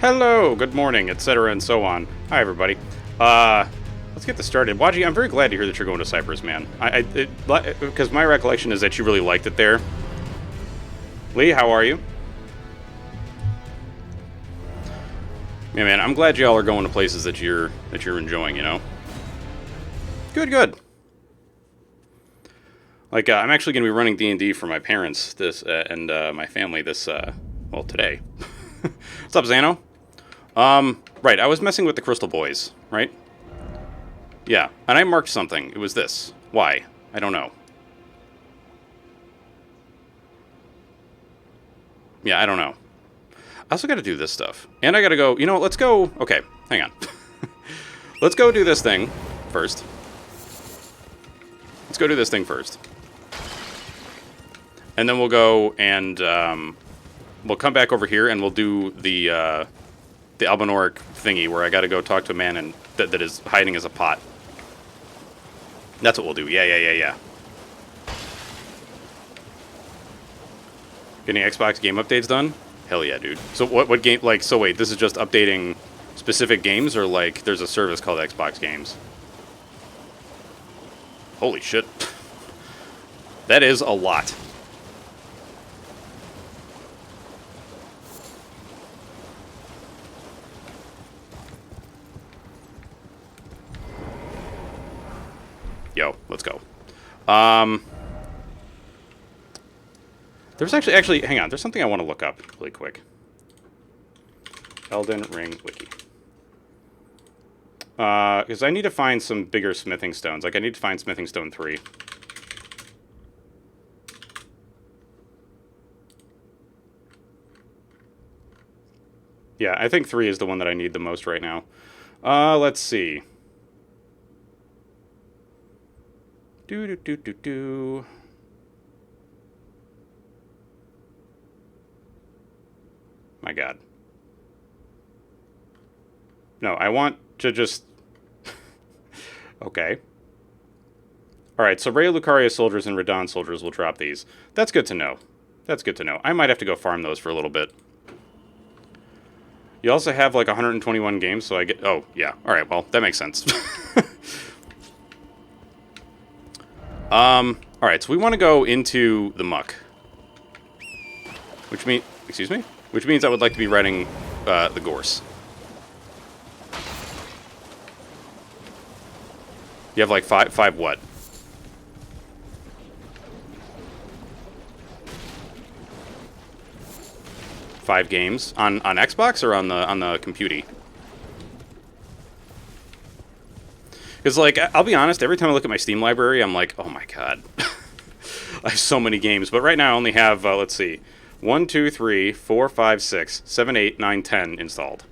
Hello, good morning, etc., and so on. Hi, everybody. Let's get this started. Waji, I'm very glad to hear that you're going to Cyprus, man. Because my recollection is that you really liked it there. Lee, how are you? Yeah, man, I'm glad y'all are going to places that you're enjoying. You know. Good, good. Like, I'm actually going to be running D&D for my parents and my family well, today. What's up, Zano? Right, I was messing with the Crystal Boys, right? Yeah, and I marked something. It was this. Why? I don't know. Yeah, I don't know. I also got to do this stuff. And I got to go, let's go. Okay, hang on. Let's go do this thing first. Let's go do this thing first. And then we'll go and we'll come back over here and we'll do the Albinoric thingy where I got to go talk to a man and that is hiding as a pot. That's what we'll do. Yeah. Getting Xbox game updates done? Hell yeah, dude. So what game, like, so wait, this is just updating specific games, or, like, there's a service called Xbox Games? Holy shit. That is a lot. Yo, let's go. There's actually, hang on, there's something I want to look up really quick. Elden Ring Wiki. Because I need to find some bigger smithing stones. Like, I need to find smithing stone 3. Yeah, I think 3 is the one that I need the most right now. Let's see. Do. My god. No, I want to just... Okay. Alright, so Ray Lucaria soldiers and Radon soldiers will drop these. That's good to know. That's good to know. I might have to go farm those for a little bit. You also have like 121 games, so I get... Oh, yeah. Alright, well, that makes sense. Alright, so we want to go into the muck. Which means... Excuse me? Which means I would like to be riding the Gorse. You have like five what? Five games on Xbox or on the computer? Because, like, I'll be honest, every time I look at my Steam library, I'm like, oh my god. I have so many games. But right now I only have, let's see, 1, 2, 3, 4, 5, 6, 7, 8, 9, 10 installed.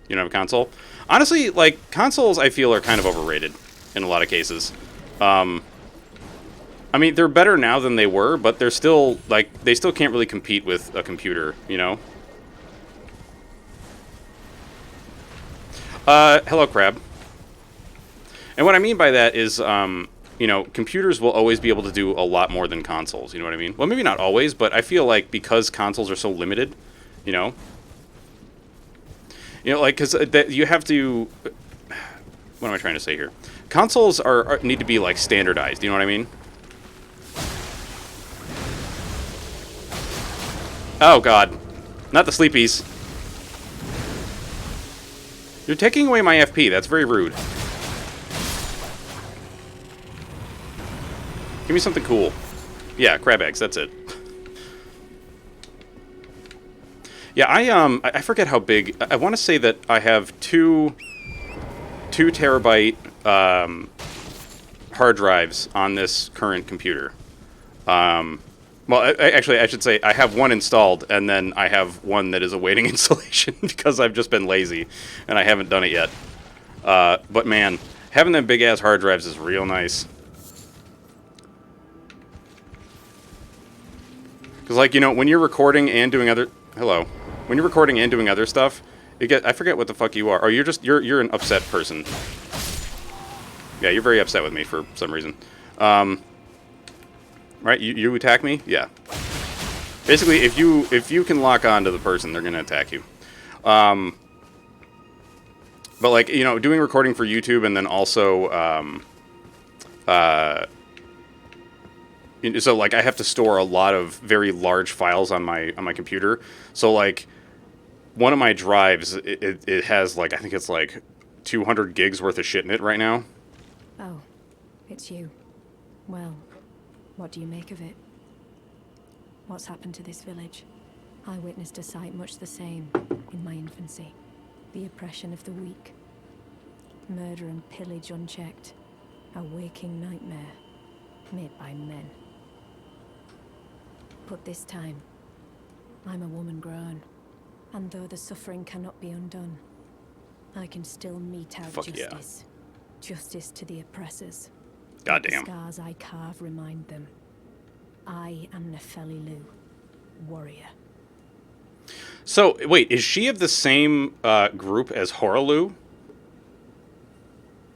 You don't have a console? Honestly, like, consoles I feel are kind of overrated in a lot of cases. I mean, they're better now than they were, but they're still, like, they still can't really compete with a computer, you know? Hello, Crab. And what I mean by that is, computers will always be able to do a lot more than consoles, you know what I mean? Well, maybe not always, but I feel like because consoles are so limited, you know? Like, because you have to... What am I trying to say here? Consoles need to be, like, standardized, you know what I mean? Oh, God. Not the sleepies. You're taking away my FP. That's very rude. Give me something cool. Yeah, crab eggs. That's it. Yeah, I forget how big. I want to say that I have two terabyte hard drives on this current computer. Well, actually, I should say I have one installed, and then I have one that is awaiting installation because I've just been lazy and I haven't done it yet. But man, having them big ass hard drives is real nice. Because, like, when you're recording and doing other... Hello. When you're recording and doing other stuff, I forget what the fuck you are. Oh, you're an upset person. Yeah, you're very upset with me for some reason. Right? You attack me? Yeah. Basically, if you can lock on to the person, they're going to attack you. But like, you know, doing recording for YouTube and then also, so like I have to store a lot of very large files on my computer. So like one of my drives, it has like, I think it's like 200 gigs worth of shit in it right now. Oh, it's you. Well, what do you make of it? What's happened to this village? I witnessed a sight much the same in my infancy. The oppression of the weak. Murder and pillage unchecked. A waking nightmare made by men. But this time, I'm a woman grown. And though the suffering cannot be undone, I can still mete out justice. Yeah. Justice to the oppressors. Goddamn. The scars I carve remind them. I am Nefeli Lu, warrior. So, wait, is she of the same group as Horalu?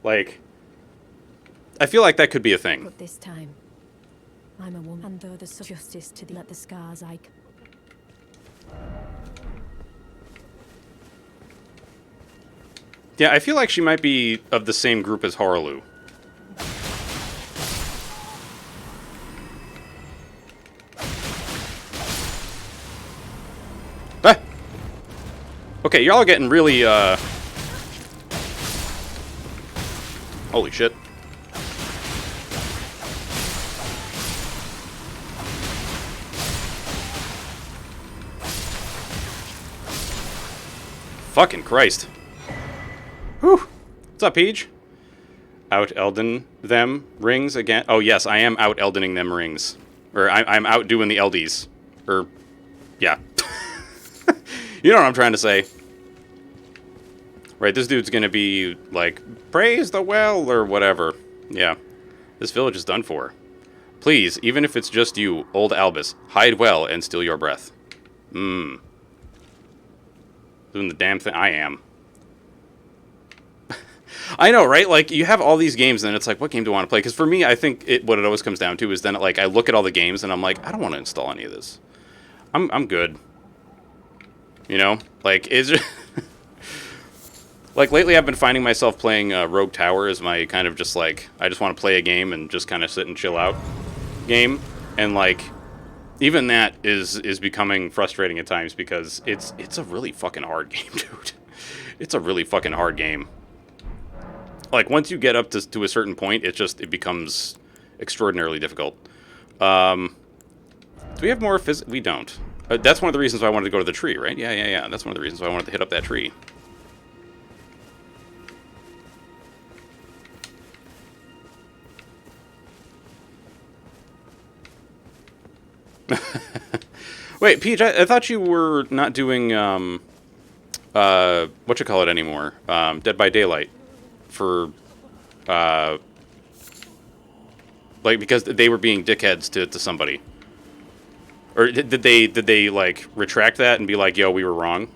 Like, I feel like that could be a thing. But this time, I'm a woman, and though there's justice to let the scars I... Yeah, I feel like she might be of the same group as Horalu. Ah! Okay, y'all are getting really, holy shit. Fucking Christ. Whew. What's up, Peach? Out Elden them rings again. Oh, yes, I am out Eldening them rings. Or I'm out doing the Eldies. Or, yeah. You know what I'm trying to say. Right, this dude's gonna be like, praise the well, or whatever. Yeah. This village is done for. Please, even if it's just you, old Albus, hide well and steal your breath. Doing the damn thing. I am. I know, right? Like, you have all these games, and then it's like, what game do I want to play? Because for me, I think what it always comes down to is then, like, I look at all the games, and I'm like, I don't want to install any of this. I'm good. You know? Like, like, lately I've been finding myself playing Rogue Tower as my kind of just, like, I just want to play a game and just kind of sit and chill out game. And, like, even that is becoming frustrating at times because it's a really fucking hard game, dude. It's a really fucking hard game. Like, once you get up to a certain point, it becomes extraordinarily difficult. Do we have more We don't. That's one of the reasons why I wanted to go to the tree, right? Yeah. That's one of the reasons why I wanted to hit up that tree. Wait, Peach, I thought you were not doing, whatchamacallit anymore? Dead by Daylight. For, like, because they were being dickheads to somebody. Or did they, like, retract that and be like, yo, we were wrong?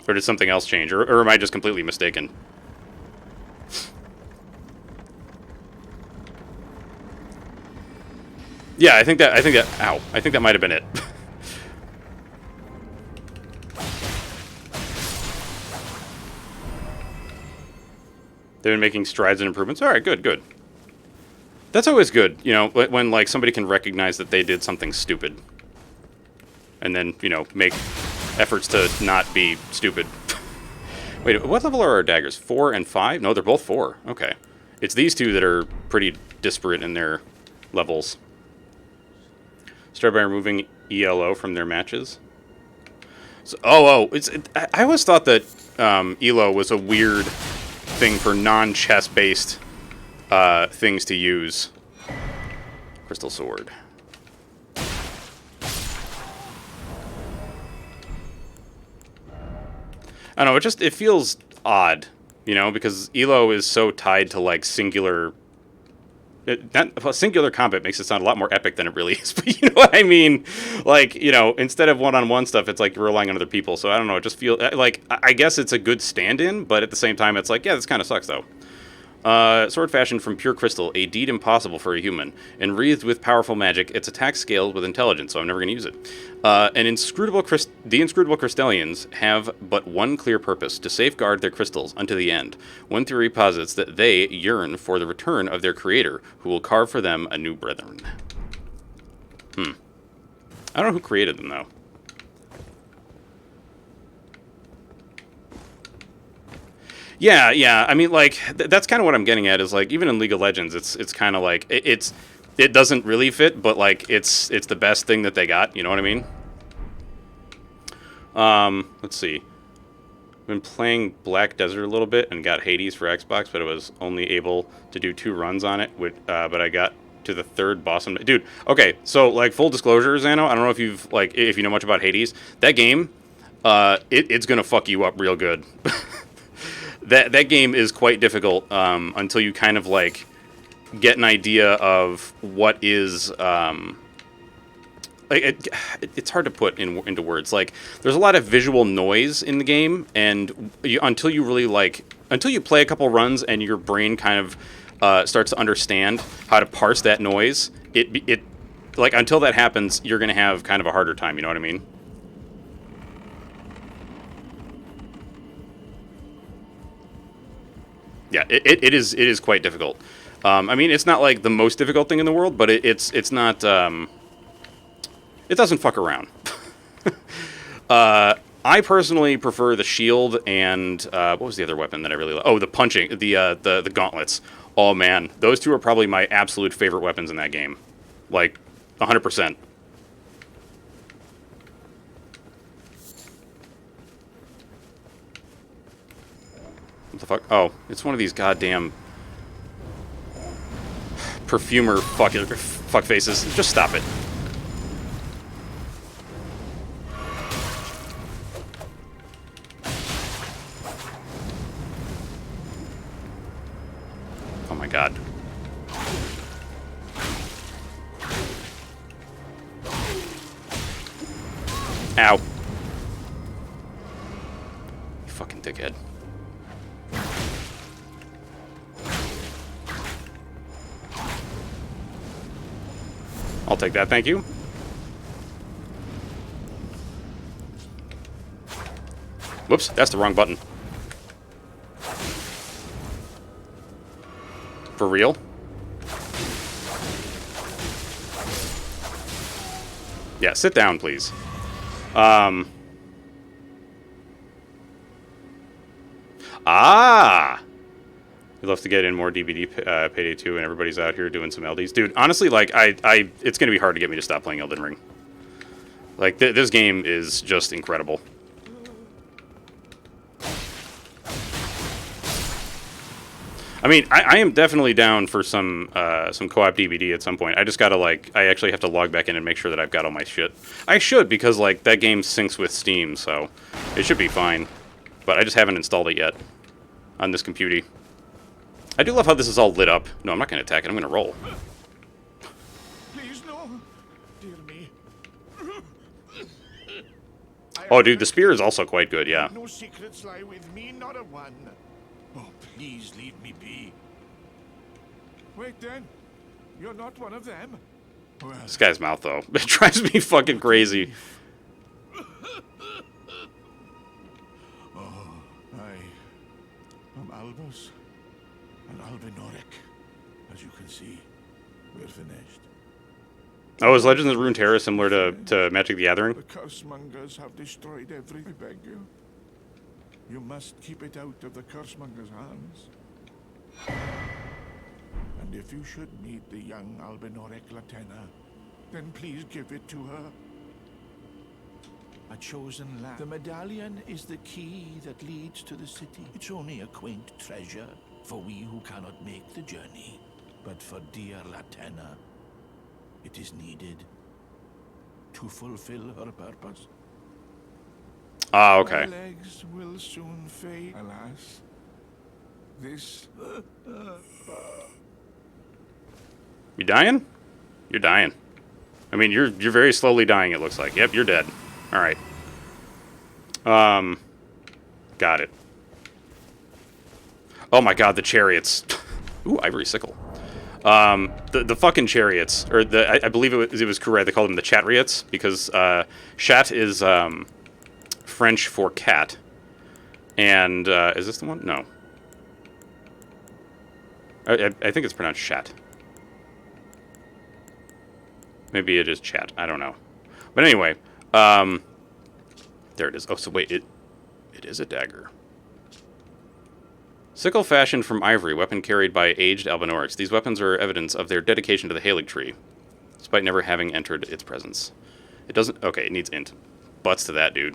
Or did something else change? Or am I just completely mistaken? Yeah, I think that, ow. I think that might have been it. They've been making strides and improvements. All right, good. That's always good, you know, when like somebody can recognize that they did something stupid, and then make efforts to not be stupid. Wait, what level are our daggers? 4 and 5? No, they're both 4. Okay, it's these two that are pretty disparate in their levels. Start by removing ELO from their matches. So, I always thought that ELO was a weird thing for non-chess based things to use. Crystal sword. I don't know, it feels odd, because ELO is so tied to like singular. Singular combat makes it sound a lot more epic than it really is, but you know what I mean? Like, instead of one-on-one stuff, it's like you're relying on other people, so I don't know, it just feels like, I guess it's a good stand-in, but at the same time, it's like, yeah, this kind of sucks, though. Sword fashioned from pure crystal, a deed impossible for a human. And wreathed with powerful magic, its attack scaled with intelligence, so I'm never going to use it. The inscrutable crystallians have but one clear purpose, to safeguard their crystals unto the end. One theory posits that they yearn for the return of their creator, who will carve for them a new brethren. I don't know who created them, though. Yeah. I mean, like, that's kind of what I'm getting at. Is like, even in League of Legends, it's kind of like it doesn't really fit, but like it's the best thing that they got. You know what I mean? Let's see. I've been playing Black Desert a little bit and got Hades for Xbox, but I was only able to do 2 runs on it. But I got to the 3rd boss. Dude, okay. So like, full disclosure, Xano, I don't know if you know much about Hades. That game, it's gonna fuck you up real good. That game is quite difficult until you kind of like get an idea of what is it's hard to put into words. Like, there's a lot of visual noise in the game, and until you play a couple runs and your brain kind of starts to understand how to parse that noise, it like, until that happens, you're gonna have kind of a harder time. You know what I mean? Yeah, it is quite difficult. I mean, it's not like the most difficult thing in the world, but it's not. It doesn't fuck around. I personally prefer the shield and what was the other weapon that I really like? Oh, the punching, the gauntlets. Oh man, those 2 are probably my absolute favorite weapons in that game, like 100%. What the fuck? Oh, it's one of these goddamn perfumer fuck faces. Just stop it. Oh my god. Ow. You fucking dickhead. I'll take that, thank you. Whoops, that's the wrong button. For real? Yeah, sit down, please. We'd love to get in more DVD Payday 2, and everybody's out here doing some LDs. Dude, honestly, like, it's going to be hard to get me to stop playing Elden Ring. Like, this game is just incredible. I mean, I am definitely down for some co-op DVD at some point. I just gotta, like, I actually have to log back in and make sure that I've got all my shit. I should, because, like, that game syncs with Steam, so it should be fine. But I just haven't installed it yet on this computer. I do love how this is all lit up. No, I'm not going to attack it. I'm going to roll. Please, no. Dear me. Oh, dude, the spear is also quite good, yeah. No secrets lie with me, not a one. Oh, please leave me be. Wait, then. You're not one of them. Well, This guy's mouth, though. It drives me fucking crazy. I'm Albus and Albinorek. As you can see, we're finished. Oh, is Legends of Runeterra similar to Magic the Gathering? The cursemongers have destroyed everything. I beg you. You must keep it out of the cursemonger's hands. And if you should meet the young Albinorek Latena, then please give it to her. A chosen lamb. The medallion is the key that leads to the city. It's only a quaint treasure for we who cannot make the journey. But for dear Latena, it is needed to fulfill her purpose. Ah, okay. My legs will soon fade, alas. This... You dying? You're dying. I mean, you're very slowly dying, it looks like. Yep, you're dead. All right. Got it. Oh my god, the chariots. Ooh, ivory sickle. The fucking chariots, or I believe it was correct. They called them the chatriots because chat is French for cat. And is this the one? No. I think it's pronounced chat. Maybe it is chat. I don't know. But anyway, there it is. Oh, so wait, it is a dagger. Sickle fashioned from ivory, weapon carried by aged Albinorics. These weapons are evidence of their dedication to the Halig tree, despite never having entered its presence. It doesn't... Okay, it needs int. Butts to that, dude.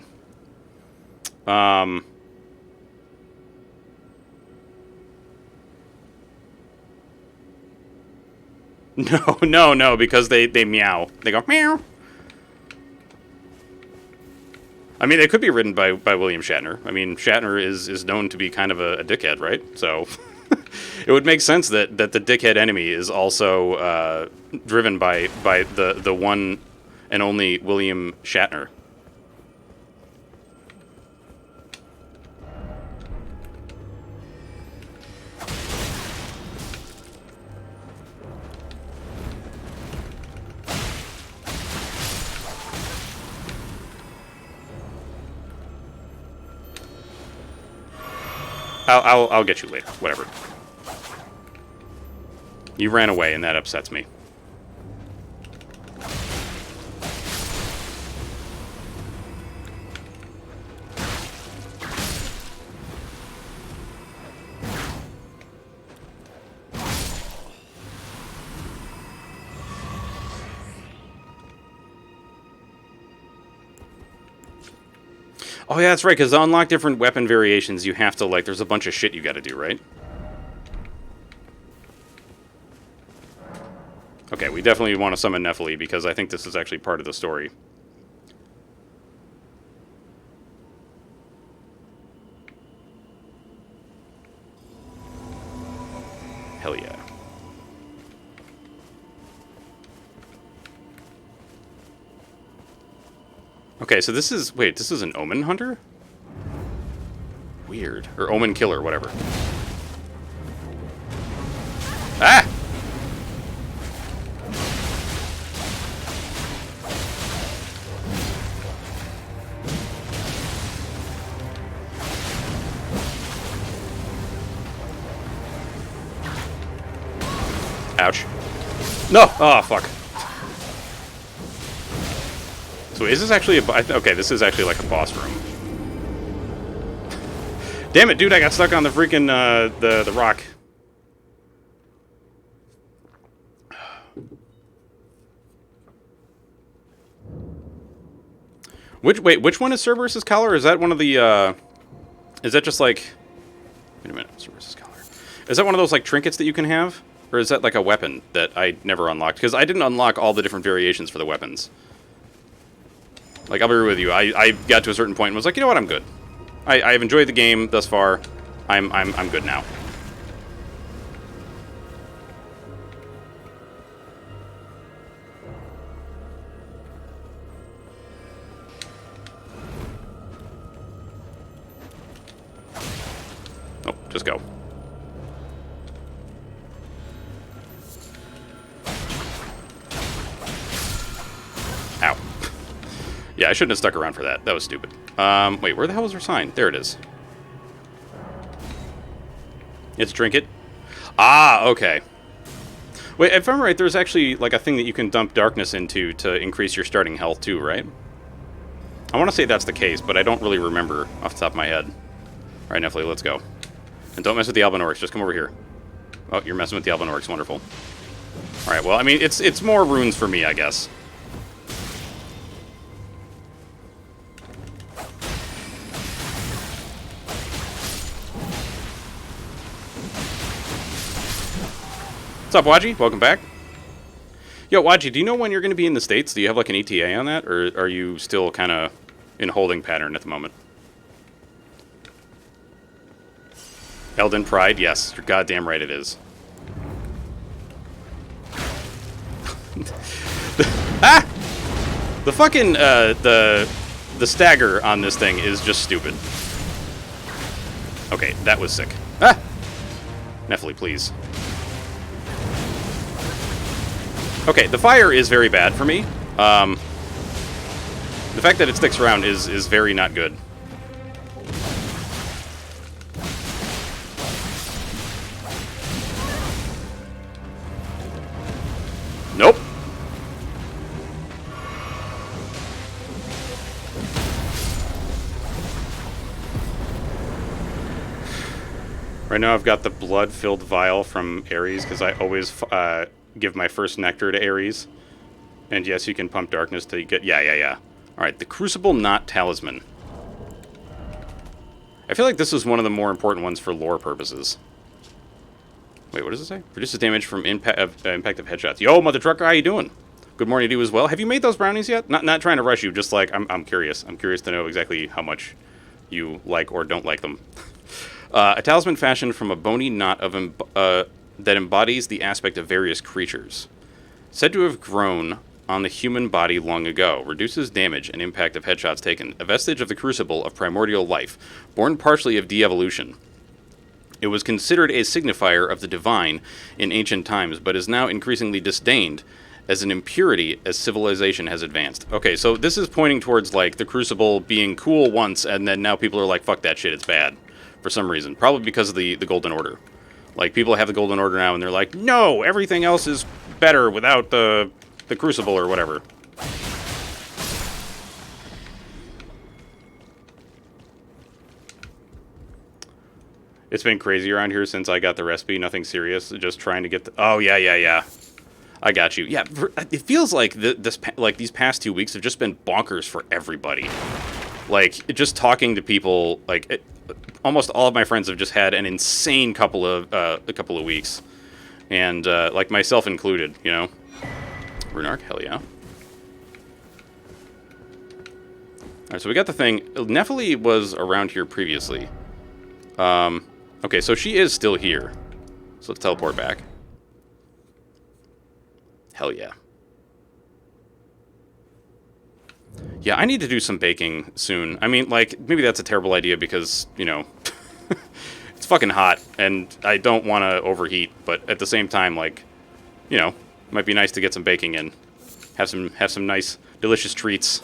No, because they meow. They go, meow. I mean, it could be written by William Shatner. I mean, Shatner is known to be kind of a dickhead, right? So it would make sense that the dickhead enemy is also driven by the one and only William Shatner. I'll get you later. Whatever. You ran away, and that upsets me. Oh, yeah, that's right, because to unlock different weapon variations, you have to, like, there's a bunch of shit you gotta do, right? Okay, we definitely want to summon Nephili, because I think this is actually part of the story. Hell yeah. Okay, so this is... Wait, this is an Omen Hunter? Weird. Or Omen Killer, whatever. Ah! Ouch. No! Oh, fuck. So is this actually a... Okay, this is actually like a boss room. Damn it, dude, I got stuck on the freaking, the rock. Wait, which one is Cerberus's collar? Is that one of the, is that just like... Wait a minute, Cerberus's collar. Is that one of those, like, trinkets that you can have? Or is that like a weapon that I never unlocked? Because I didn't unlock all the different variations for the weapons. Like, I'll be real with you. I got to a certain point and was like, you know what, I'm good. I've enjoyed the game thus far. I'm good now. Oh, just go. Ow. Yeah, I shouldn't have stuck around for that. That was stupid. Wait, where the hell is her sign? There it is. It's trinket. Ah, okay. Wait, if I'm right, there's actually like a thing that you can dump darkness into to increase your starting health too, right? I want to say that's the case, but I don't really remember off the top of my head. All right, Nephili, let's go. And don't mess with the Albinorics. Just come over here. Oh, you're messing with the Albinorics. Wonderful. All right, well, I mean, it's more runes for me, I guess. What's up, Waji? Welcome back. Yo, Waji, do you know when you're going to be in the States? Do you have like an ETA on that? Or are you still kind of in holding pattern at the moment? Elden Pride? Yes, you're goddamn right it is. Ah! The fucking, the stagger on this thing is just stupid. Okay, that was sick. Ah! Nephili, please. Okay, the fire is very bad for me. The fact that it sticks around is very not good. Nope. Right now I've got the blood-filled vial from Ares, because I always give my first nectar to Ares. And yes, you can pump darkness till you get... Yeah. Alright, the Crucible Knot Talisman. I feel like this is one of the more important ones for lore purposes. Wait, what does it say? Reduces damage from impact of headshots. Yo, mother trucker, how you doing? Good morning to you as well. Have you made those brownies yet? Not trying to rush you, just like, I'm curious. I'm curious to know exactly how much you like or don't like them. A talisman fashioned from a bony knot of that embodies the aspect of various creatures. Said to have grown on the human body long ago. Reduces damage and impact of headshots taken. A vestige of the crucible of primordial life. Born partially of de-evolution. It was considered a signifier of the divine in ancient times, but is now increasingly disdained as an impurity as civilization has advanced. Okay, so this is pointing towards, like, the Crucible being cool once, and then now people are like, fuck that shit, it's bad. For some reason. Probably because of the Golden Order. Like, people have the Golden Order now, and they're like, no, everything else is better without the Crucible or whatever. It's been crazy around here since I got the recipe. Nothing serious. Just trying to get the... Oh, yeah. I got you. Yeah, it feels like these past 2 weeks have just been bonkers for everybody. Like, just talking to people, like... almost all of my friends have just had an insane couple of weeks. And, like, myself included, you know? Runark, hell yeah. Alright, so we got the thing. Nephili was around here previously. Okay, so she is still here. So let's teleport back. Hell yeah. Yeah, I need to do some baking soon. I mean, like, maybe that's a terrible idea because, you know, it's fucking hot, and I don't want to overheat, but at the same time, like, you know, it might be nice to get some baking in. Have some nice, delicious treats.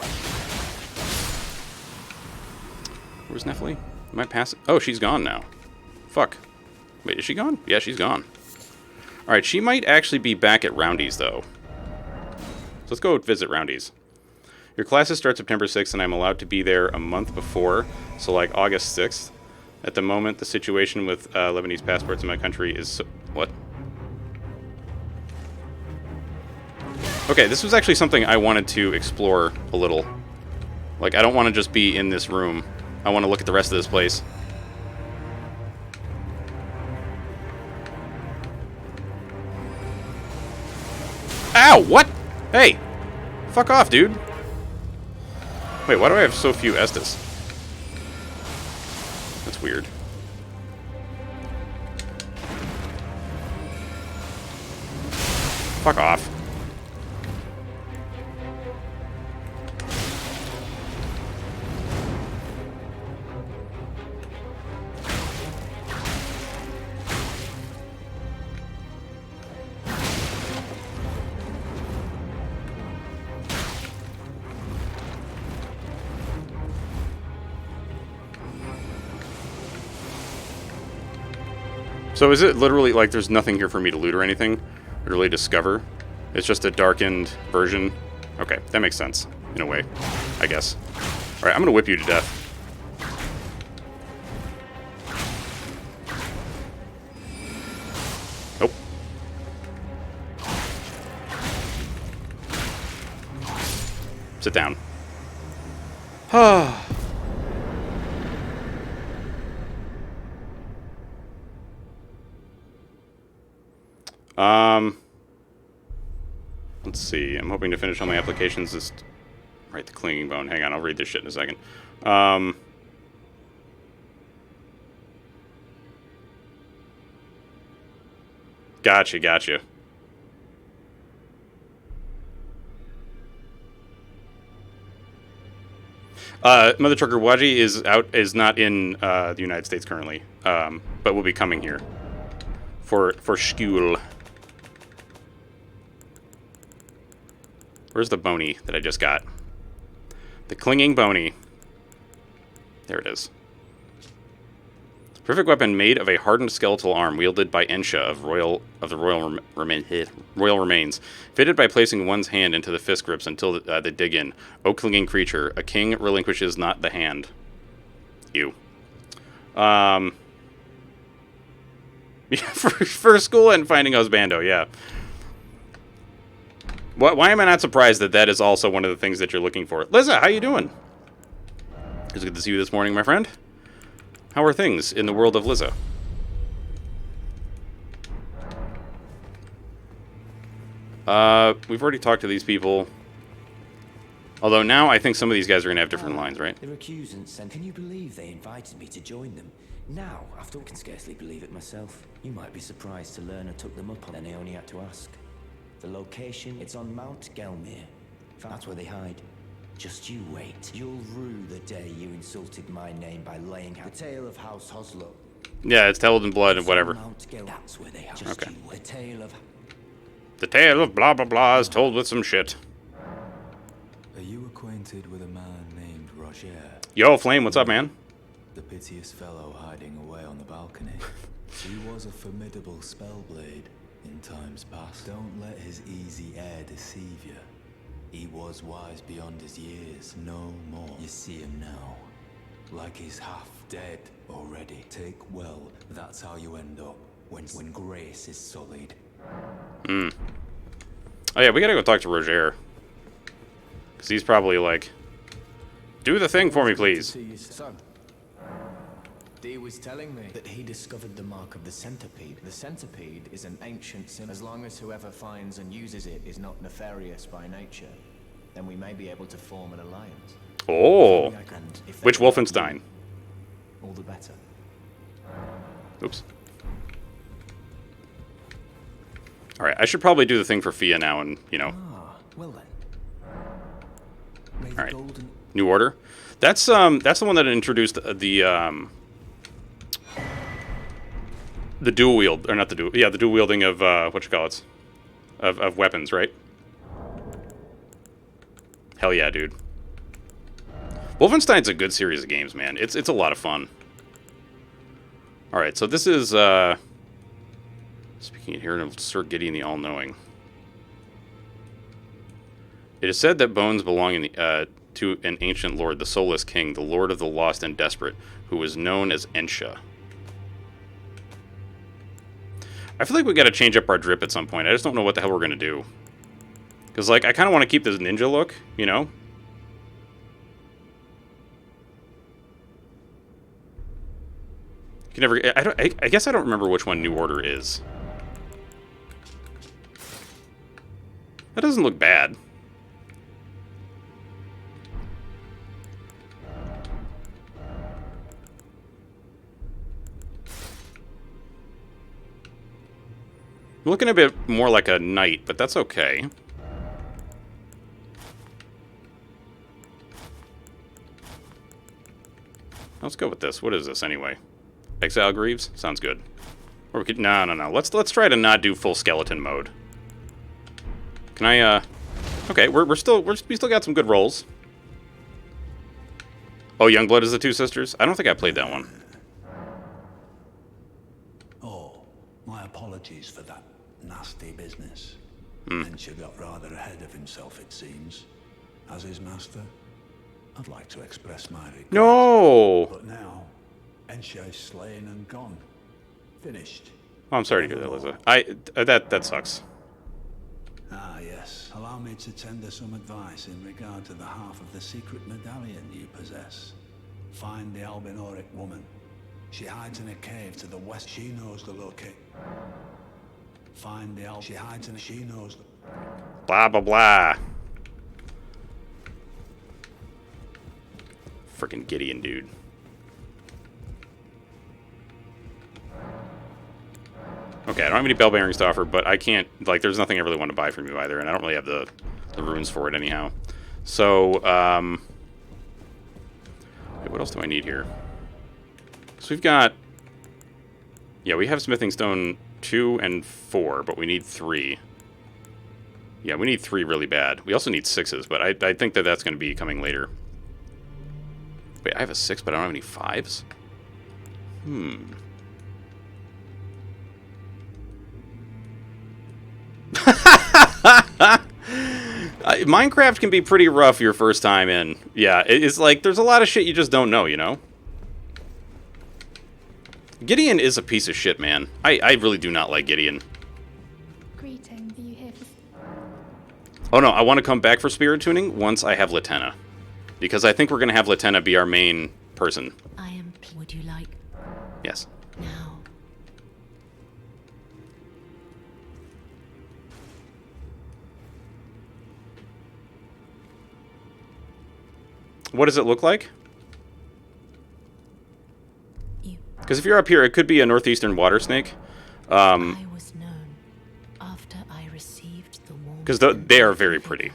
Where's Nephili? Am I passing? Oh, she's gone now. Fuck. Wait, is she gone? Yeah, she's gone. Alright, she might actually be back at Roundy's, though. So let's go visit Roundy's. Your classes start September 6th, and I'm allowed to be there a month before, so like August 6th. At the moment, the situation with Lebanese passports in my country is... What? Okay, this was actually something I wanted to explore a little. Like, I don't want to just be in this room. I want to look at the rest of this place. Ow! What? Hey! Fuck off, dude. Wait, why do I have so few Estus? That's weird. Fuck off. So is it literally like there's nothing here for me to loot or anything? Or really discover? It's just a darkened version? Okay, that makes sense. In a way, I guess. Alright, I'm gonna whip you to death. Nope. Sit down. Let's see. I'm hoping to finish all my applications. Just right, the clinging bone. Hang on, I'll read this shit in a second. Gotcha. Mother Trucker Waji is not in the United States currently, but will be coming here for school. Where's the bony that I just got? The clinging bony. There it is. Perfect weapon made of a hardened skeletal arm wielded by Ensha of the royal remains, fitted by placing one's hand into the fist grips until they dig in. O clinging creature, a king relinquishes not the hand. You. Yeah, for school and finding Osbando, yeah. Why am I not surprised that that is also one of the things that you're looking for? Liza, how you doing? It's good to see you this morning, my friend. How are things in the world of Liza? We've already talked to these people. Although now I think some of these guys are going to have different lines, right? The recusants sent. Can you believe they invited me to join them? Now, after I can scarcely believe it myself. You might be surprised to learn I took them up on, and I only had to ask. The location, it's on Mount Gelmir. That's where they hide. Just you wait. You'll rue the day you insulted my name by laying out the tale of House Hoslow. Yeah, it's Held in Blood and whatever. That's where they hide. Just okay. you wait. The tale of blah blah blah is told with some shit. Are you acquainted with a man named Roger? Yo, Flame, what's up, man? The piteous fellow hiding away on the balcony. He was a formidable spellblade in times past. Don't let his easy air deceive you. He was wise beyond his years, no more. You see him now, like he's half dead already. Take well, that's how you end up when grace is sullied. Oh yeah, we gotta go talk to Roger. Because he's probably like, do the thing for me, please. Son, Dee was telling me that he discovered the mark of the centipede. The centipede is an ancient symbol. As long as whoever finds and uses it is not nefarious by nature, then we may be able to form an alliance. Oh, And if they which help Wolfenstein? you, all the better. Oops. All right, I should probably do the thing for Fia now, and you know. Ah, well then. May the All right. golden New Order. That's the one that introduced the dual wield, or not the dual, yeah, the dual wielding of what you call it, of weapons, right? Hell yeah, dude. Wolfenstein's a good series of games, man. It's a lot of fun. All right, so this is speaking here of Sir Gideon the All-Knowing. It is said that bones belong to an ancient lord, the Soulless King, the Lord of the Lost and Desperate, who was known as Ensha. I feel like we got to change up our drip at some point. I just don't know what the hell we're going to do. Because, like, I kind of want to keep this ninja look, you know? You can never... I guess I don't remember which one New Order is. That doesn't look bad. I'm looking a bit more like a knight, but that's okay. Let's go with this. What is this anyway? Exile Greaves? Sounds good. Or we could... No. Let's try to not do full skeleton mode. Can I, Okay, we still got some good rolls. Oh, Youngblood is the Two Sisters? I don't think I played that one. Oh, my apologies for that nasty business. Ensha got rather ahead of himself, it seems. As his master, I'd like to express my regret. No! But now, Ensha is slain and gone. Finished. Oh, I'm sorry to hear that, Liza. That sucks. Ah, yes. Allow me to tender some advice in regard to the half of the secret medallion you possess. Find the Albinoric woman. She hides in a cave to the west. She knows the location. Find the She hides in a... She knows... Blah, blah, blah. Freaking Gideon, dude. Okay, I don't have any bell bearings to offer, but I can't... Like, there's nothing I really want to buy from you either, and I don't really have the runes for it anyhow. So, wait, what else do I need here? So we've got... Yeah, we have Smithing Stone 2 and 4, but we need 3. Yeah, we need 3 really bad. We also need 6s, but I think that that's going to be coming later. Wait, I have a 6, but I don't have any 5s? Minecraft can be pretty rough your first time in. Yeah, it's like, there's a lot of shit you just don't know, you know? Gideon is a piece of shit, man. I really do not like Gideon. Greetings, are you here for... Oh no, I want to come back for spirit tuning once I have Latenna. Because I think we're going to have Latenna be our main person. I am... Would you like... Yes. Now? What does it look like? You... Because if you're up here, it could be a northeastern water snake. I was known after I received the warmth... Because they are very pretty.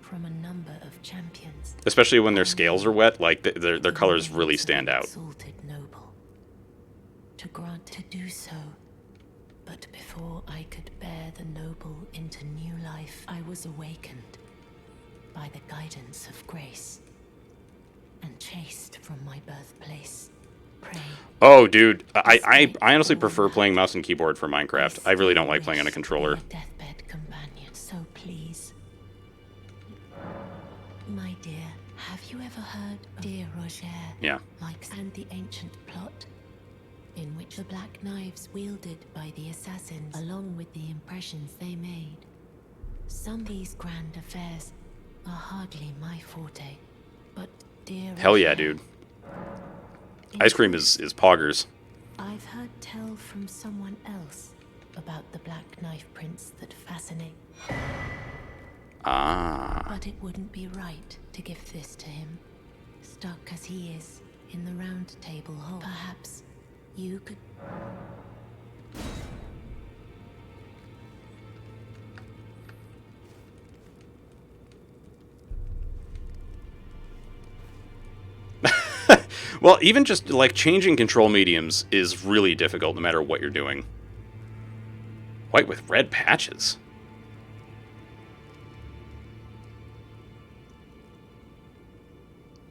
From a number of champions. Especially when their scales are wet, like their colors really stand out. Exalted noble. To grant to do so. But before I could bear the noble into new life, I was awakened by the guidance of grace and chased from my birthplace. Pray. Oh, dude, I honestly prefer playing mouse and keyboard for Minecraft. I really don't like playing on a controller. My deathbed companion, so please. My dear, have you ever heard of Dear Roger? Yeah. And the ancient plot, in which the black knives wielded by the assassins, along with the impressions they made. Some of these grand affairs are hardly my forte, but dear Hell yeah, Roger, dude. Ice cream is poggers. I've heard tell from someone else about the black knife prints that fascinate. Ah. But it wouldn't be right to give this to him, stuck as he is in the round table hole. Perhaps you could... Well, even just, like, changing control mediums is really difficult no matter what you're doing. White with red patches.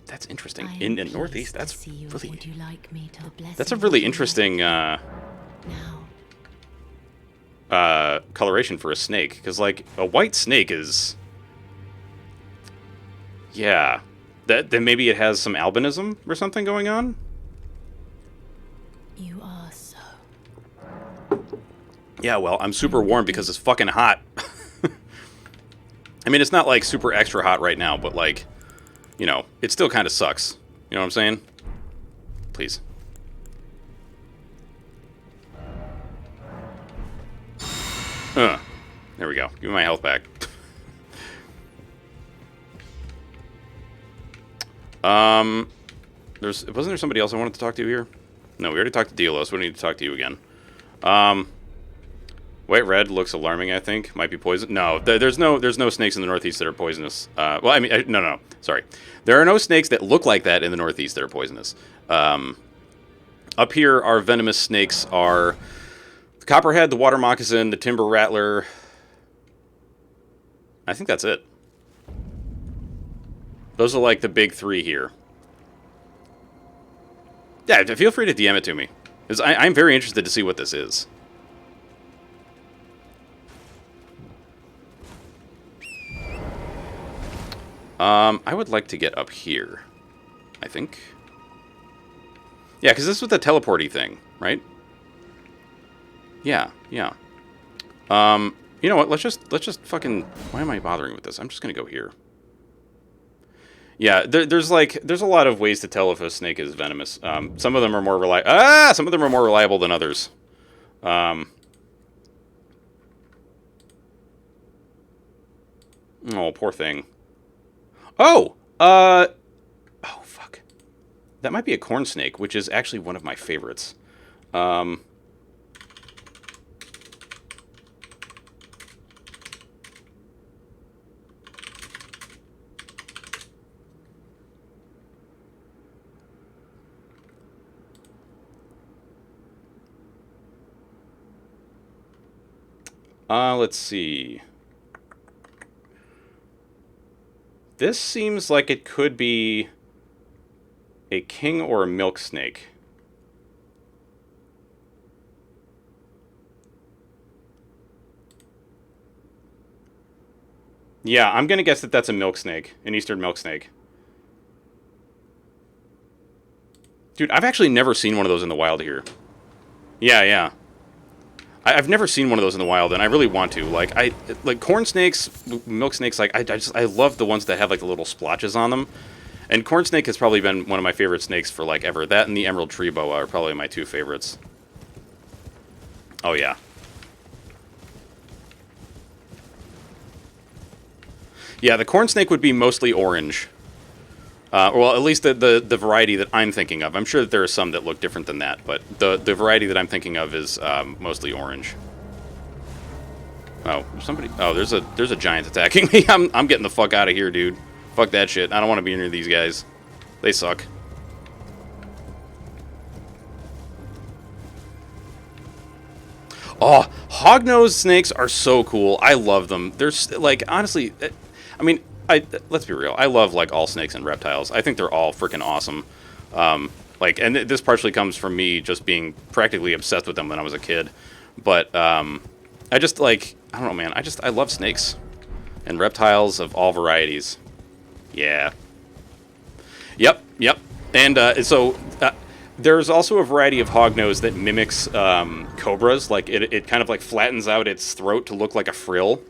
That's interesting. In the Northeast, that's really... Would you like me to bless That's a you really with interesting now? coloration for a snake. Because, like, a white snake is... Yeah. Then maybe it has some albinism or something going on? You are so... Yeah, well, I'm super warm because it's fucking hot. I mean, it's not, like, super extra hot right now, but, like, you know, it still kind of sucks. You know what I'm saying? Please. There we go. Give me my health back. Wasn't there somebody else I wanted to talk to here? No, we already talked to Delos. We don't need to talk to you again. White red looks alarming, I think. Might be poison. No, there's no snakes in the Northeast that are poisonous. Well, I mean, no. Sorry. There are no snakes that look like that in the Northeast that are poisonous. Up here, our venomous snakes are the copperhead, the water moccasin, the timber rattler. I think that's it. Those are like the big 3 here. Yeah, feel free to DM it to me. Because I'm very interested to see what this is. I would like to get up here, I think. Yeah, because this was the teleporty thing, right? Yeah. You know what? Let's just fucking... Why am I bothering with this? I'm just gonna go here. Yeah, there's a lot of ways to tell if a snake is venomous. Some of them are more some of them are more reliable than others. Oh, poor thing. Oh, fuck. That might be a corn snake, which is actually one of my favorites. Let's see. This seems like it could be a king or a milk snake. Yeah, I'm going to guess that that's a milk snake, an eastern milk snake. Dude, I've actually never seen one of those in the wild here. Yeah, yeah. I've never seen one of those in the wild, and I really want to. Like corn snakes, milk snakes. Like I love the ones that have like the little splotches on them. And corn snake has probably been one of my favorite snakes for like ever. That and the emerald tree boa are probably my two favorites. Oh yeah. Yeah, the corn snake would be mostly orange. Well, at least the variety that I'm thinking of. I'm sure that there are some that look different than that, but the variety that I'm thinking of is mostly orange. Oh, somebody! Oh, there's a giant attacking me. I'm getting the fuck out of here, dude. Fuck that shit. I don't want to be near these guys. They suck. Oh, hognose snakes are so cool. I love them. They're like honestly, I mean. Let's be real. I love like all snakes and reptiles. I think they're all freaking awesome. And this partially comes from me just being practically obsessed with them when I was a kid. But I just like I don't know, man. I love snakes and reptiles of all varieties. Yeah. Yep. And there's also a variety of hognose that mimics cobras. Like it kind of like flattens out its throat to look like a frill.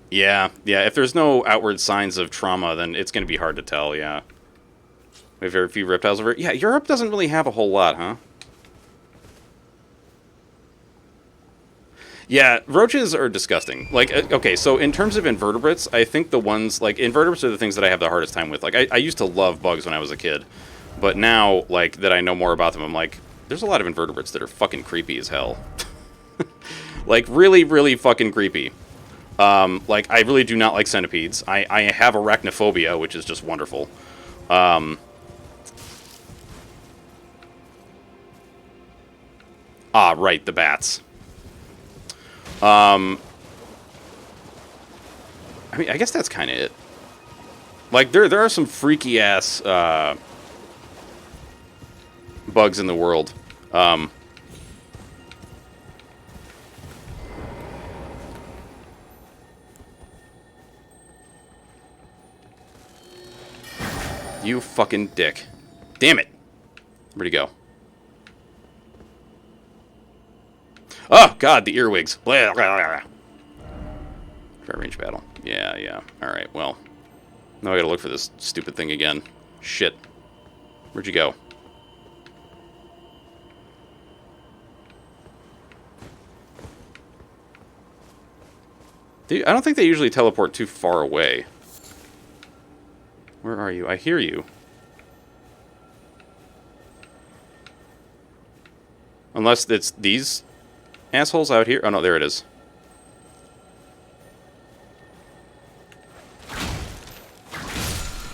Yeah. If there's no outward signs of trauma, then it's going to be hard to tell, yeah. We have very few reptiles over here. Yeah, Europe doesn't really have a whole lot, huh? Yeah, roaches are disgusting. Like, okay, so in terms of invertebrates, I think the ones, like, invertebrates are the things that I have the hardest time with. Like, I used to love bugs when I was a kid. But now, like, that I know more about them, I'm like, there's a lot of invertebrates that are fucking creepy as hell. Like, really, really fucking creepy. Like, I really do not like centipedes. I have arachnophobia, which is just wonderful. Right, the bats. I mean, I guess that's kind of it. Like, there are some freaky-ass, bugs in the world. You fucking dick. Damn it. Where'd he go? Oh, God, the earwigs. Blah, blah, blah. Try range battle. Yeah. Alright, well. Now I gotta look for this stupid thing again. Shit. Where'd you go? I don't think they usually teleport too far away. Where are you? I hear you. Unless it's these assholes out here. Oh, no, there it is.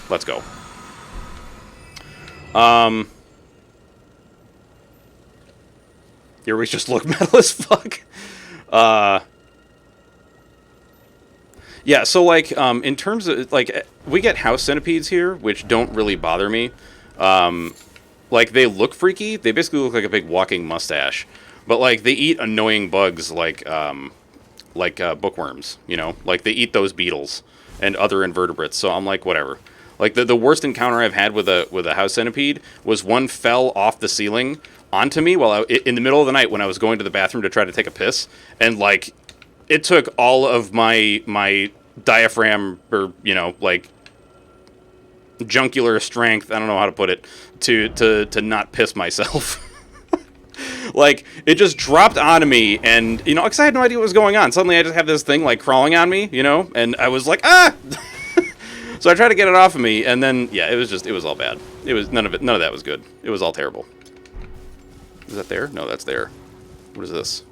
Let's go. Here we just look metal as fuck. Yeah, so, like, in terms of, like, we get house centipedes here, which don't really bother me. Like, they look freaky. They basically look like a big walking mustache. But, like, they eat annoying bugs like bookworms, you know? Like, they eat those beetles and other invertebrates, so I'm like, whatever. Like, the worst encounter I've had with a house centipede was one fell off the ceiling onto me while in the middle of the night when I was going to the bathroom to try to take a piss, and, like, it took all of my diaphragm, or, you know, like, jungular strength, I don't know how to put it, to not piss myself. Like, it just dropped onto me, and, you know, because I had no idea what was going on. Suddenly I just have this thing, like, crawling on me, you know, and I was like, ah! So I tried to get it off of me, and then, yeah, it was all bad. It was, none of that was good. It was all terrible. Is that there? No, that's there. What is this?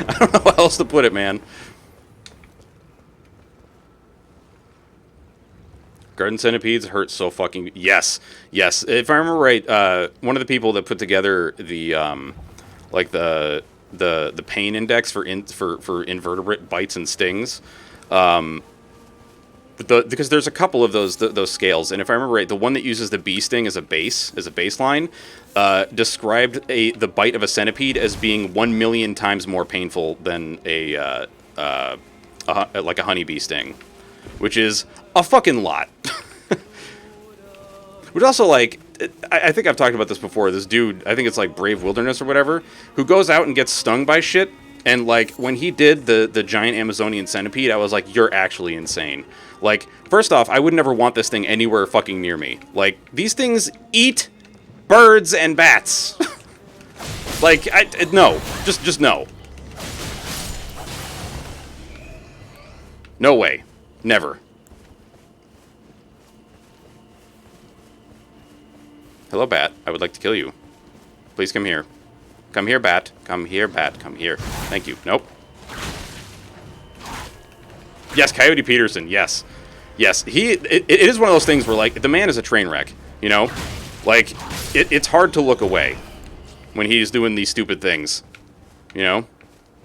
I don't know how else to put it, man. Garden centipedes hurt so fucking... Yes. If I remember right, one of the people that put together the like the pain index for invertebrate bites and stings. Because there's a couple of those scales, and if I remember right, the one that uses the bee sting as a baseline, described the bite of a centipede as being 1 million times more painful than like a honeybee sting, which is a fucking lot. Which also, like, I think I've talked about this before. This dude, I think it's like Brave Wilderness or whatever, who goes out and gets stung by shit. And, like, when he did the giant Amazonian centipede, I was like, you're actually insane. Like, first off, I would never want this thing anywhere fucking near me. Like, these things eat birds and bats. Like, no. Just no. No way. Never. Hello, bat. I would like to kill you. Please come here. Come here, bat. Come here, bat. Come here. Thank you. Nope. Yes, Coyote Peterson. Yes. Yes. It is one of those things where, like, the man is a train wreck, you know? Like, it's hard to look away when he's doing these stupid things, you know?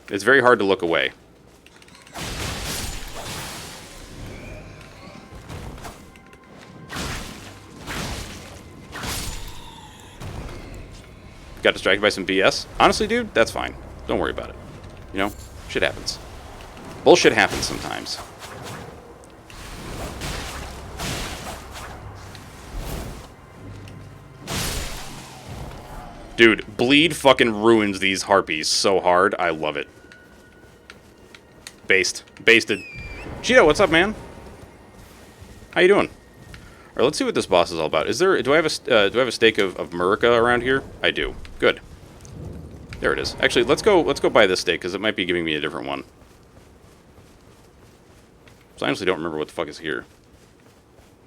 It's very hard to look away. Got distracted by some BS. Honestly, dude, that's fine. Don't worry about it. You know, shit happens. Bullshit happens sometimes. Dude, bleed fucking ruins these harpies so hard. I love it. Basted. Cheeto, what's up, man? How you doing? All right, let's see what this boss is all about. Do I have a stake of Murica around here? I do. Good. There it is. Actually, let's go buy this stake because it might be giving me a different one. So I honestly don't remember what the fuck is here.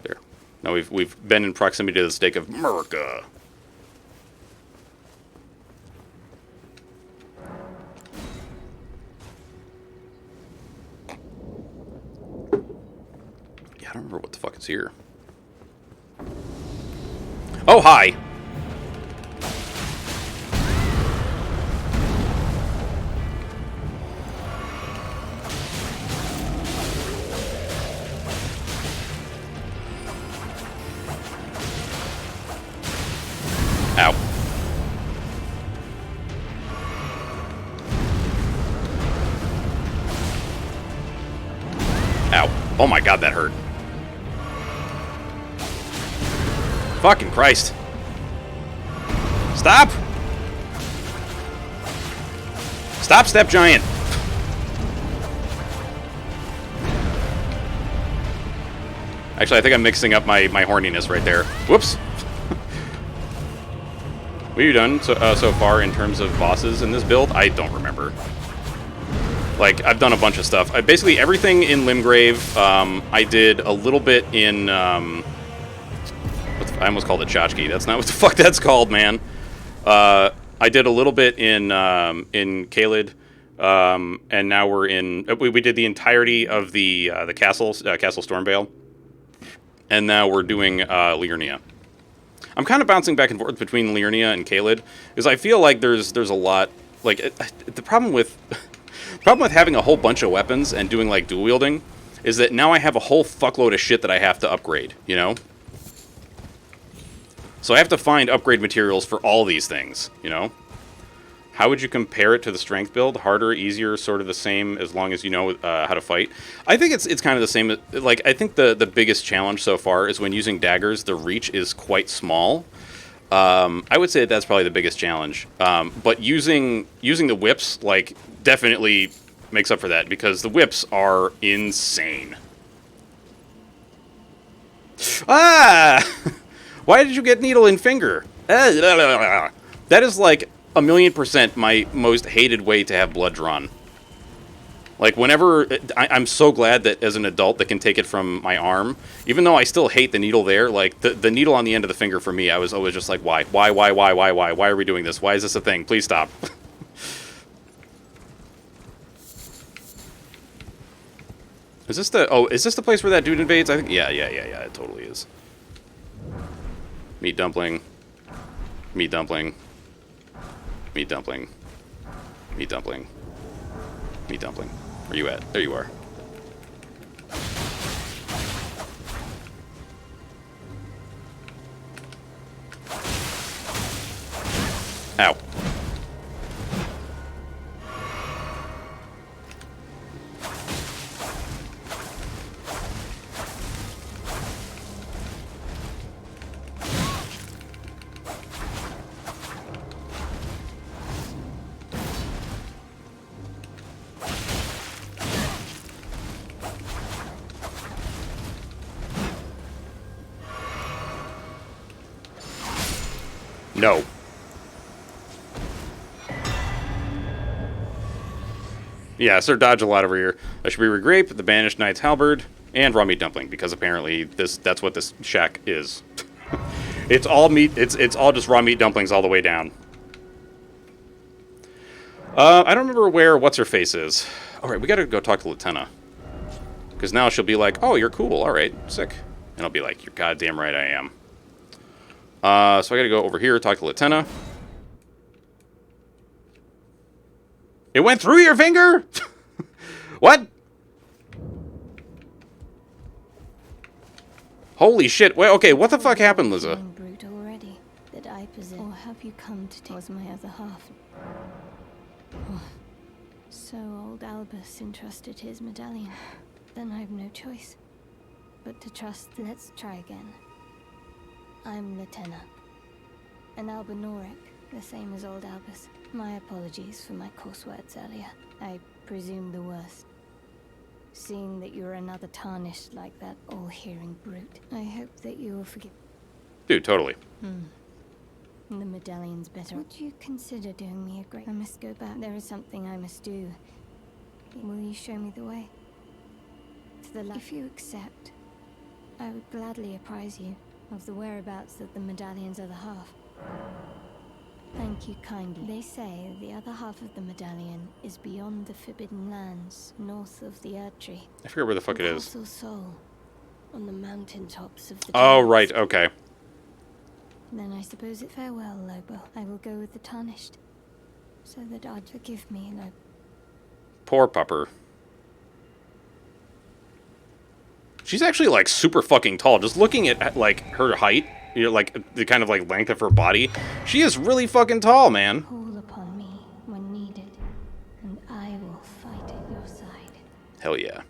There. Now we've been in proximity to the stake of Murica. Yeah, I don't remember what the fuck is here. Oh, hi! Ow. Ow. Oh my god, that hurt. Fucking Christ. Stop! Stop, Step Giant! Actually, I think I'm mixing up my horniness right there. Whoops! What have you done so far in terms of bosses in this build? I don't remember. Like, I've done a bunch of stuff. Basically, everything in Limgrave, I did a little bit in... I almost called it Tchotchke. That's not what the fuck that's called, man. I did a little bit in Caelid, and now we're in... We did the entirety of the Castle Stormvale, and now we're doing Liurnia. I'm kind of bouncing back and forth between Liurnia and Caelid, because I feel like there's a lot... Like, the problem with having a whole bunch of weapons and doing, like, dual wielding is that now I have a whole fuckload of shit that I have to upgrade, you know? So I have to find upgrade materials for all these things, you know? How would you compare it to the strength build? Harder, easier, sort of the same, as long as you know how to fight? I think it's kind of the same. Like, I think the biggest challenge so far is when using daggers, the reach is quite small. I would say that's probably the biggest challenge. But using the whips, like, definitely makes up for that, because the whips are insane. Ah! Why did you get needle in finger? That is like 1,000,000% my most hated way to have blood drawn. Like, whenever... I'm so glad that as an adult they can take it from my arm. Even though I still hate the needle there, like, the needle on the end of the finger for me, I was always just like, why? Why are we doing this? Why is this a thing? Please stop. Is this the place where that dude invades? I think... Yeah, it totally is. Meat dumpling. Meat dumpling. Meat dumpling. Meat dumpling. Meat dumpling. Where you at? There you are. Ow. No. Yeah, Sir Dodge a lot over here. I should be Grape, the Banished Knight's Halberd, and raw meat dumpling, because apparently that's what this shack is. It's all meat, it's all just raw meat dumplings all the way down. I don't remember where What's-Her-Face is. Alright, we gotta go talk to Latenna. Because now she'll be like, oh, you're cool, alright, sick. And I'll be like, you're goddamn right I am. So I gotta go over here, talk to Latenna. It went through your finger? What? Holy shit. Wait, okay, what the fuck happened, Liza? Brute already that I possess, or have you come to take my other half? Oh, so old Albus entrusted his medallion. Then I've no choice but to trust. Let's try again. I'm Latenna, an Albinoric, the same as old Albus. My apologies for my coarse words earlier. I presume the worst. Seeing that you're another tarnished like that all-hearing brute, I hope that you will forgive. Dude, totally. The medallion's better. Would you consider doing me a great... I must go back. There is something I must do. Will you show me the way? To the If you accept, I would gladly apprise you of the whereabouts of the medallion's other half. Thank you kindly. They say the other half of the medallion is beyond the Forbidden Lands, north of the Erd Tree. I forget where the fuck it is. Castle Sol, on the mountaintops of the Oh, giants. right, okay. Then I suppose it farewell, Lobo. I will go with the Tarnished, so that I'd forgive me, Lobo. Poor pupper. She's actually, like, super fucking tall. Just looking at, like, her height, you know, like, the kind of, like, length of her body, she is really fucking tall, man. Call upon me when needed, and I will fight at your side. Hell yeah.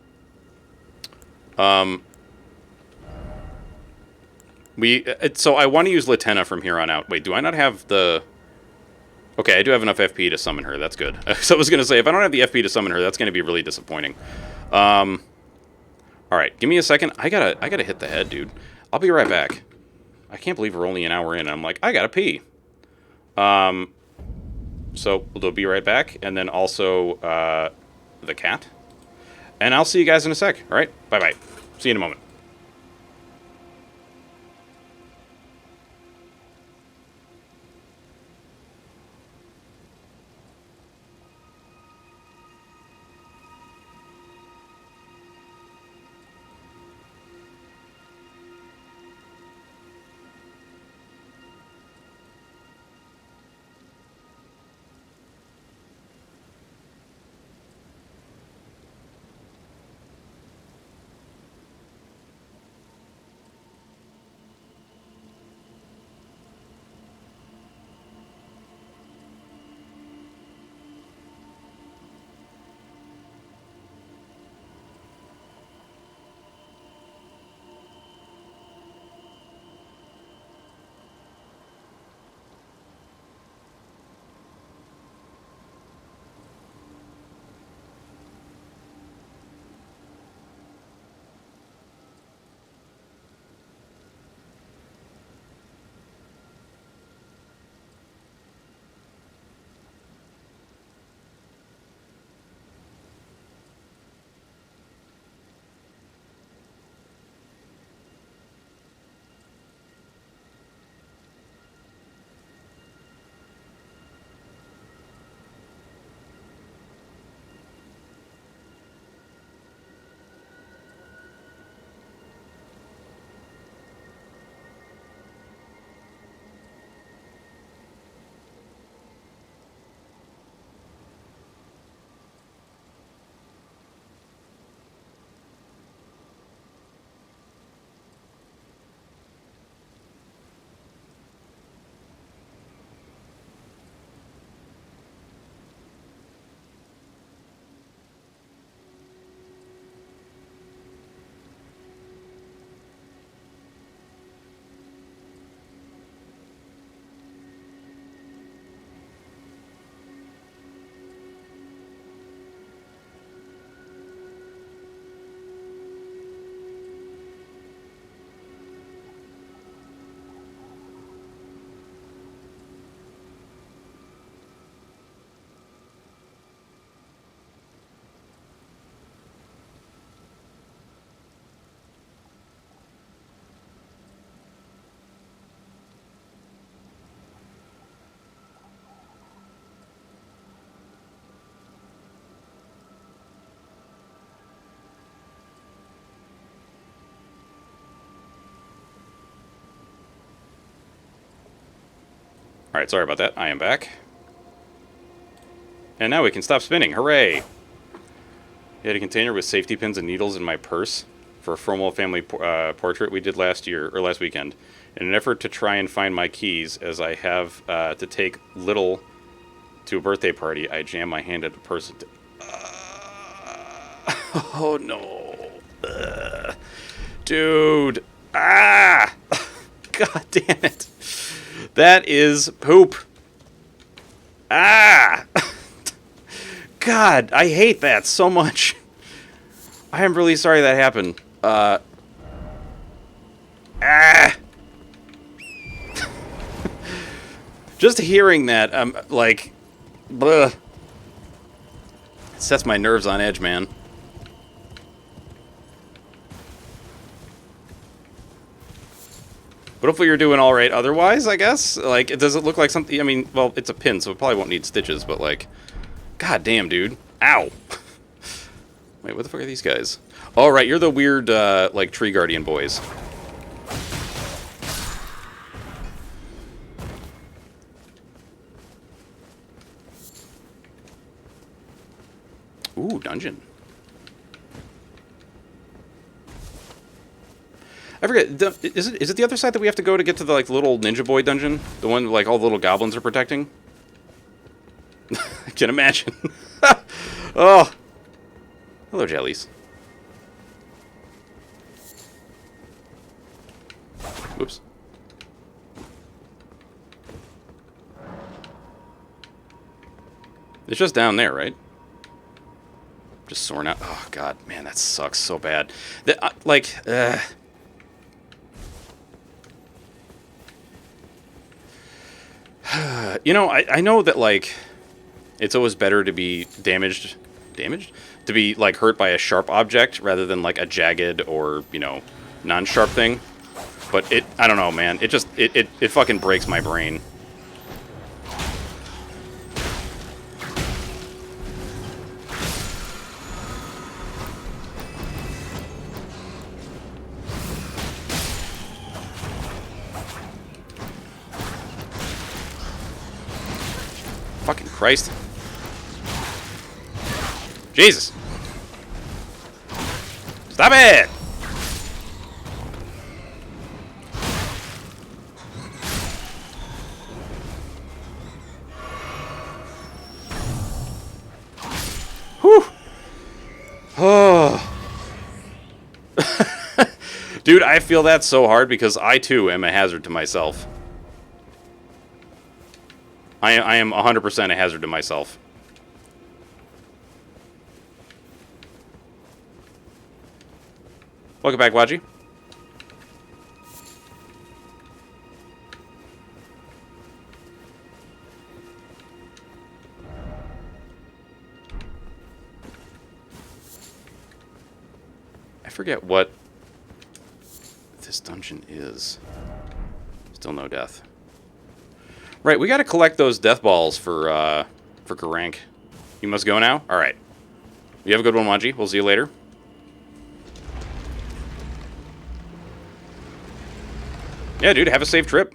So I want to use Latenna from here on out. Wait, do I not have the... Okay, I do have enough FP to summon her. That's good. So I was going to say, if I don't have the FP to summon her, that's going to be really disappointing. Alright, give me a second. I gotta hit the head, dude. I'll be right back. I can't believe we're only an hour in. I'm like, I gotta pee. So we'll be right back. And then also, the cat. And I'll see you guys in a sec. Alright, bye-bye. See you in a moment. Alright, sorry about that. I am back. And now we can stop spinning. Hooray! You had a container with safety pins and needles in my purse for a Fromwell family portrait we did last weekend. In an effort to try and find my keys, as I have to take Little to a birthday party, I jam my hand at the person. Oh no. Dude. Ah! God damn it. That is poop. Ah! God, I hate that so much. I am really sorry that happened. Just hearing that, I'm like, bleh. It sets my nerves on edge, man. But hopefully you're doing all right otherwise, I guess. Like, does it look like something? I mean, well, it's a pin, so it probably won't need stitches, but like, god damn, dude. Ow. Wait, what the fuck are these guys? All right, you're the weird, like, tree guardian boys. Ooh, dungeon. I forget. Is it the other side that we have to go to get to the like little ninja boy dungeon? The one like all the little goblins are protecting? I can imagine. Oh. Hello, jellies. Whoops. It's just down there, right? Just soaring out. Oh, God. Man, that sucks so bad. You know, I know that, like, it's always better to be damaged? To be, like, hurt by a sharp object rather than, like, a jagged or, you know, non-sharp thing. But I don't know, man. It fucking breaks my brain. Fucking Christ. Jesus. Stop it! Whew. Oh. Dude, I feel that so hard because I too am a hazard to myself. I am 100% a hazard to myself. Welcome back, Waji. I forget what this dungeon is. Still no death. Right, we gotta collect those death balls for Garank. You must go now? Alright. You have a good one, Waji. We'll see you later. Yeah, dude, have a safe trip.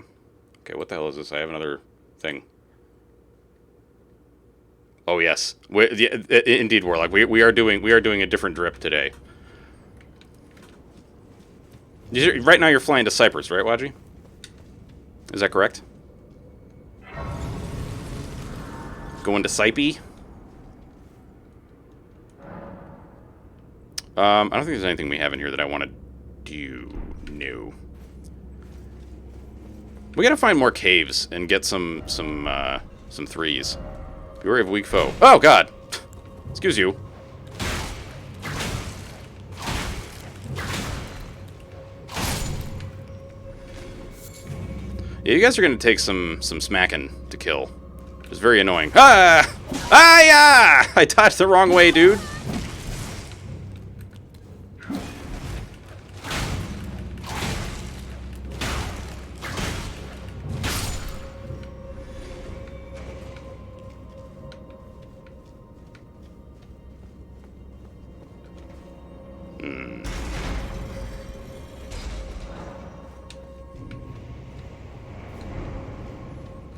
Okay, what the hell is this? I have another thing. Oh, yes. Indeed, Warlock. We are doing a different drip today. Right now you're flying to Cyprus, right, Waji? Is that correct? Going to Cype? I don't think there's anything we have in here that I want to do. No. We gotta find more caves and get some threes. Beware of weak foe. Oh God! Excuse you. Yeah, you guys are gonna take some smacking to kill. It's very annoying. Ah! Ah! Yeah! I touched the wrong way, dude.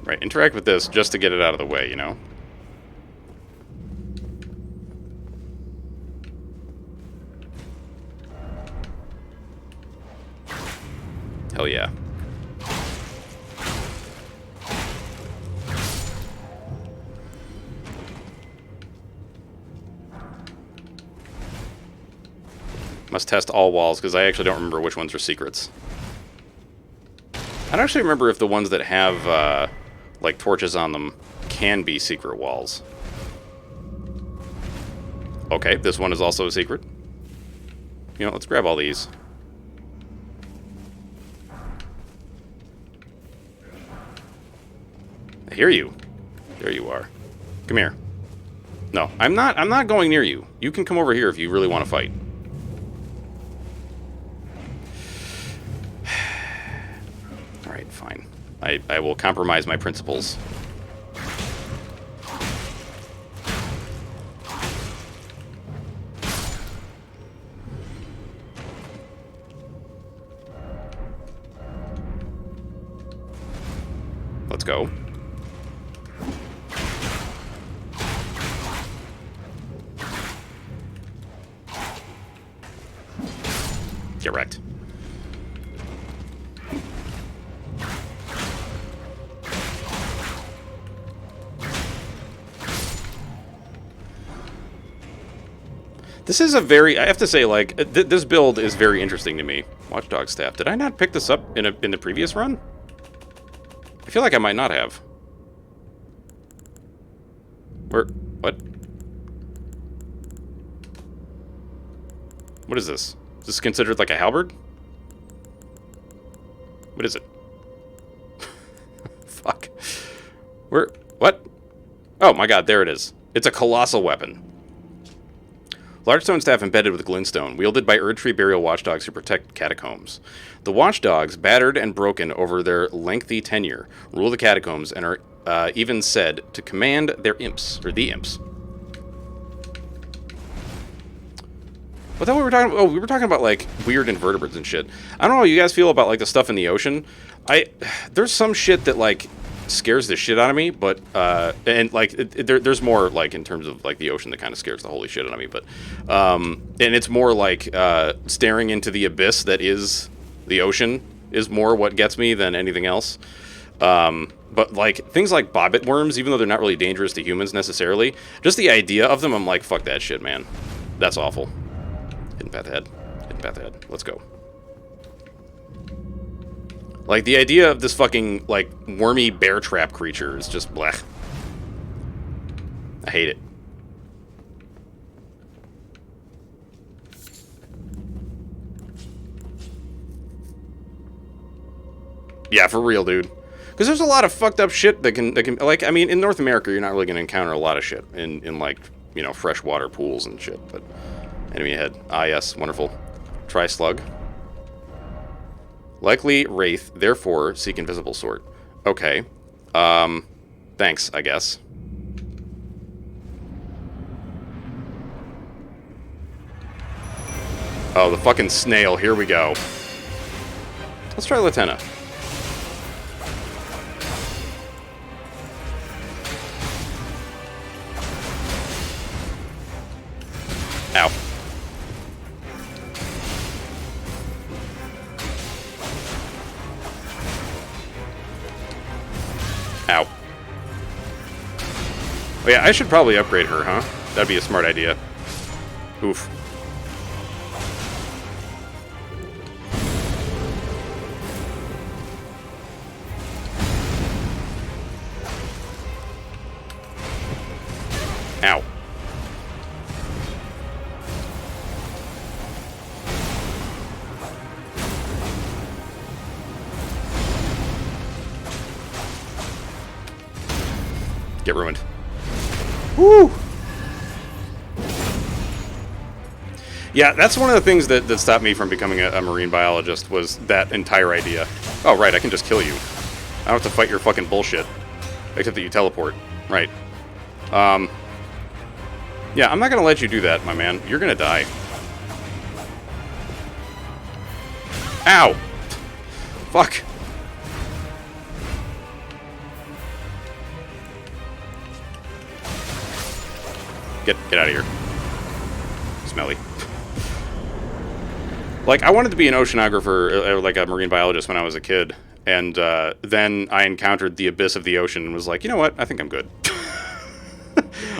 Right, interact with this just to get it out of the way, you know? Hell yeah. Must test all walls, because I actually don't remember which ones are secrets. I don't actually remember if the ones that have, like, torches on them can be secret walls. Okay, this one is also a secret. You know, let's grab all these. I hear you. There you are. Come here. No, I'm not going near you. You can come over here if you really want to fight. Alright, fine. I will compromise my principles. Let's go. Get wrecked. This is a very, I have to say, like, this build is very interesting to me. Watchdog staff. Did I not pick this up in the previous run? I feel like I might not have. What? What is this? Is this considered like a halberd? What is it? Fuck. What? Oh my god, there it is. It's a colossal weapon. Large stone staff embedded with glintstone, wielded by Erdtree burial watchdogs who protect catacombs. The watchdogs, battered and broken over their lengthy tenure, rule the catacombs and are even said to command their imps, or the imps. What the hell were we talking about? Oh, we were talking about, like, weird invertebrates and shit. I don't know how you guys feel about, like, the stuff in the ocean. There's some shit that, like, scares the shit out of me, but, and, like, there's more, like, in terms of, like, the ocean that kind of scares the holy shit out of me, but, and it's more, like, staring into the abyss that is the ocean is more what gets me than anything else. But, like, things like bobbit worms, even though they're not really dangerous to humans necessarily, just the idea of them, I'm like, fuck that shit, man. That's awful. Hitting pat the head. Hitting pat the head. Let's go. Like, the idea of this fucking, like, wormy bear trap creature is just blech. I hate it. Yeah, for real, dude. Because there's a lot of fucked up shit that can, like, I mean, in North America, you're not really going to encounter a lot of shit in, like, you know, freshwater pools and shit, but enemy ahead. Ah, yes, wonderful. Try slug. Likely wraith, therefore seek invisible sword. Okay. Thanks, I guess. Oh, the fucking snail. Here we go. Let's try Lieutenant. Ow. Ow. Oh yeah, I should probably upgrade her, huh? That'd be a smart idea. Oof. Ow. Get ruined. Woo! Yeah, that's one of the things that stopped me from becoming a marine biologist, was that entire idea. Oh, right, I can just kill you. I don't have to fight your fucking bullshit. Except that you teleport. Right. Yeah, I'm not gonna let you do that, my man. You're gonna die. Ow! Fuck. Get out of here. Smelly. Like, I wanted to be an oceanographer, or like a marine biologist when I was a kid. And then I encountered the abyss of the ocean and was like, you know what? I think I'm good.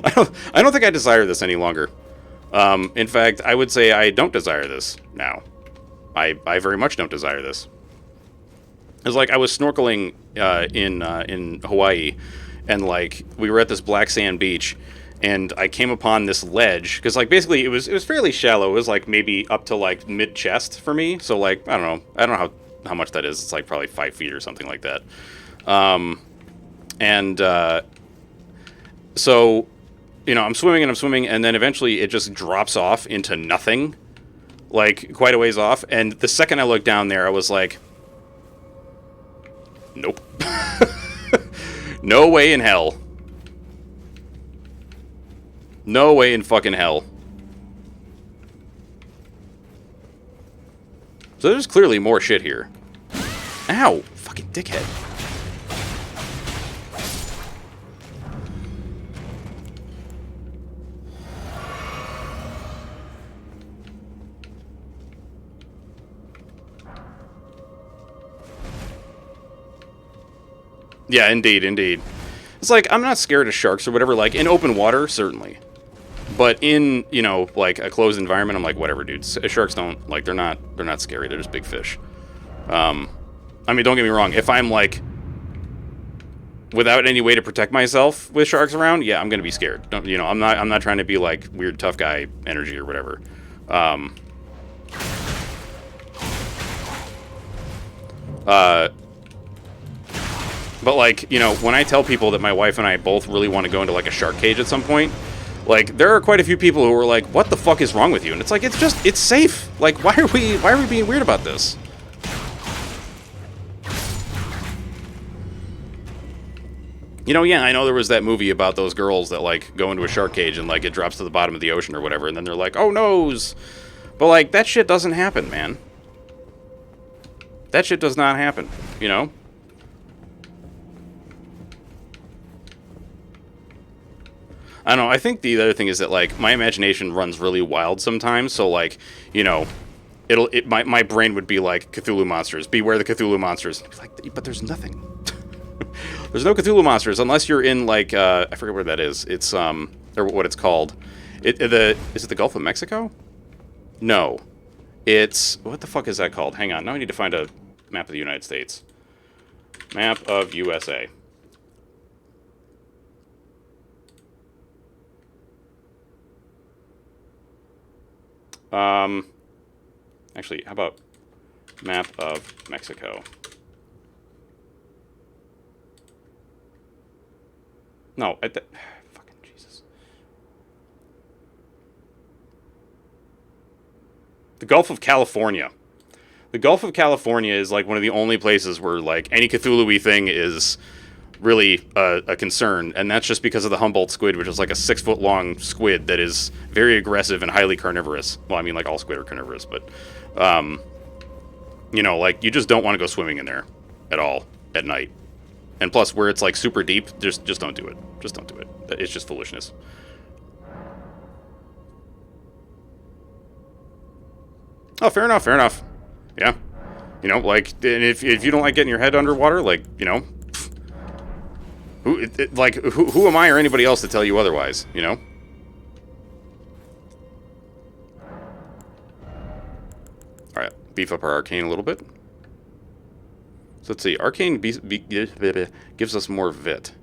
I don't think I desire this any longer. In fact, I would say I don't desire this now. I very much don't desire this. It was like I was snorkeling in Hawaii, and like we were at this black sand beach, and I came upon this ledge because like basically it was fairly shallow. It was like maybe up to like mid chest for me. So like I don't know how much that is. It's like probably 5 feet or something like that. So you know I'm swimming, and then eventually it just drops off into nothing, like quite a ways off. And the second I looked down there, I was like, nope. No way in hell. No way in fucking hell. So there's clearly more shit here. Ow! Fucking dickhead. Yeah, indeed. It's like, I'm not scared of sharks or whatever, like, in open water, certainly. But in, you know, like, a closed environment, I'm like, whatever, dude. Sharks don't, like, they're not scary, they're just big fish. I mean, don't get me wrong, if I'm, like, without any way to protect myself with sharks around, yeah, I'm gonna be scared. Don't, you know, I'm not trying to be, like, weird tough guy energy or whatever. But, like, you know, when I tell people that my wife and I both really want to go into, like, a shark cage at some point, like, there are quite a few people who are like, what the fuck is wrong with you? And it's like, it's safe. Like, why are we being weird about this? You know, yeah, I know there was that movie about those girls that, like, go into a shark cage and, like, it drops to the bottom of the ocean or whatever, and then they're like, oh, noes. But, like, that shit doesn't happen, man. That shit does not happen, you know? I don't know, I think the other thing is that, like, my imagination runs really wild sometimes, so, like, you know, my brain would be like, Cthulhu monsters, beware the Cthulhu monsters. Like, but there's nothing. There's no Cthulhu monsters, unless you're in, like, I forget where that is. It's, or what it's called. Is it the Gulf of Mexico? No. It's, what the fuck is that called? Hang on, now I need to find a map of the United States. Map of USA. Actually, how about map of Mexico? No, fucking Jesus. The Gulf of California. The Gulf of California is like one of the only places where like any Cthulhu-y thing is really a concern, and that's just because of the Humboldt squid, which is like a 6-foot-long squid that is very aggressive and highly carnivorous. Well, I mean, like all squid are carnivorous, but you know, like you just don't want to go swimming in there at all at night. And plus, where it's like super deep, just don't do it. Just don't do it. It's just foolishness. Oh, fair enough. Fair enough. Yeah, you know, like, and if you don't like getting your head underwater, like, you know. Who am I or anybody else to tell you otherwise, you know? Alright, beef up our arcane a little bit. So let's see, arcane gives us more vit.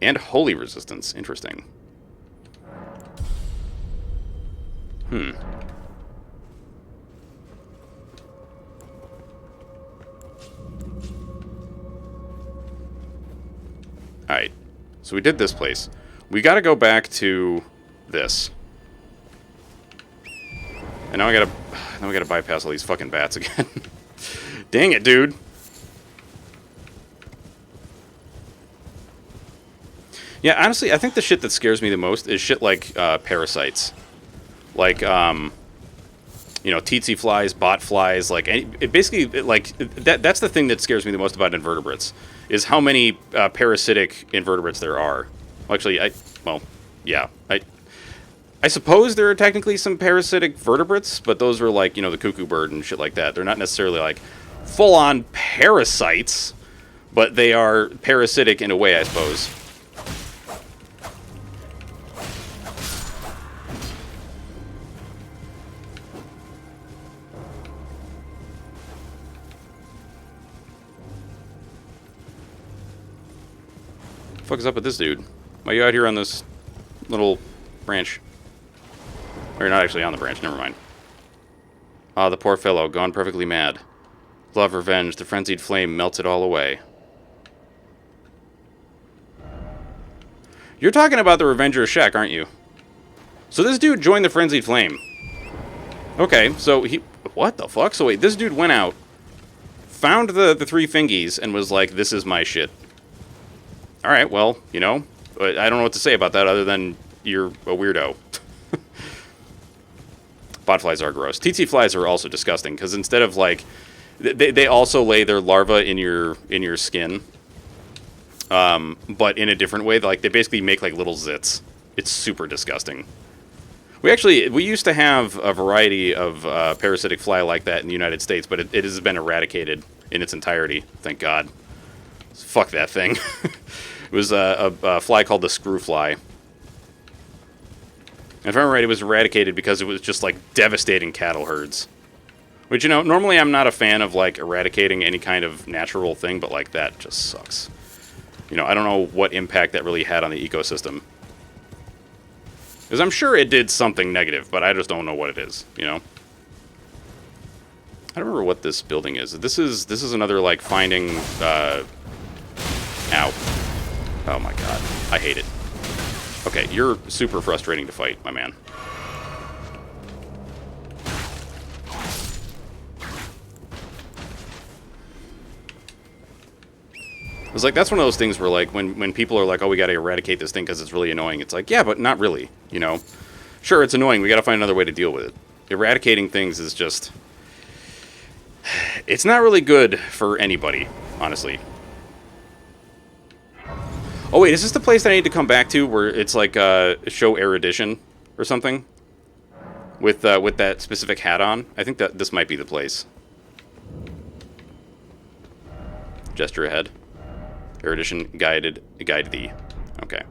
And holy resistance, interesting. Alright, so we did this place. We gotta go back to this. And now we gotta bypass all these fucking bats again. Dang it, dude. Yeah, honestly, I think the shit that scares me the most is shit like parasites. Like, you know, tsetse flies, bot flies, like, that's the thing that scares me the most about invertebrates, is how many parasitic invertebrates there are. Well, actually, I suppose there are technically some parasitic vertebrates, but those are like, you know, the cuckoo bird and shit like that. They're not necessarily like full-on parasites, but they are parasitic in a way, I suppose. What the fuck is up with this dude? Why are you out here on this little branch? Or you're not actually on the branch, never mind. Ah, the poor fellow, gone perfectly mad. Love, revenge, the frenzied flame melts it all away. You're talking about the Revenger Shek, aren't you? So this dude joined the frenzied flame. Okay, so he... What the fuck? So wait, this dude went out, found the three fingies, and was like, this is my shit. Alright, well, you know, I don't know what to say about that other than you're a weirdo. Botflies are gross. TT flies are also disgusting, because instead of, like... They also lay their larvae in your skin. But in a different way. Like, they basically make, like, little zits. It's super disgusting. We used to have a variety of parasitic fly like that in the United States, but it has been eradicated in its entirety. Thank God. Fuck that thing. It was a fly called the screw fly. And if I remember right, it was eradicated because it was just, like, devastating cattle herds. Which, you know, normally I'm not a fan of, like, eradicating any kind of natural thing, but, like, that just sucks. You know, I don't know what impact that really had on the ecosystem. Because I'm sure it did something negative, but I just don't know what it is, you know? I don't remember what this building is. This is another, like, finding, Ow. Oh my god. I hate it. Okay, you're super frustrating to fight, my man. It's like, that's one of those things where, like, when people are like, oh, we gotta eradicate this thing because it's really annoying, it's like, yeah, but not really, you know? Sure, it's annoying, we gotta find another way to deal with it. Eradicating things is just... It's not really good for anybody, honestly. Oh, wait, is this the place that I need to come back to where it's like, show erudition or something? With that specific hat on? I think that this might be the place. Gesture ahead. Erudition guide thee. Okay.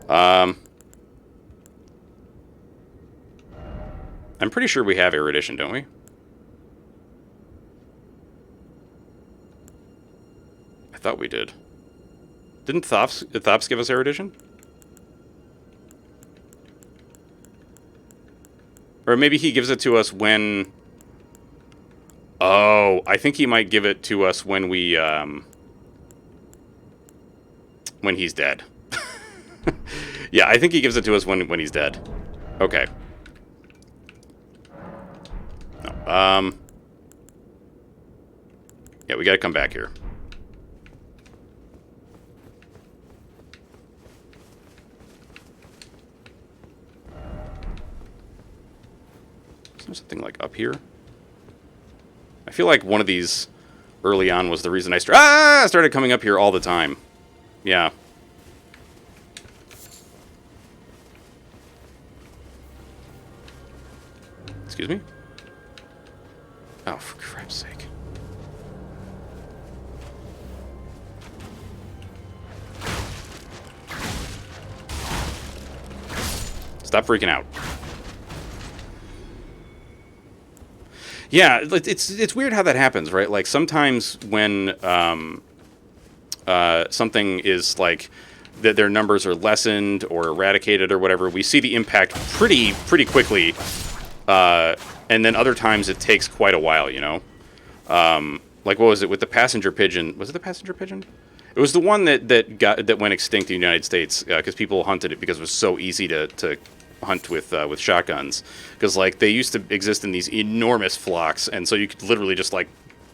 I'm pretty sure we have erudition, don't we? I thought we did. Didn't Thops give us erudition? Or maybe he gives it to us when... Oh, I think he might give it to us when we, when he's dead. Yeah, I think he gives it to us when he's dead. Okay. No, yeah, we gotta come back here. Is there something like up here? I feel like one of these early on was the reason I started coming up here all the time. Yeah. Excuse me? Oh, for crap's sake. Stop freaking out. Yeah, it's weird how that happens, right? Like, sometimes when something is like that their numbers are lessened or eradicated or whatever, we see the impact pretty quickly, and then other times it takes quite a while, you know? Like, what was it with the passenger pigeon? Was it the passenger pigeon? It was the one that went extinct in the United States because people hunted it because it was so easy to hunt with shotguns, because like they used to exist in these enormous flocks, and so you could literally just like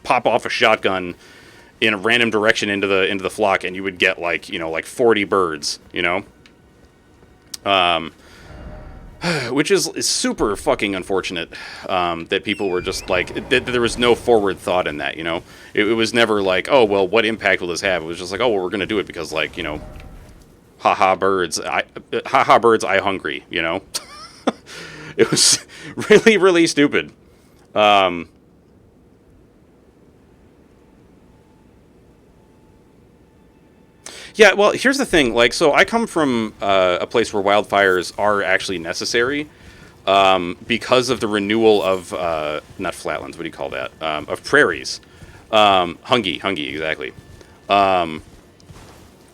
pop off a shotgun in a random direction into the flock, and you would get like, you know, like 40 birds, you know, which is super fucking unfortunate, that people were just like that there was no forward thought in that, you know. It was never like, oh well, what impact will this have? It was just like, oh well, we're gonna do it because, like, you know, haha birds, I hungry, you know. It was really, really stupid. Yeah, well, here's the thing. Like, so I come from a place where wildfires are actually necessary because of the renewal of not flatlands. What do you call that? Of prairies. Hungy, exactly.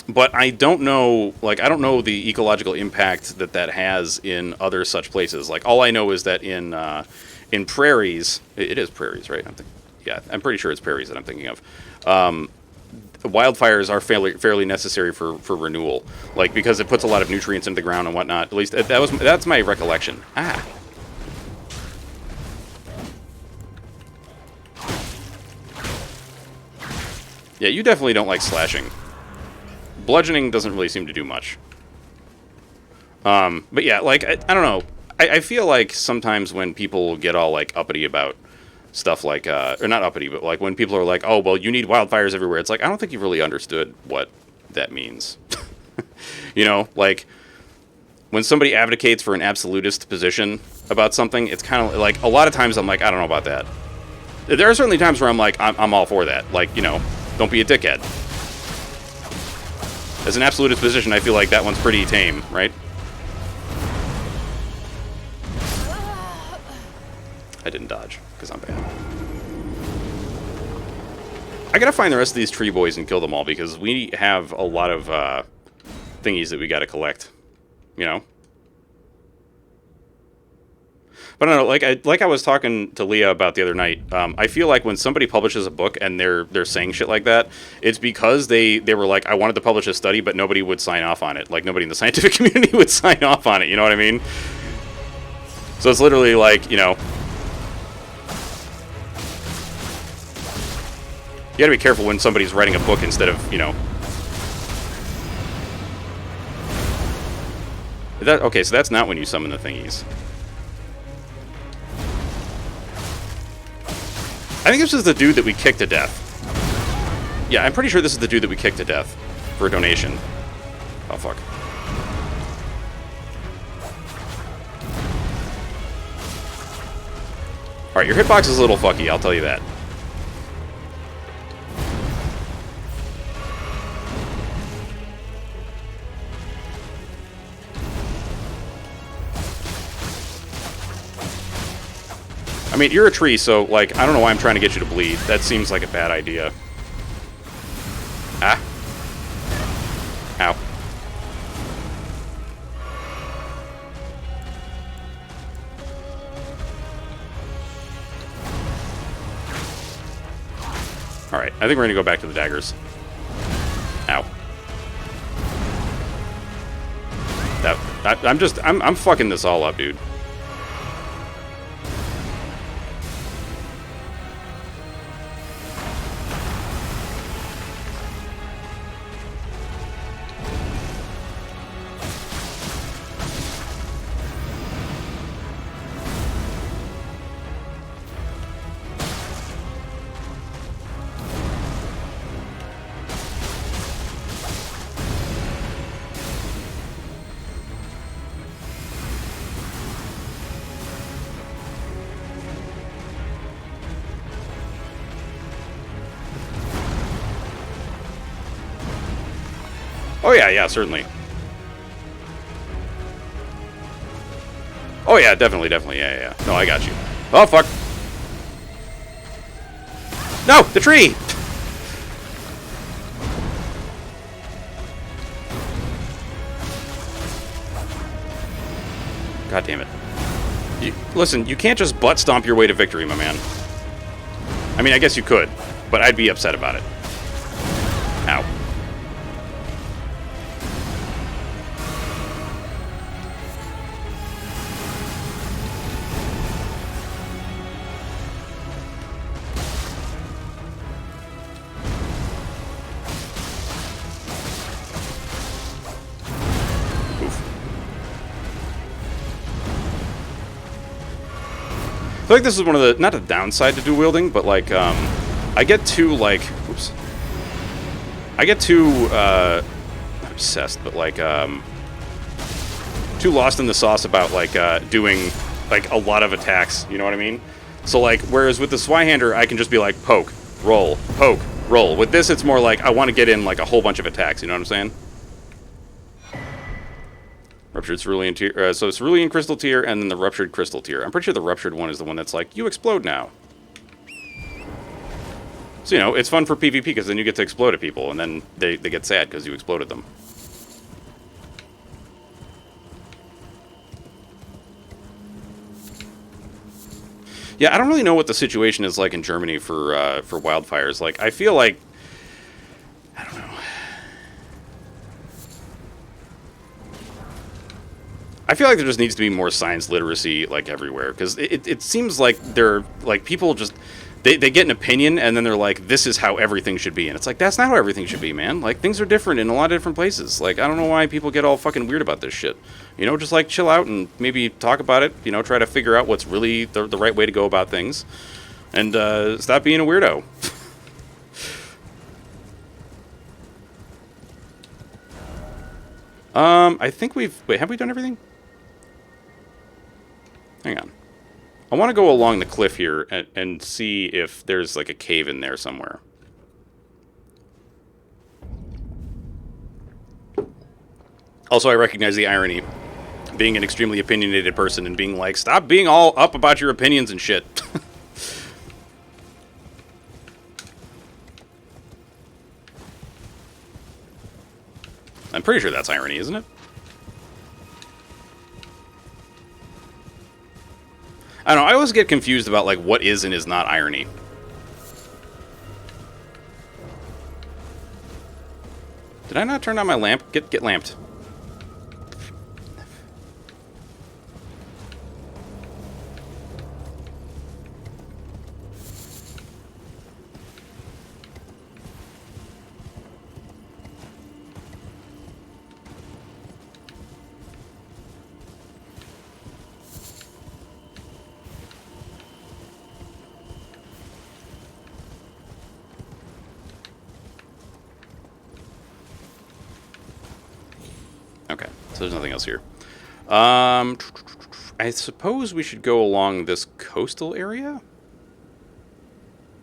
But I don't know. Like, I don't know the ecological impact that has in other such places. Like, all I know is that in prairies, it is prairies, right? Yeah, I'm pretty sure it's prairies that I'm thinking of. Wildfires are fairly necessary for renewal, like because it puts a lot of nutrients into the ground and whatnot. At least that's my recollection. Ah. Yeah, you definitely don't like slashing. Bludgeoning doesn't really seem to do much. But yeah, like I don't know. I feel like sometimes when people get all like uppity about stuff like, or not uppity, but like when people are like, oh, well, you need wildfires everywhere. It's like, I don't think you've really understood what that means. You know, like when somebody advocates for an absolutist position about something, it's kind of like a lot of times I'm like, I don't know about that. There are certainly times where I'm like, I'm all for that. Like, you know, don't be a dickhead. As an absolutist position, I feel like that one's pretty tame, right? I didn't dodge, because I'm bad. I gotta find the rest of these tree boys and kill them all, because we have a lot of thingies that we gotta collect, you know? But I don't know, like I was talking to Leah about the other night, I feel like when somebody publishes a book and they're saying shit like that, it's because they were like, I wanted to publish a study, but nobody would sign off on it. Like, nobody in the scientific community would sign off on it, you know what I mean? So it's literally like, you know... You gotta be careful when somebody's writing a book instead of, you know... Okay, so that's not when you summon the thingies. I think this is the dude that we kicked to death. Yeah, I'm pretty sure this is the dude that we kicked to death for a donation. Oh, fuck. Alright, your hitbox is a little fucky, I'll tell you that. I mean, you're a tree, so, like, I don't know why I'm trying to get you to bleed. That seems like a bad idea. Ah. Ow. Alright, I think we're gonna go back to the daggers. Ow. I'm fucking this all up, dude. Oh, yeah, certainly. Oh, yeah, definitely, yeah. No, I got you. Oh, fuck. No, the tree! God damn it. Listen, you can't just butt stomp your way to victory, my man. I mean, I guess you could, but I'd be upset about it. Ow. I feel like this is one of the, not a downside to dual wielding, but like, I get too, like, oops. I get too, not obsessed, but like, too lost in the sauce about, like, doing like a lot of attacks. You know what I mean? So like, whereas with the Zweihander, I can just be like poke, roll, poke, roll. With this, it's more like I want to get in like a whole bunch of attacks. You know what I'm saying? Ruptured cerulean tier. So cerulean crystal tier, and then the ruptured crystal tier. I'm pretty sure the ruptured one is the one that's like you explode now. So you know, it's fun for PvP because then you get to explode at people, and then they get sad because you exploded them. Yeah, I don't really know what the situation is like in Germany for wildfires. Like, I feel like, I don't know. I feel like there just needs to be more science literacy, like, everywhere. Because it seems like they're, like, people just, they get an opinion, and then they're like, this is how everything should be. And it's like, that's not how everything should be, man. Like, things are different in a lot of different places. Like, I don't know why people get all fucking weird about this shit. You know, just, like, chill out and maybe talk about it. You know, try to figure out what's really the right way to go about things. And stop being a weirdo. I think we've... Wait, have we done everything? Hang on. I want to go along the cliff here and see if there's, like, a cave in there somewhere. Also, I recognize the irony. Being an extremely opinionated person and being like, stop being all up about your opinions and shit. I'm pretty sure that's irony, isn't it? I don't know, I always get confused about, like, what is and is not irony. Did I not turn on my lamp? Get lamped. Okay, so there's nothing else here. I suppose we should go along this coastal area?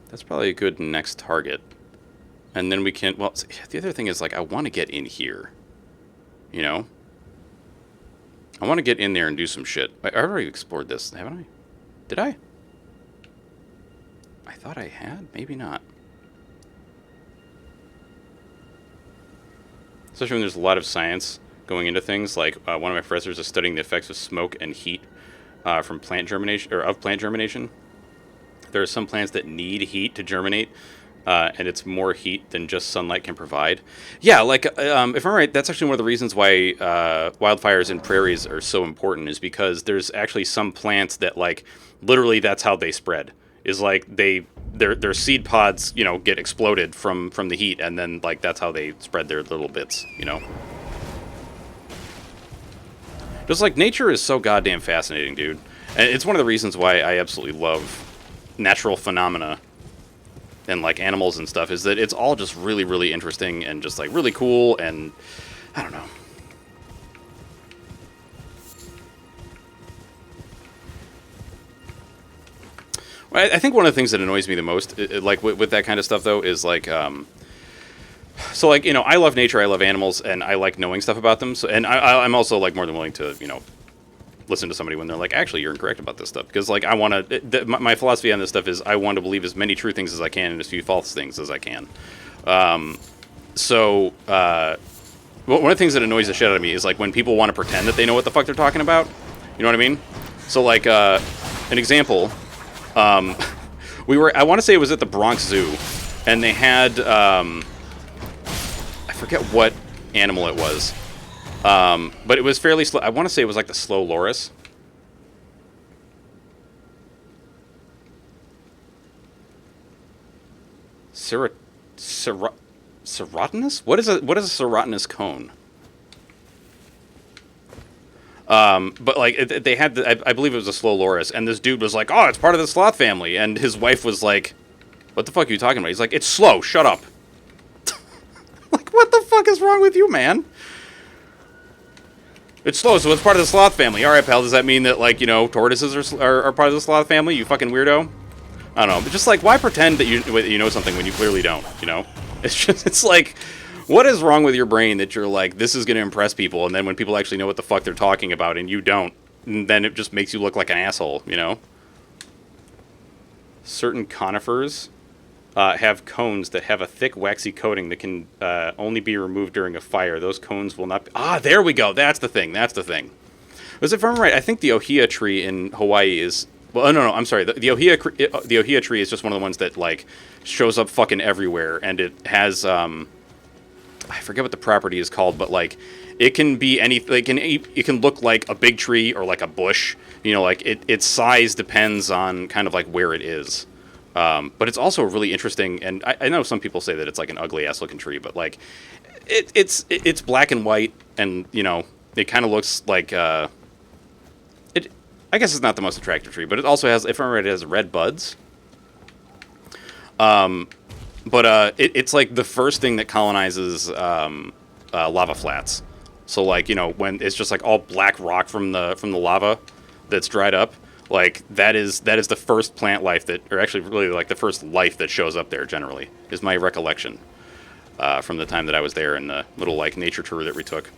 That's probably a good next target. And then we can... Well, the other thing is, like, I want to get in here. You know? I want to get in there and do some shit. I already explored this, haven't I? Did I? I thought I had. Maybe not. Especially when there's a lot of science going into things. Like, one of my professors is studying the effects of smoke and heat from plant germination, or of plant germination. There are some plants that need heat to germinate, and it's more heat than just sunlight can provide. Yeah, like, if I'm right, that's actually one of the reasons why wildfires in prairies are so important, is because there's actually some plants that, like, literally that's how they spread. Is like, their seed pods, you know, get exploded from the heat, and then, like, that's how they spread their little bits, you know? Just, like, nature is so goddamn fascinating, dude. And it's one of the reasons why I absolutely love natural phenomena and, like, animals and stuff, is that it's all just really, really interesting and just, like, really cool, and I don't know. I think one of the things that annoys me the most, like, with that kind of stuff, though, is, like, so, like, you know, I love nature, I love animals, and I like knowing stuff about them. So, and I'm also, like, more than willing to, you know, listen to somebody when they're like, actually, you're incorrect about this stuff. Because, like, I want to... My philosophy on this stuff is I want to believe as many true things as I can and as few false things as I can. One of the things that annoys the shit out of me is, like, when people want to pretend that they know what the fuck they're talking about. You know what I mean? So, like, an example... I want to say it was at the Bronx Zoo, and they had, I forget what animal it was, but it was fairly slow. I want to say it was like the slow loris. Serotinus? What is a serotinus cone? But, like, they had, I believe it was a slow loris, and this dude was like, oh, it's part of the sloth family, and his wife was like, what the fuck are you talking about? He's like, it's slow, shut up. Like, what the fuck is wrong with you, man? It's slow, so it's part of the sloth family. All right, pal. Does that mean that, like, you know, tortoises are part of the sloth family? You fucking weirdo. I don't know. But just like, why pretend that you know something when you clearly don't? You know, it's just it's like, what is wrong with your brain that you're like, this is gonna impress people, and then when people actually know what the fuck they're talking about and you don't, then it just makes you look like an asshole. You know. Certain conifers have cones that have a thick waxy coating that can only be removed during a fire. Those cones will not be... Ah, there we go. That's the thing. That's the thing. Because if I'm right, I think the ohia tree in Hawaii is... Well, no, I'm sorry. The ohia tree is just one of the ones that, like, shows up fucking everywhere. And it has... I forget what the property is called, but, like, it can be any... It can look like a big tree or like a bush. You know, like, its size depends on kind of, like, where it is. But it's also really interesting, and I know some people say that it's like an ugly-ass looking tree, but like, it's black and white, and you know, it kind of looks like I guess it's not the most attractive tree, but it also has, if I remember, it has red buds. It's like the first thing that colonizes lava flats. So like, you know, when it's just like all black rock from the lava that's dried up. Like, that is the first plant life that, or actually really like the first life that shows up there generally, is my recollection from the time that I was there in the little, like, nature tour that we took.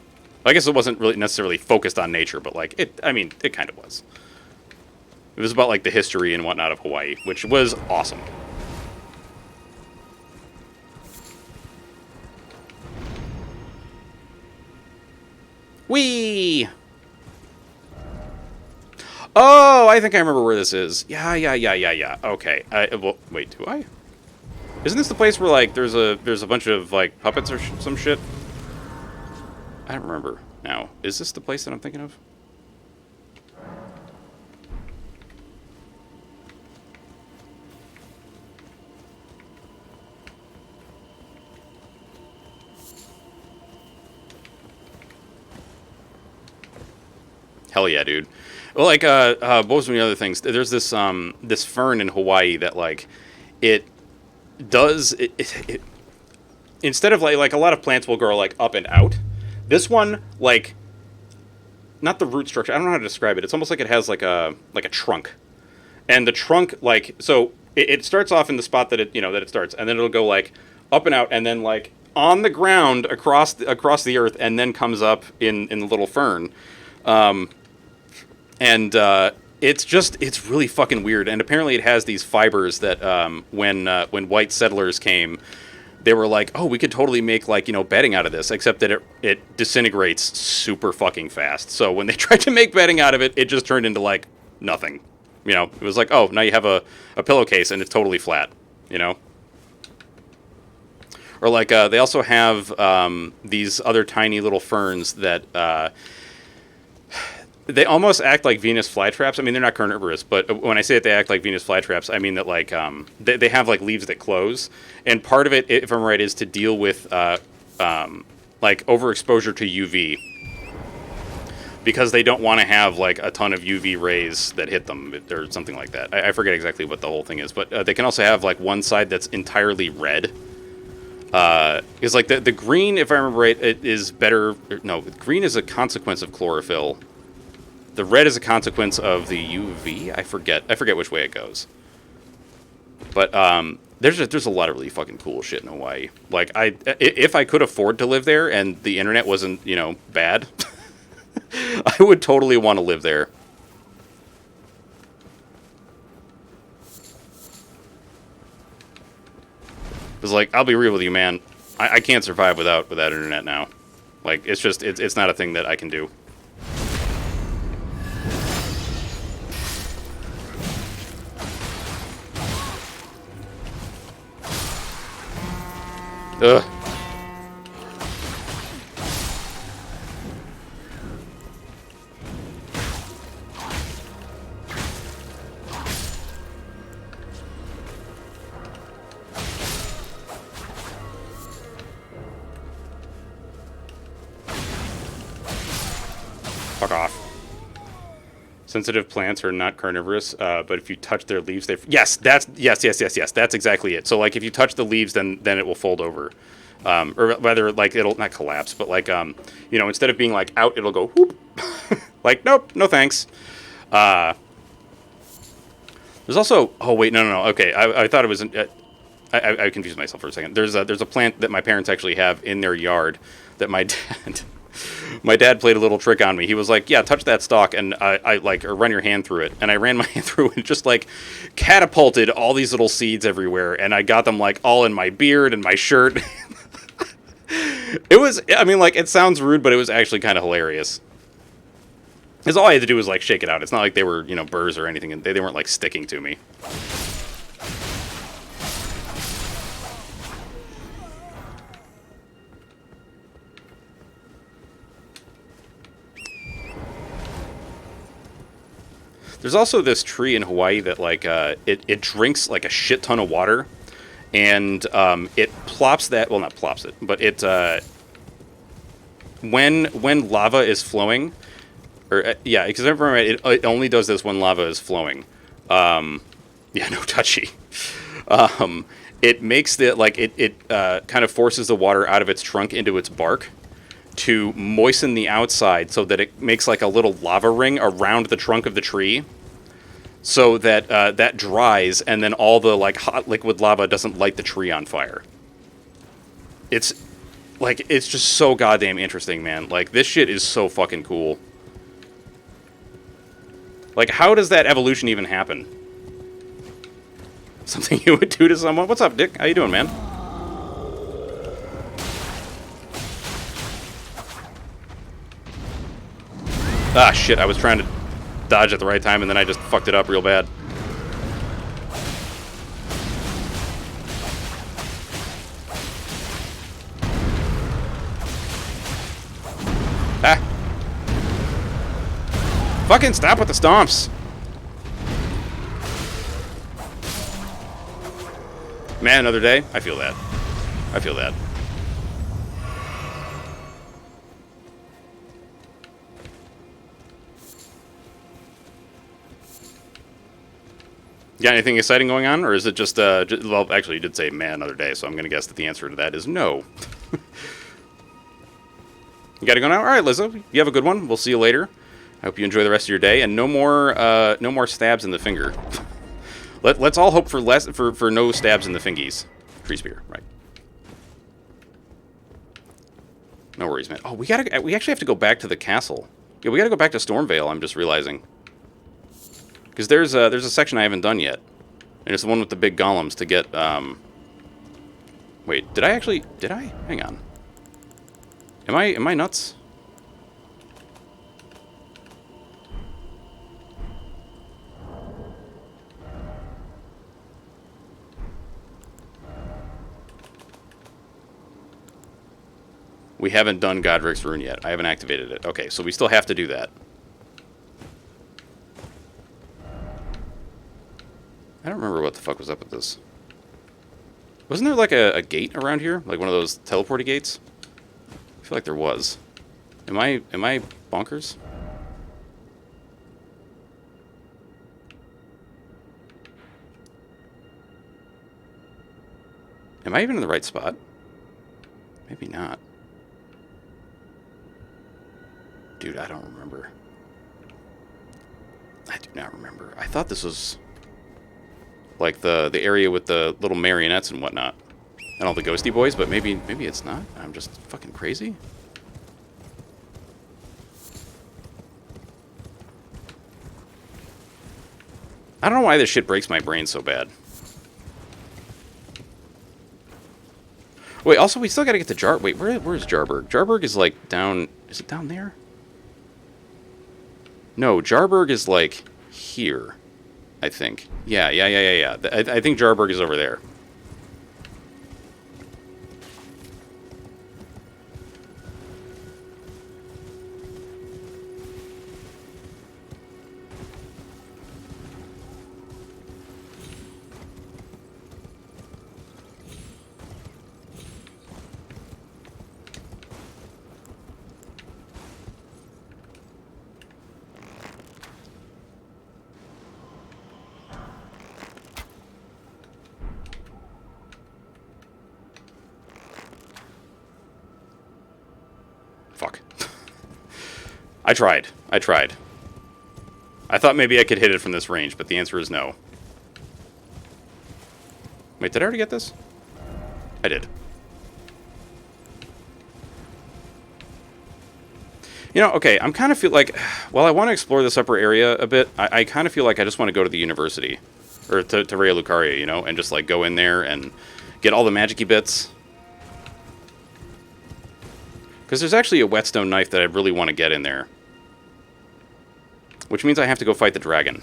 I guess it wasn't really necessarily focused on nature, but, like, it kind of was. It was about, like, the history and whatnot of Hawaii, which was awesome. Whee! Oh, I think I remember where this is. Yeah. Okay. Well, wait, do I? Isn't this the place where, like, there's a bunch of, like, puppets or some shit? I don't remember now. Is this the place that I'm thinking of? Hell yeah, dude. Well, like, what was one of the other things? There's this this fern in Hawaii that, like, it does instead of like a lot of plants will grow like up and out. This one, like, not the root structure. I don't know how to describe it. It's almost like it has like a trunk, and the trunk, like, so it starts off in the spot that it starts, and then it'll go like up and out, and then like on the ground across the earth, and then comes up in the little fern. It's really fucking weird. And apparently it has these fibers that when white settlers came, they were like, oh, we could totally make, like, you know, bedding out of this, except that it disintegrates super fucking fast. So when they tried to make bedding out of it, it just turned into, like, nothing. You know, it was like, oh, now you have a pillowcase and it's totally flat, you know? Or like, they also have these other tiny little ferns that... They almost act like Venus flytraps. I mean, they're not carnivorous, but when I say that they act like Venus flytraps, I mean that, like, they have, like, leaves that close. And part of it, if I'm right, is to deal with, like, overexposure to UV. Because they don't want to have, like, a ton of UV rays that hit them, or something like that. I forget exactly what the whole thing is. But they can also have, like, one side that's entirely red. Because, like, the green, if I remember right, it is better... No, green is a consequence of chlorophyll. The red is a consequence of the UV. I forget which way it goes. But there's a lot of really fucking cool shit in Hawaii. Like, if I could afford to live there and the internet wasn't, you know, bad, I would totally want to live there. Because, like, I'll be real with you, man. I can't survive without internet now. Like, it's just it's not a thing that I can do. Ugh. Fuck off. Sensitive plants are not carnivorous, but if you touch their leaves, they... Yes, that's exactly it. So, like, if you touch the leaves, then it will fold over. Or rather, like, it'll not collapse, but like, you know, instead of being like out, it'll go whoop. Like, nope, no thanks. There's also, oh wait, no. Okay, I thought it was. I confused myself for a second. There's a plant that my parents actually have in their yard that my dad played a little trick on me. He was like, yeah, touch that stalk, and I like, or run your hand through it. And I ran my hand through it and just like catapulted all these little seeds everywhere, and I got them like all in my beard and my shirt. It was, I mean, like, it sounds rude, but it was actually kind of hilarious. Because all I had to do was like shake it out. It's not like they were, you know, burrs or anything, and they weren't like sticking to me. There's also this tree in Hawaii that, like, it drinks, like, a shit ton of water, and it plops that, well, not plops it, but it, when lava is flowing, or, yeah, because if I remember right, it only does this when lava is flowing. Yeah, no touchy. It makes the, like, it kind of forces the water out of its trunk into its bark to moisten the outside so that it makes like a little lava ring around the trunk of the tree, so that that dries, and then all the like hot liquid lava doesn't light the tree on fire. It's like, it's just so goddamn interesting, man. Like, this shit is so fucking cool. Like, how does that evolution even happen? Something you would do to someone? What's up, Dick? How you doing, man? Ah, shit, I was trying to dodge at the right time, and then I just fucked it up real bad. Ah! Fucking stop with the stomps! Man, another day? I feel that. I feel that. Got anything exciting going on, or is it just, well, actually, you did say, man, another day, so I'm going to guess that the answer to that is no. You got to go now? All right, Lizzo, you have a good one. We'll see you later. I hope you enjoy the rest of your day, and no more stabs in the finger. Let's all hope for for no stabs in the fingies. Tree spear, right. No worries, man. Oh, we actually have to go back to the castle. Yeah, we got to go back to Stormvale, I'm just realizing. Because there's a section I haven't done yet, and it's the one with the big golems to get. Wait, did I? Hang on. Am I nuts? We haven't done Godric's Rune yet. I haven't activated it. Okay, so we still have to do that. I don't remember what the fuck was up with this. Wasn't there like a gate around here? Like one of those teleporty gates? I feel like there was. Am I bonkers? Am I even in the right spot? Maybe not. Dude, I don't remember. I do not remember. I thought this was like the area with the little marionettes and whatnot, and all the ghosty boys, but maybe it's not. I'm just fucking crazy. I don't know why this shit breaks my brain so bad. Wait, also we still gotta get to Jar. Wait, where is Jarburg? Jarburg is like down. Is it down there? No, Jarburg is like here, I think. Yeah. I think Jarburg is over there. Fuck. I tried. I thought maybe I could hit it from this range, but the answer is no. Wait, did I already get this? I did. You know, okay, I'm kind of feel like, while I want to explore this upper area a bit, I kind of feel like I just want to go to the university. Or to Raya Lucaria, you know, and just, like, go in there and get all the magic-y bits. Because there's actually a whetstone knife that I really want to get in there. Which means I have to go fight the dragon.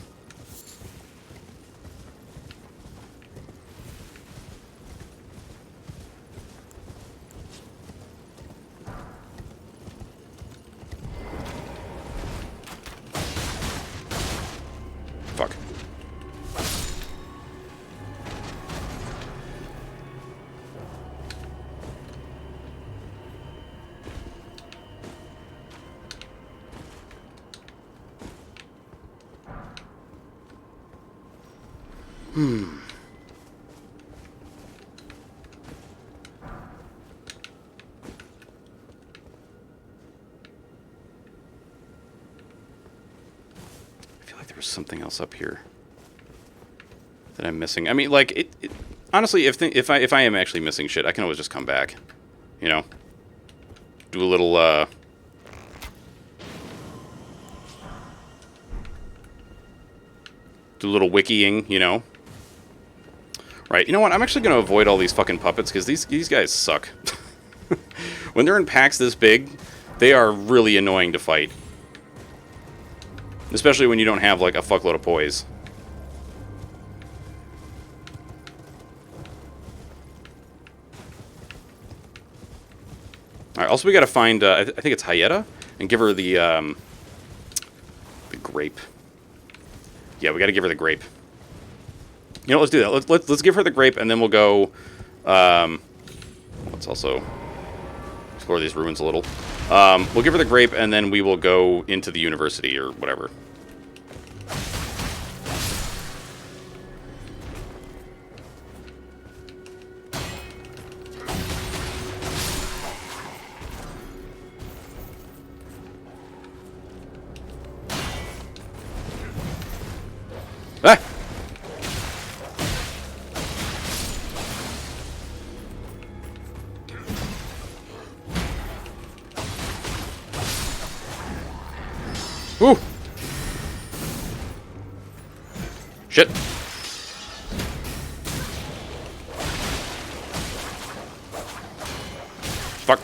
Fuck. I feel like there was something else up here that I'm missing. I mean, like, honestly, if I am actually missing shit, I can always just come back. You know? Do a little, do a little wikiing, you know? Right, you know what? I'm actually going to avoid all these fucking puppets, because these guys suck. When they're in packs this big, they are really annoying to fight. Especially when you don't have, like, a fuckload of poise. Alright, also we gotta find, I think it's Hyetta, and give her the grape. Yeah, we gotta give her the grape. You know, let's do that. Let's give her the grape, and then we'll go, let's also explore these ruins a little. We'll give her the grape, and then we will go into the university, or whatever. Ah! Ooh! Shit! Fuck.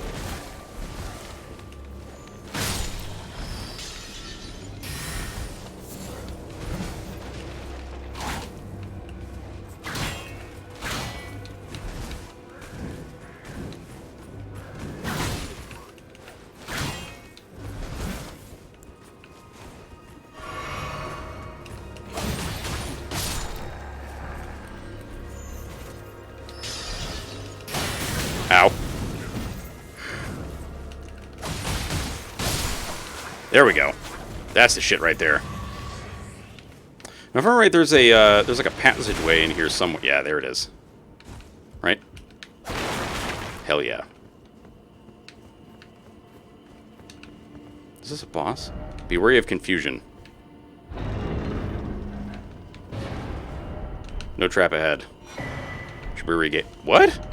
Ow. There we go. That's the shit right there. If I'm right, there's like a passageway in here somewhere. Yeah, there it is. Right? Hell yeah. Is this a boss? Be wary of confusion. No trap ahead. Should we regate? What?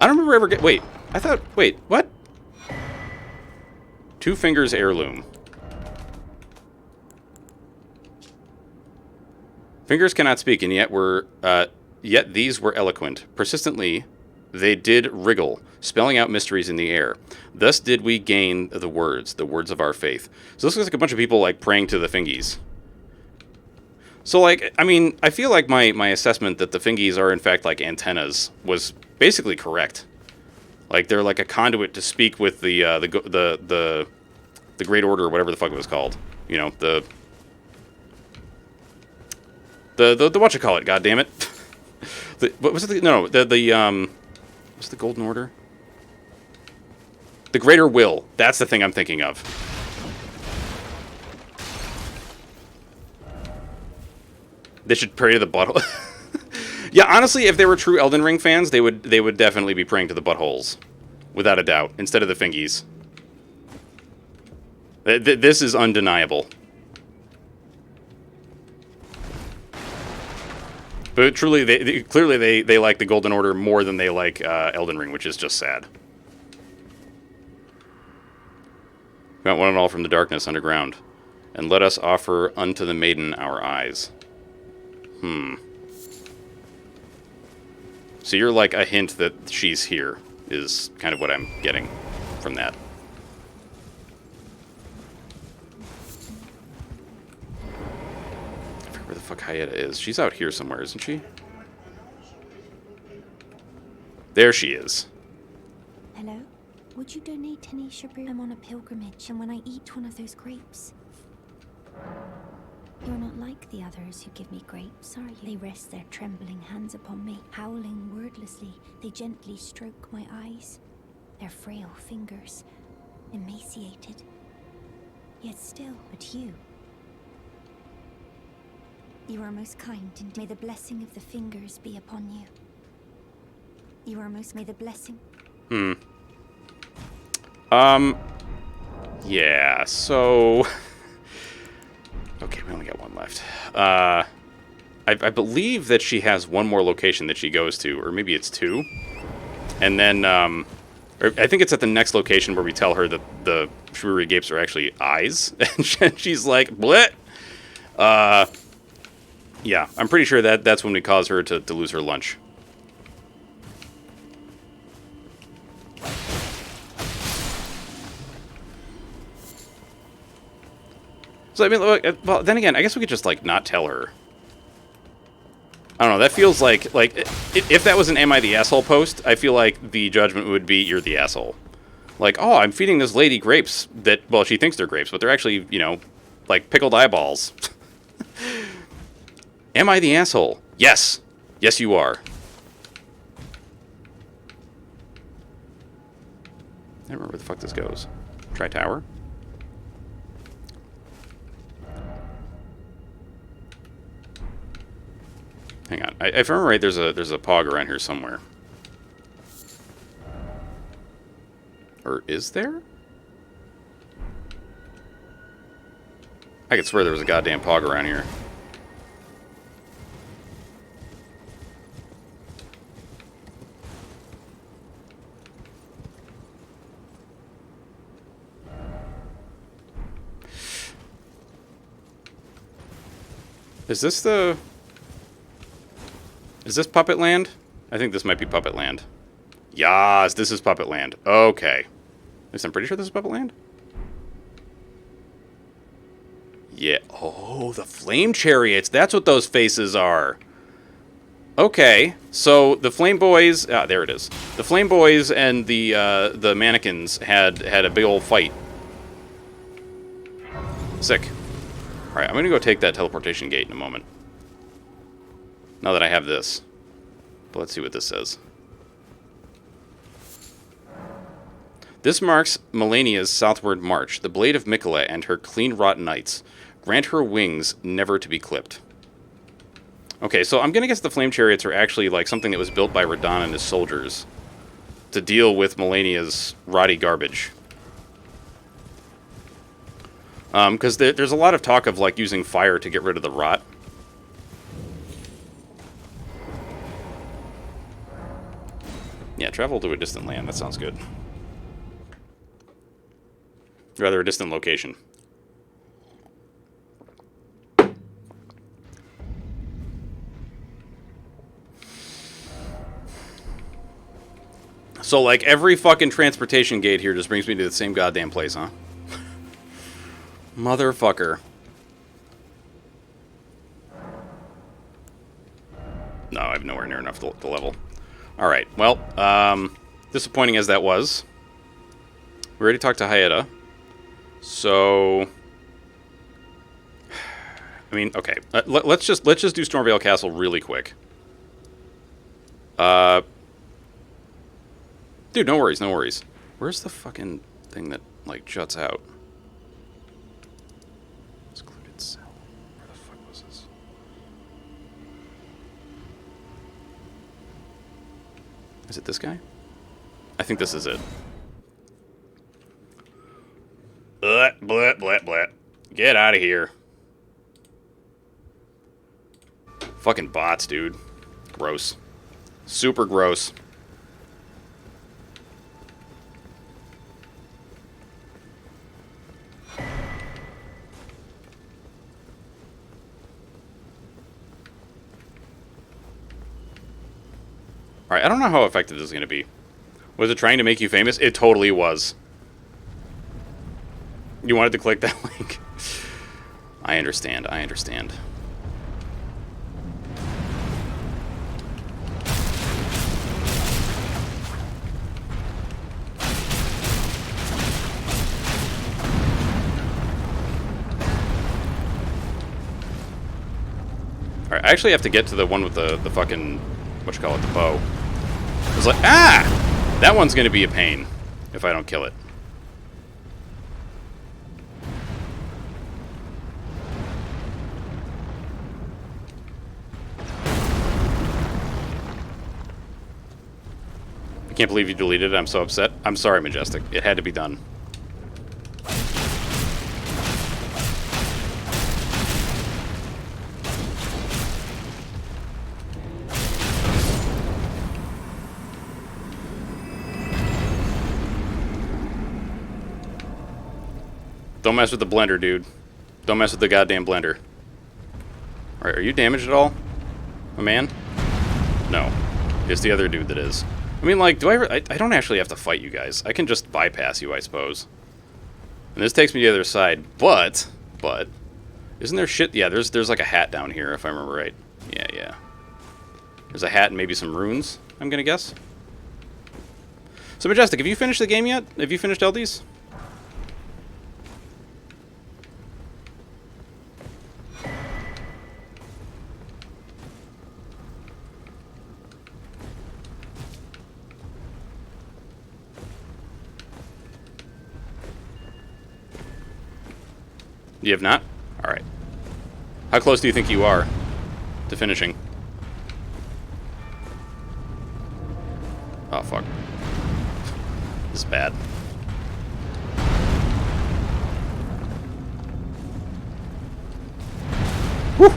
I don't remember ever get. Wait, I thought. Wait, what? Two Fingers Heirloom. Fingers cannot speak, and yet these were eloquent. Persistently, they did wriggle, spelling out mysteries in the air. Thus did we gain the words of our faith. So this looks like a bunch of people like praying to the fingies. So, like, I mean, I feel like my assessment that the fingies are in fact like antennas was basically correct. Like they're like a conduit to speak with the Great Order or whatever the fuck it was called. You know, the whatchamacallit, goddammit. What was it? No, what's the Golden Order? The Greater Will. That's the thing I'm thinking of. They should pray to the butthole. Yeah, honestly, if they were true Elden Ring fans, they would definitely be praying to the buttholes, without a doubt, instead of the fingies. This is undeniable. But truly, clearly they like the Golden Order more than they like Elden Ring, which is just sad. Got one and all from the darkness underground, and let us offer unto the maiden our eyes. So you're like a hint that she's here, is kind of what I'm getting from that. I forget where the fuck Hayata is. She's out here somewhere, isn't she? There she is. Hello? Would you donate any shabu? I'm on a pilgrimage, and when I eat one of those grapes... You're not like the others who give me grapes, are you? They rest their trembling hands upon me. Howling wordlessly, they gently stroke my eyes. Their frail fingers, emaciated. Yet still, but you... You are most kind, and may the blessing of the fingers be upon you. You are most... May the blessing... Yeah, so... Okay, we only got one left. I believe that she has one more location that she goes to, or maybe it's two. And then, or I think it's at the next location where we tell her that the Shuri Gapes are actually eyes. And she's like, bleh! Yeah, I'm pretty sure that's when we cause her to lose her lunch. So, I mean, look, well, then again, I guess we could just, like, not tell her. I don't know, that feels like, if that was an Am I the Asshole post, I feel like the judgment would be, you're the asshole. Like, oh, I'm feeding this lady grapes that, well, she thinks they're grapes, but they're actually, you know, like, pickled eyeballs. Am I the asshole? Yes. Yes, you are. I don't remember where the fuck this goes. Try tower? Hang on. If I remember right, there's a pog around here somewhere. Or is there? I could swear there was a goddamn pog around here. Is this Puppet Land? I think this might be Puppet Land. Yas, this is Puppet Land. Okay. At least I'm pretty sure this is Puppet Land. Yeah. Oh, the flame chariots. That's what those faces are. Okay. So the flame boys... Ah, there it is. The flame boys and the mannequins had a big old fight. Sick. Alright, I'm going to go take that teleportation gate in a moment. Now that I have this. But let's see what this says. This marks Melania's southward march, the blade of Mikola and her clean-wrought knights. Grant her wings never to be clipped. Okay, so I'm going to guess the flame chariots are actually like something that was built by Radahn and his soldiers to deal with Melania's rotty garbage. Because there's a lot of talk of like using fire to get rid of the rot. Yeah, travel to a distant land. That sounds good. Rather, a distant location. So, like, every fucking transportation gate here just brings me to the same goddamn place, huh? Motherfucker. No, I have nowhere near enough to level. Alright, well, disappointing as that was, we already talked to Hayata. So, I mean, okay, let's just do Stormvale Castle really quick. Dude, no worries, no worries. Where's the fucking thing that, like, juts out? Secluded cell. Where the fuck was this? Is it this guy? I think this is it. Blah, blah, blah, blah. Get out of here. Fucking bots, dude. Gross. Super gross. Alright, I don't know how effective this is going to be. Was it trying to make you famous? It totally was. You wanted to click that link? I understand, I understand. Alright, I actually have to get to the one with the fucking, whatchamacallit, the bow. I was like, ah! That one's gonna be a pain if I don't kill it. I can't believe you deleted it. I'm so upset. I'm sorry, Majestic. It had to be done. Don't mess with the blender, dude. Don't mess with the goddamn blender. Alright, are you damaged at all? My man? No. It's the other dude that is. I mean, like, I don't actually have to fight you guys. I can just bypass you, I suppose. And this takes me to the other side, but... Isn't there shit? Yeah, there's like a hat down here, if I remember right. Yeah. There's a hat and maybe some runes, I'm gonna guess. So, Majestic, have you finished the game yet? Have you finished LDs? You have not? Alright. How close do you think you are to finishing? Oh, fuck. This is bad. Whew!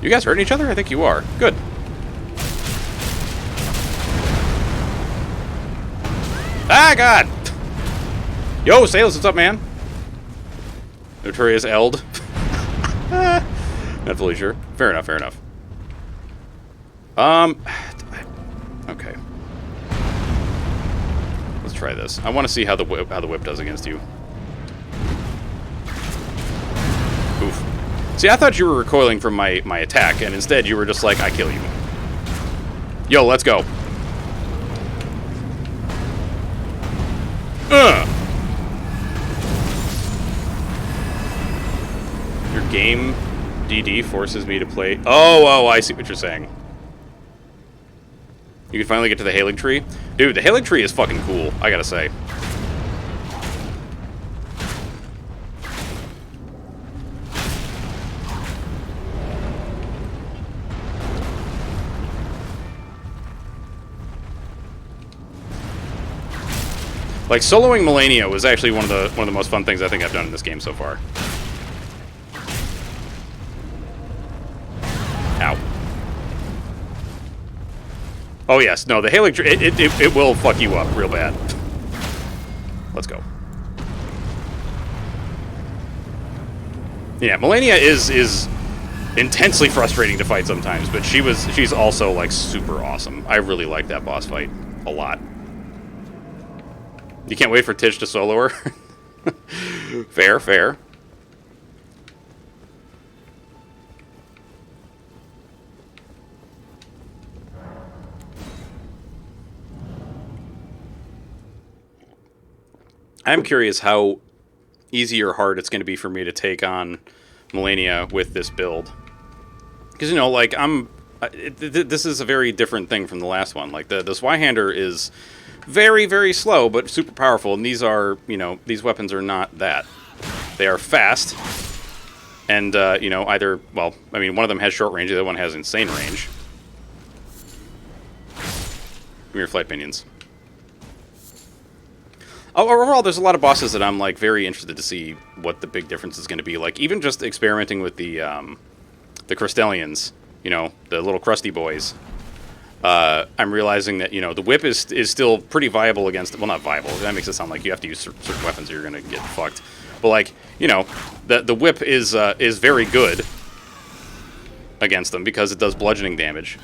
You guys hurting each other? I think you are. Good. Ah, God! Yo, Sales, what's up, man? Notorious Eld. Not fully sure. Fair enough, fair enough. Okay. Let's try this. I want to see how the whip does against you. Oof. See, I thought you were recoiling from my attack, and instead you were just like, I kill you. Yo, let's go. Your game DD forces me to play... Oh, I see what you're saying. You can finally get to the Hailing Tree. Dude, the Hailing Tree is fucking cool, I gotta say. Like, soloing Melania was actually one of the most fun things I think I've done in this game so far. Ow. Oh yes, no, the Hailing Tree, it will fuck you up real bad. Let's go. Yeah, Melania is intensely frustrating to fight sometimes, but she's also like super awesome. I really like that boss fight a lot. You can't wait for Tish to solo her? Fair, fair. I'm curious how easy or hard it's going to be for me to take on Melania with this build. Because, you know, like, this is a very different thing from the last one. Like, the Zweihander is very, very slow, but super powerful. And these are, you know, these weapons are not that. They are fast. And, you know, either, well, I mean, one of them has short range, the other one has insane range. Give me your flight pinions. Overall, there's a lot of bosses that I'm like very interested to see what the big difference is going to be. Like even just experimenting with the Crystallians, you know, the little crusty boys. I'm realizing that, you know, the whip is still pretty viable against... Well, not viable. That makes it sound like you have to use certain weapons or you're going to get fucked. But, like, you know, the whip is very good against them because it does bludgeoning damage.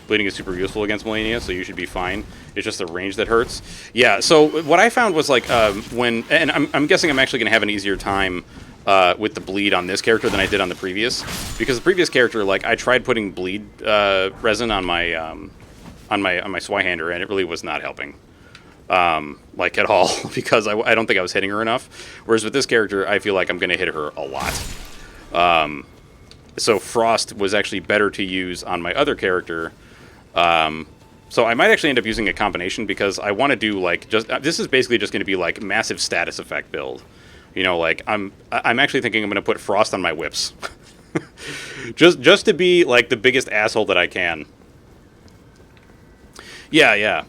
Bleeding is super useful against Melania, so you should be fine. It's just the range that hurts. Yeah, so what I found was, like, when... And I'm guessing I'm actually going to have an easier time with the bleed on this character than I did on the previous. Because the previous character, like, I tried putting bleed resin on my... on my Swyhander, and it really was not helping, like at all, because I don't think I was hitting her enough. Whereas with this character, I feel like I'm going to hit her a lot. So Frost was actually better to use on my other character. So I might actually end up using a combination because I want to do like this is basically just going to be like massive status effect build. You know, like I'm actually thinking I'm going to put Frost on my whips, just to be like the biggest asshole that I can. Yeah.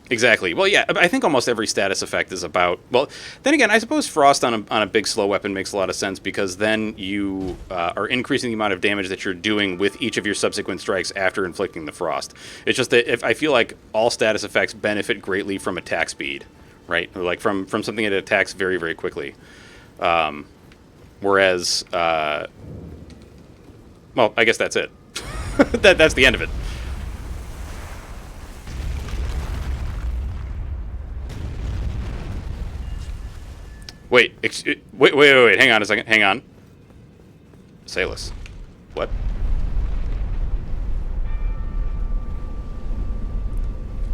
Exactly. Well, yeah, I think almost every status effect is about... Well, then again, I suppose Frost on a big slow weapon makes a lot of sense because then you are increasing the amount of damage that you're doing with each of your subsequent strikes after inflicting the Frost. It's just that if I feel like all status effects benefit greatly from attack speed, right? Or like from something that attacks very, very quickly. Whereas... well, I guess that's it. That's the end of it. Wait, hang on a second, hang on. Salus. What?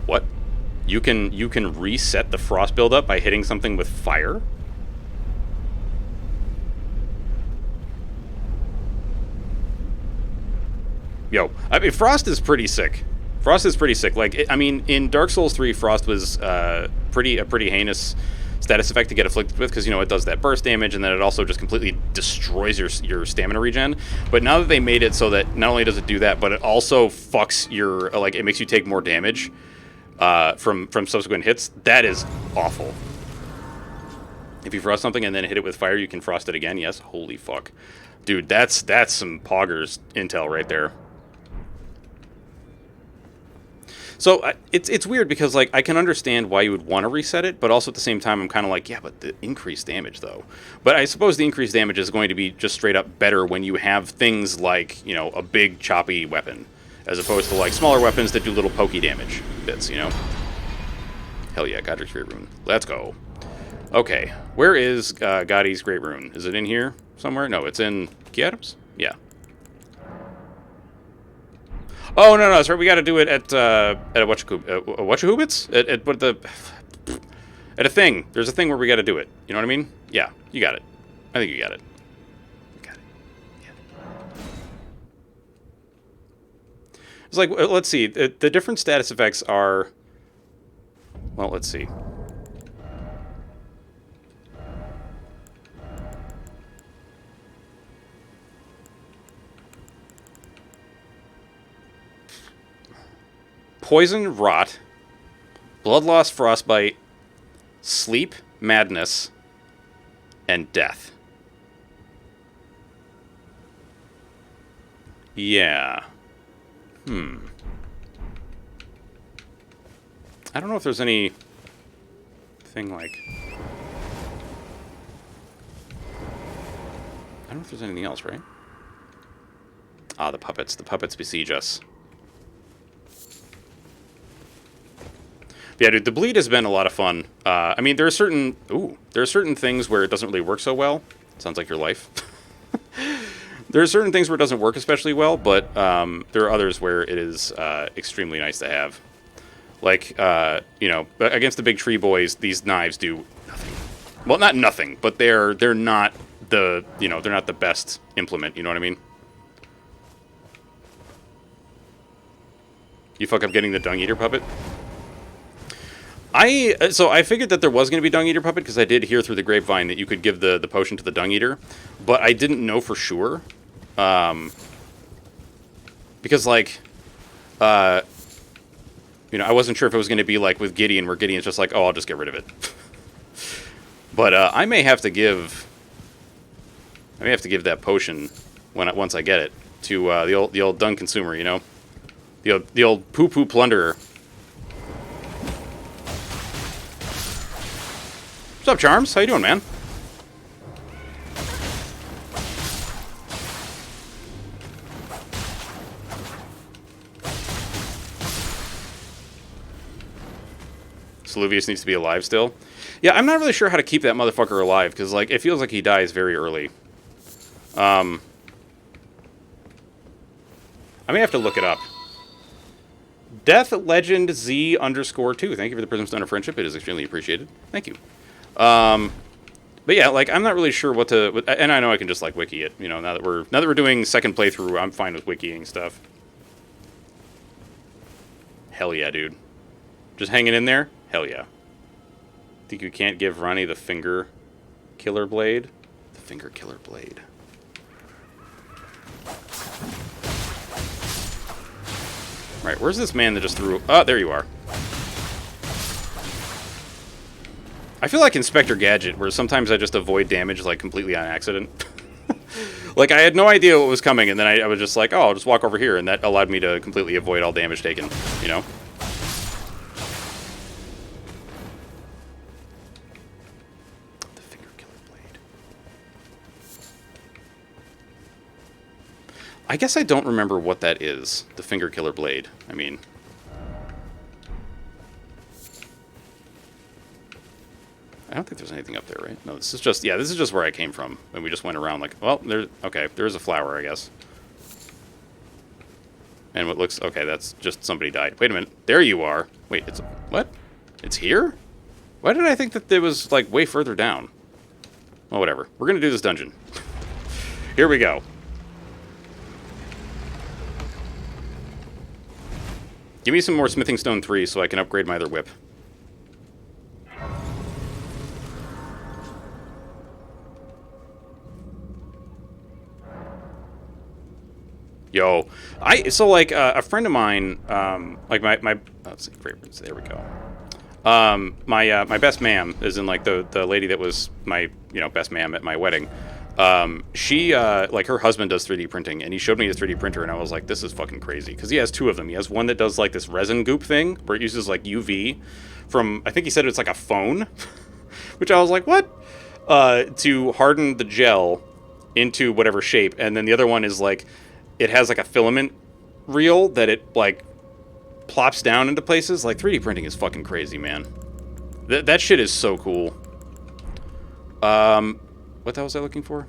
What? You can reset the frost buildup by hitting something with fire? Yo, I mean, Frost is pretty sick. Frost is pretty sick. Like, I mean, in Dark Souls 3, Frost was a pretty heinous status effect to get afflicted with because, you know, it does that burst damage and then it also just completely destroys your stamina regen. But now that they made it so that not only does it do that, but it also fucks your, like, it makes you take more damage from subsequent hits, that is awful. If you frost something and then hit it with fire, you can frost it again. Yes, holy fuck. Dude, that's some poggers intel right there. So it's weird because, like, I can understand why you would want to reset it, but also at the same time I'm kind of like, yeah, but the increased damage though. But I suppose the increased damage is going to be just straight up better when you have things like, you know, a big choppy weapon, as opposed to like smaller weapons that do little pokey damage bits, you know. Hell yeah, Godric's Great Rune. Let's go. Okay, where is Gaudi's Great Rune? Is it in here somewhere? No, it's in Key Adams? Yeah. Oh, no, that's right. We got to do it at a Whatchahubits? At what the... At a thing. There's a thing where we got to do it. You know what I mean? Yeah, you got it. I think you got it. You got it. Yeah. It's like, let's see. The different status effects are... Well, let's see. Poison, Rot, Blood Loss, Frostbite, Sleep, Madness, and Death. Yeah. I don't know if there's any thing like... I don't know if there's anything else, right? Ah, the puppets. The puppets besiege us. Yeah, dude, the bleed has been a lot of fun. I mean, there are certain things where it doesn't really work so well. Sounds like your life. There are certain things where it doesn't work especially well, but there are others where it is extremely nice to have. Like, you know, against the big tree boys, these knives do nothing. Well, not nothing, but they're not the, you know, they're not the best implement. You know what I mean? You fuck up getting the Dung Eater puppet. So I figured that there was going to be Dung Eater puppet because I did hear through the grapevine that you could give the potion to the Dung Eater, but I didn't know for sure, because like, you know, I wasn't sure if it was going to be like with Gideon, where Gideon's just like, oh, I'll just get rid of it. But I may have to give that potion once I get it to the old Dun consumer, you know, the old poo poo plunderer. What's up, Charms? How you doing, man? Saluvius needs to be alive still. Yeah, I'm not really sure how to keep that motherfucker alive, because, like, it feels like he dies very early. I may have to look it up. Death Legend Z_2. Thank you for the Prism Stone of Friendship. It is extremely appreciated. Thank you. But yeah, like, I'm not really sure what to... And I know I can just, like, wiki it. You know, now that we're doing second playthrough, I'm fine with wikiing stuff. Hell yeah, dude. Just hanging in there? Hell yeah. Think you can't give Ronnie the finger killer blade? The finger killer blade. Right, where's this man that just threw... Oh, there you are. I feel like Inspector Gadget, where sometimes I just avoid damage, like, completely on accident. Like, I had no idea what was coming, and then I was just like, oh, I'll just walk over here, and that allowed me to completely avoid all damage taken, you know? I guess I don't remember what that is, the Finger Killer Blade. I mean... I don't think there's anything up there, right? No, this is just... Yeah, this is just where I came from. And we just went around like... Well, there's... Okay, there's a flower, I guess. And what looks... Okay, that's just somebody died. Wait a minute. There you are. Wait, it's... What? It's here? Why did I think that it was, like, way further down? Well, whatever. We're gonna do this dungeon. Here we go. Give me some more Smithing Stone 3 so I can upgrade my other whip. Yo, so like a friend of mine, like my let's see, favorites. There we go. My best ma'am is in like the lady that was my best ma'am at my wedding. She, like, her husband does 3D printing, and he showed me his 3D printer, and I was like, this is fucking crazy. Because he has two of them. He has one that does, like, this resin goop thing, where it uses, like, UV from, I think he said it's like a phone, which I was like, what? To harden the gel into whatever shape. And then the other one is, like, it has, like, a filament reel that it, like, plops down into places. Like, 3D printing is fucking crazy, man. That shit is so cool. What the hell was I looking for?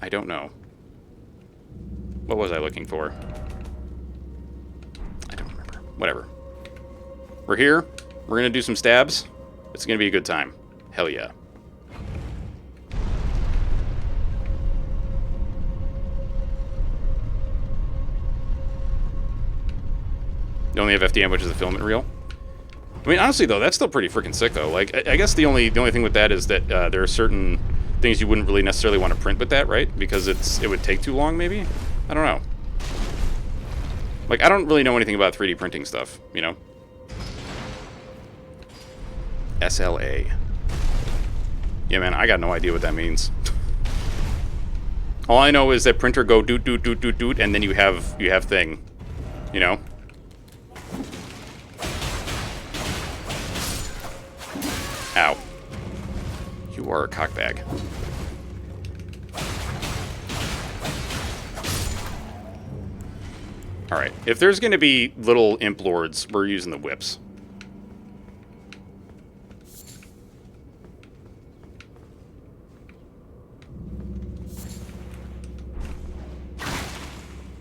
I don't know. What was I looking for? I don't remember. Whatever. We're here. We're gonna do some stabs. It's gonna be a good time. Hell yeah. You only have FDM, which is a filament reel. I mean, honestly, though, that's still pretty freaking sick, though. Like, I guess the only thing with that is that there are certain things you wouldn't really necessarily want to print with that, right? Because it would take too long, maybe? I don't know. Like, I don't really know anything about 3D printing stuff, you know? SLA. Yeah, man, I got no idea what that means. All I know is that printer go doot, doot, doot, doot, doot, and then you have thing. You know? Ow. You are a cockbag. Alright, if there's going to be little imp lords, we're using the whips.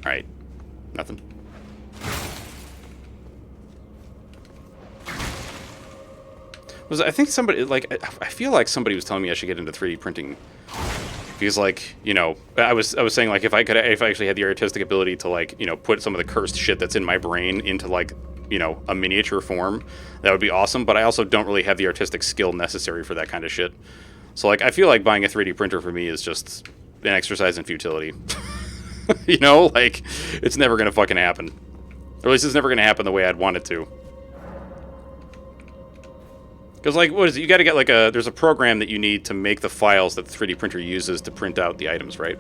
Alright. Nothing. I think somebody, like, I feel like somebody was telling me I should get into 3D printing. Because, like, you know, I was saying, like, if I actually had the artistic ability to, like, you know, put some of the cursed shit that's in my brain into, like, you know, a miniature form, that would be awesome. But I also don't really have the artistic skill necessary for that kind of shit. So, like, I feel like buying a 3D printer for me is just an exercise in futility. You know, like, it's never going to fucking happen. Or at least it's never going to happen the way I'd want it to. Because, like, what is it? You got to get, like, there's a program that you need to make the files that the 3D printer uses to print out the items, right?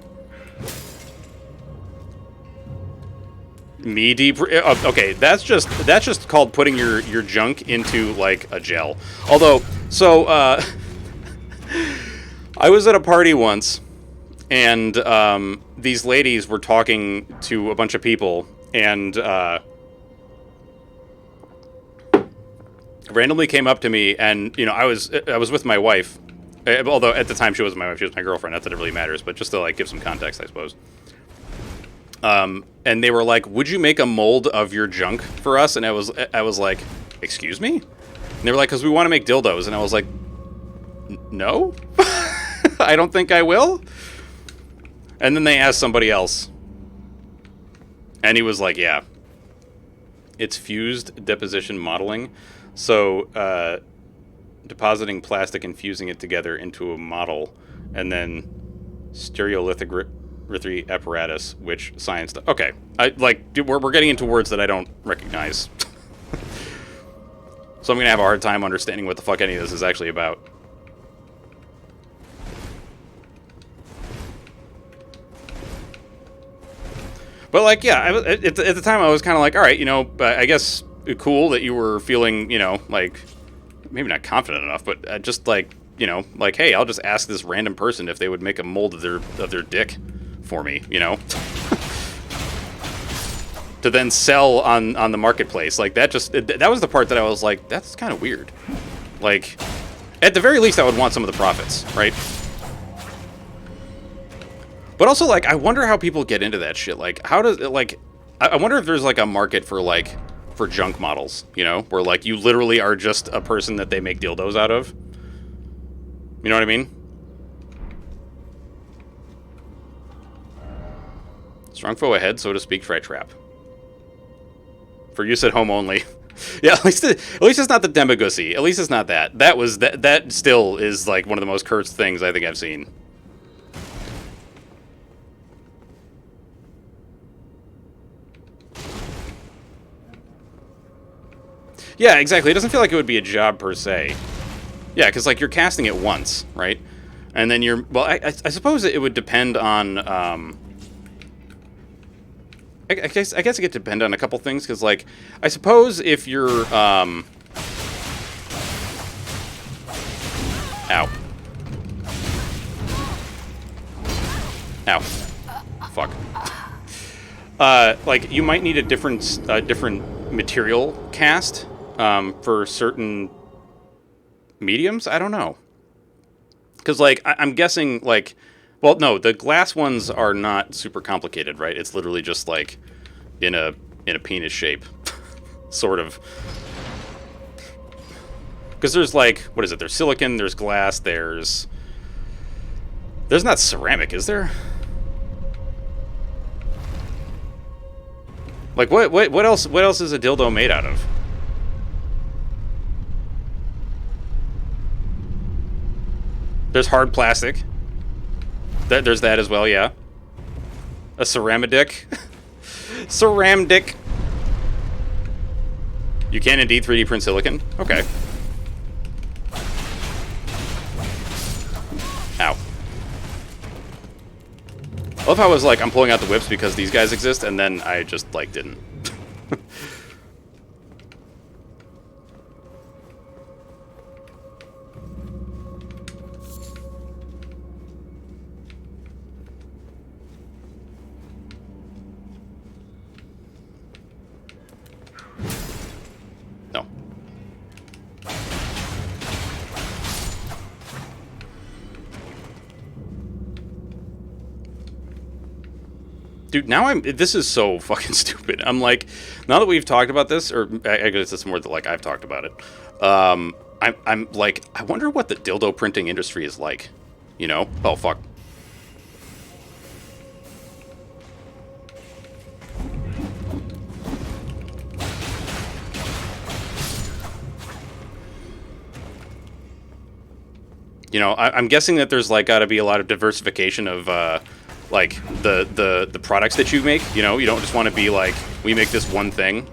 Okay, that's just called putting your junk into, like, a gel. Although, so, I was at a party once, and, these ladies were talking to a bunch of people, and, randomly came up to me, and you know, I was with my wife, although at the time she wasn't my wife, she was my girlfriend. Not that it really matters, but just to like give some context, I suppose. And they were like, "Would you make a mold of your junk for us?" And I was like, "Excuse me?" And they were like, "Because we want to make dildos," and I was like, "No, I don't think I will." And then they asked somebody else, and he was like, "Yeah, it's fused deposition modeling." So, depositing plastic and fusing it together into a model, and then stereolithography apparatus, which science... Okay, we're getting into words that I don't recognize. So I'm going to have a hard time understanding what the fuck any of this is actually about. But, like, yeah, at the time I was kind of like, all right, you know, I guess... cool that you were feeling, you know, like, maybe not confident enough, but just like, you know, like, hey, I'll just ask this random person if they would make a mold of their dick for me, you know, to then sell on the marketplace. Like that that was the part that I was like, that's kind of weird. Like, at the very least, I would want some of the profits, right? But also, like, I wonder how people get into that shit. Like, how does it, like, I wonder if there's like a market for like. For junk models, you know, where like you literally are just a person that they make dildos out of. You know what I mean? Strong foe ahead, so to speak. Try trap. For use at home only. Yeah, at least it's not the Demagosi. At least it's not that. That still is like one of the most cursed things I think I've seen. Yeah, exactly. It doesn't feel like it would be a job per se. Yeah, because like you're casting it once, right? And then you're... Well, I suppose it would depend on... I guess it could depend on a couple things, because like... I suppose if you're... Ow. Ow. Fuck. Like, you might need a different material cast... for certain mediums? I don't know. Because, like, I'm guessing, like... Well, no, the glass ones are not super complicated, right? It's literally just, like, in a penis shape. Sort of. Because there's, like... What is it? There's silicon, there's glass, there's... There's not ceramic, is there? Like, what else is a dildo made out of? There's hard plastic. There's that as well, yeah. A ceramidic. Ceramdic. You can indeed 3D print silicon? Okay. Ow. I love how I was like, I'm pulling out the whips because these guys exist, and then I just, like, didn't. No. Dude, now this is so fucking stupid. I'm like, now that we've talked about this, or I guess it's more that, like, I've talked about it, I'm like, I wonder what the dildo printing industry is like, you know? Oh, fuck. You know, I'm guessing that there's, like, gotta be a lot of diversification of, like, the products that you make. You know, you don't just want to be like, we make this one thing.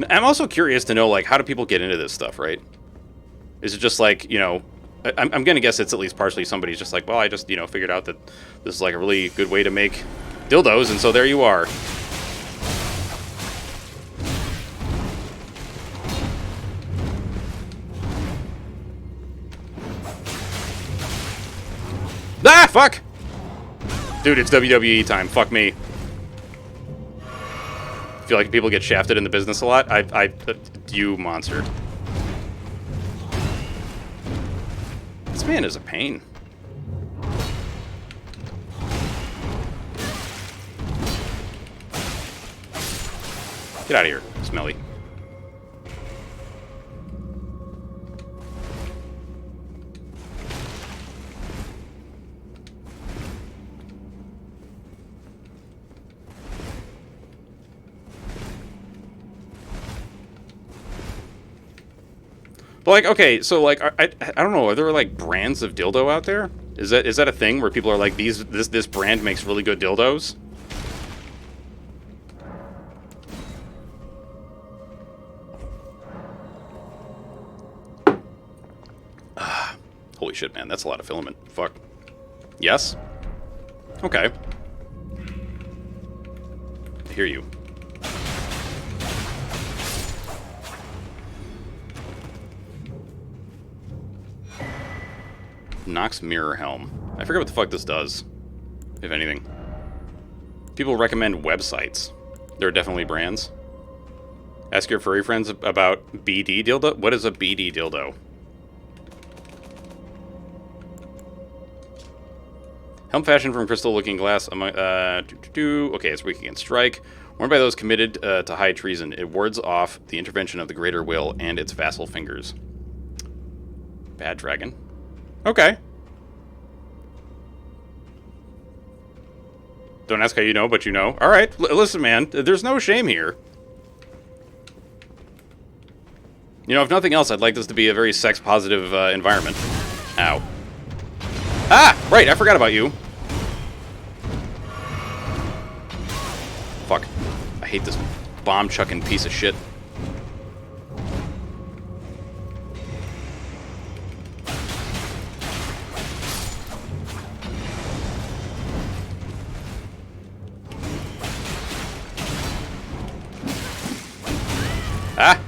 I'm also curious to know, like, how do people get into this stuff, right? Is it just like, you know, I'm going to guess it's at least partially somebody's just like, well, I just, you know, figured out that this is like a really good way to make dildos, and so there you are. Ah, fuck! Dude, it's WWE time. Fuck me. Feel like people get shafted in the business a lot. You monster. This man is a pain. Get out of here, smelly. But like, okay, so like, I don't know, are there like brands of dildo out there? Is that a thing where people are like, this brand makes really good dildos? Holy shit, man, that's a lot of filament. Fuck. Yes? Okay. I hear you. Nox Mirror Helm. I forget what the fuck this does, if anything. People recommend websites. There are definitely brands. Ask your furry friends about BD dildo. What is a BD dildo? Helm fashioned from crystal looking glass. Okay, it's weak against strike. Worn by those committed to high treason. It wards off the intervention of the greater will and its vassal fingers. Bad dragon. Okay. Don't ask how you know, but you know. All right, listen, man. There's no shame here. You know, if nothing else, I'd like this to be a very sex-positive environment. Ow. Ah! Right, I forgot about you. Fuck. I hate this bomb-chucking piece of shit. Ah!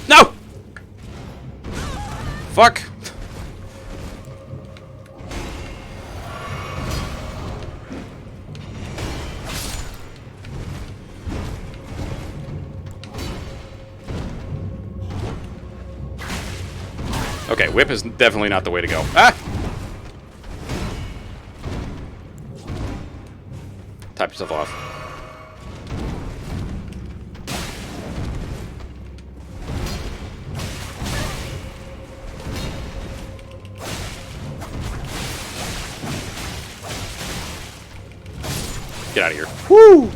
No! Fuck! Okay, whip is definitely not the way to go. Ah! Top yourself off. Get out of here. Woo!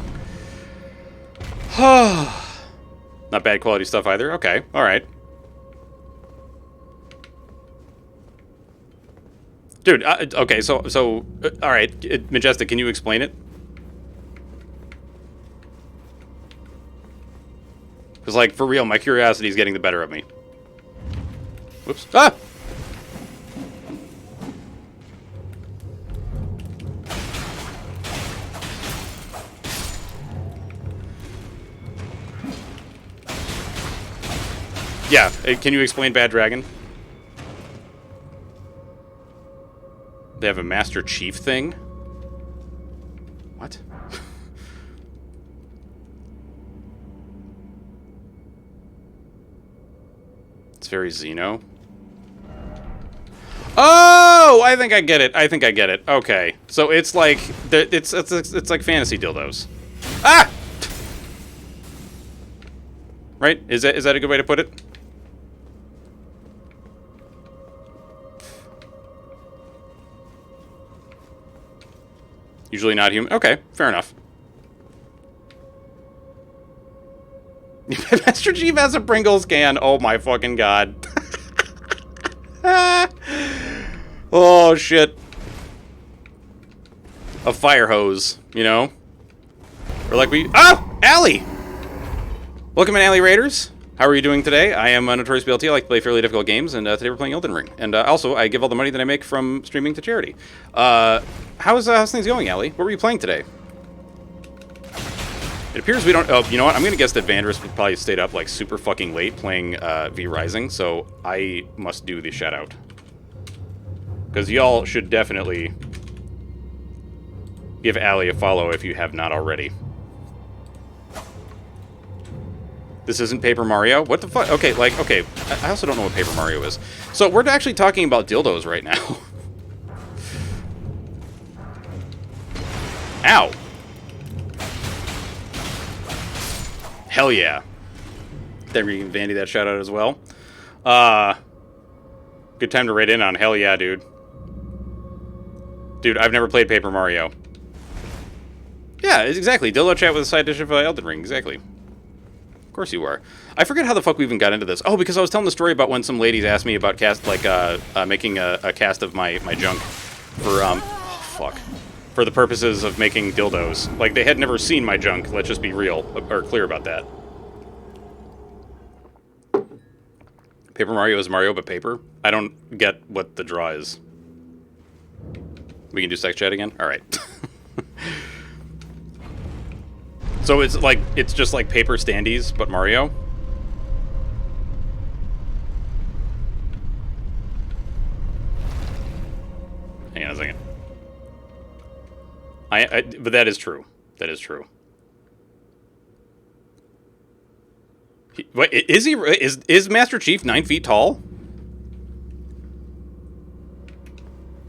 Not bad quality stuff either. Okay, alright. Dude, okay, so alright, Majestic, can you explain it? Because, like, for real, my curiosity is getting the better of me. Whoops. Ah! Yeah, can you explain Bad Dragon? They have a Master Chief thing? What? It's very Xeno. Oh, I think I get it. I think I get it. Okay, so it's like it's like fantasy dildos. Ah! Right? Is that a good way to put it? Usually not human. Okay, fair enough. Master Chief has a Pringles can. Oh my fucking god. Oh shit. a fire hose, you know? Or like we... Oh! Allie! Welcome in, Allie Raiders. How are you doing today? I am Notorious BLT. I like to play fairly difficult games, and today we're playing Elden Ring. And also, I give all the money that I make from streaming to charity. How's things going, Allie? What were you playing today? It appears we don't... Oh, you know what? I'm going to guess that Vandris probably stayed up, like, super fucking late playing V Rising, so I must do the shout-out. Because y'all should definitely give Allie a follow if you have not already. This isn't Paper Mario? What the fuck? Okay, like, okay. I also don't know what Paper Mario is. So we're actually talking about dildos right now. Ow. Hell yeah. Then we can Vandy that shout out as well. Good time to raid in on hell yeah, dude. Dude, I've never played Paper Mario. Yeah, exactly. Dildo chat with a side dish of Elden Ring. Exactly. Of course you are. I forget how the fuck we even got into this. Oh, because I was telling the story about when some ladies asked me about making a cast of my junk for, fuck. For the purposes of making dildos. Like, they had never seen my junk. Let's just be real, or clear about that. Paper Mario is Mario, but paper? I don't get what the draw is. We can do sex chat again? Alright. So it's just like paper standees, but Mario? Hang on a second. But that is true. That is true. Wait, is Master Chief 9 feet tall?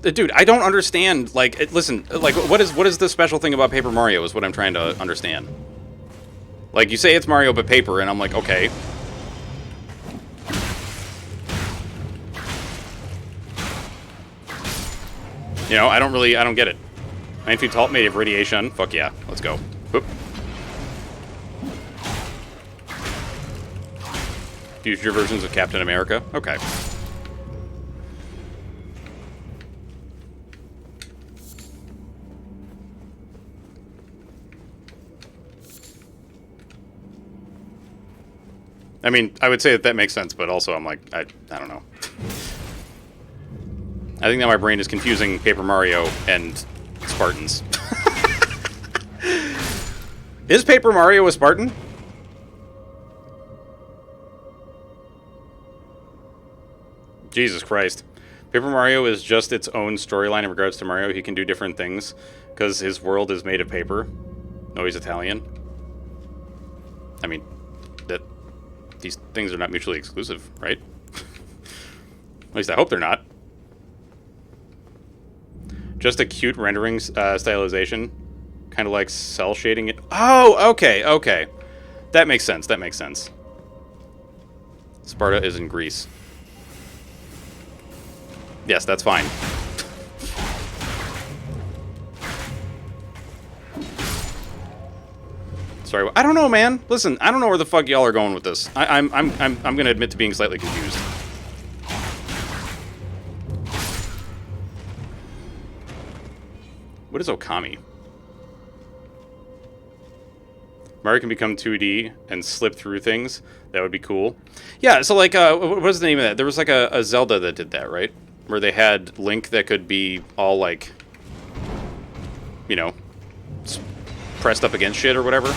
Dude, I don't understand. Like, listen, like, what is the special thing about Paper Mario is what I'm trying to understand. Like, you say it's Mario but paper, and I'm like, okay. You know, I don't get it. 9 feet tall, made of radiation. Fuck yeah, let's go. Whoop. Future versions of Captain America. Okay. I mean, I would say that makes sense, but also I'm like, I don't know. I think that my brain is confusing Paper Mario and Spartans. Is Paper Mario a Spartan? Jesus Christ. Paper Mario is just its own storyline in regards to Mario. He can do different things because his world is made of paper. No, he's Italian. I mean, these things are not mutually exclusive, right? At least I hope they're not. Just a cute rendering stylization. Kind of like cell shading it. Oh, okay, okay. That makes sense, that makes sense. Sparta is in Greece. Yes, that's fine. Sorry, I don't know, man. Listen, I don't know where the fuck y'all are going with this. I'm gonna admit to being slightly confused. What is Okami? Mario can become 2D and slip through things. That would be cool. Yeah, so like, what was the name of that? There was like a Zelda that did that, right? Where they had Link that could be all like, you know, pressed up against shit or whatever.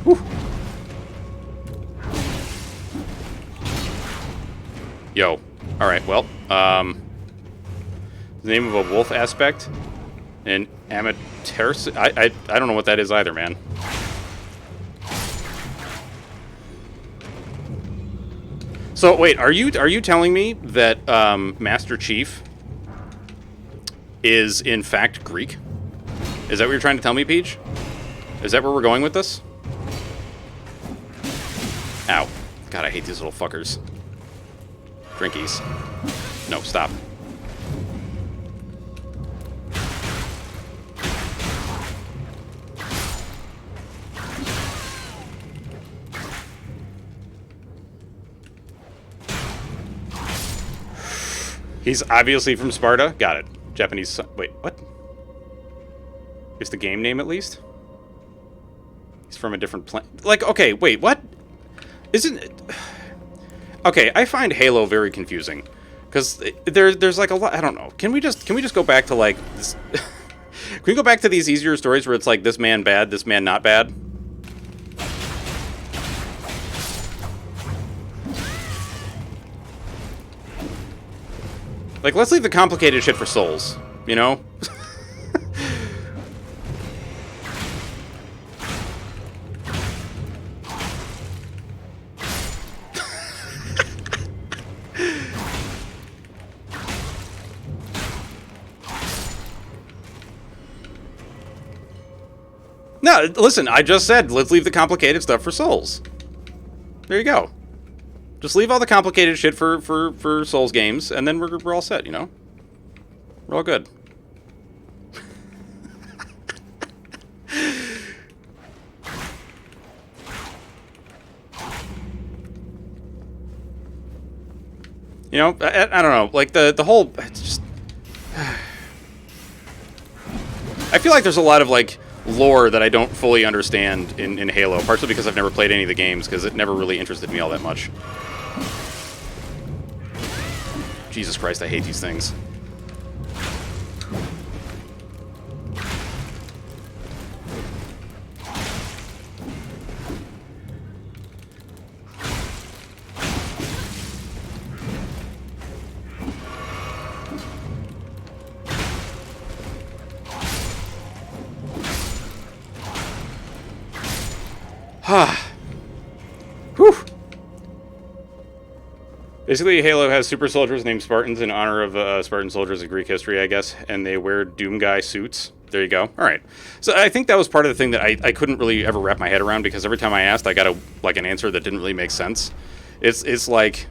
Whew. Yo. Alright, well, the name of a wolf aspect and amateur. I don't know what that is either, man. So wait, are you telling me that Master Chief is in fact Greek? Is that what you're trying to tell me, Peach? Is that where we're going with this? Ow. God, I hate these little fuckers. Drinkies. No, stop. He's obviously from Sparta. Got it. Japanese son. Wait, what? Is the game name at least? He's from a different planet. Like, okay, wait, what? Isn't it... Okay, I find Halo very confusing. Because there's like a lot... I don't know. Can we just go back to, like... This... Can we go back to these easier stories where it's like, this man bad, this man not bad? Like, let's leave the complicated shit for Souls, you know? No, listen, I just said, let's leave the complicated stuff for Souls. There you go. Just leave all the complicated shit for Souls games, and then we're all set, you know? We're all good. You know, I don't know, like, the whole... It's just... I feel like there's a lot of, like, lore that I don't fully understand in Halo, partially because I've never played any of the games, because it never really interested me all that much. Jesus Christ, I hate these things. Whew. Basically, Halo has super soldiers named Spartans in honor of Spartan soldiers of Greek history, I guess, and they wear Doom Guy suits. There you go. All right. So I think that was part of the thing that I couldn't really ever wrap my head around, because every time I asked, I got an answer that didn't really make sense. It's like,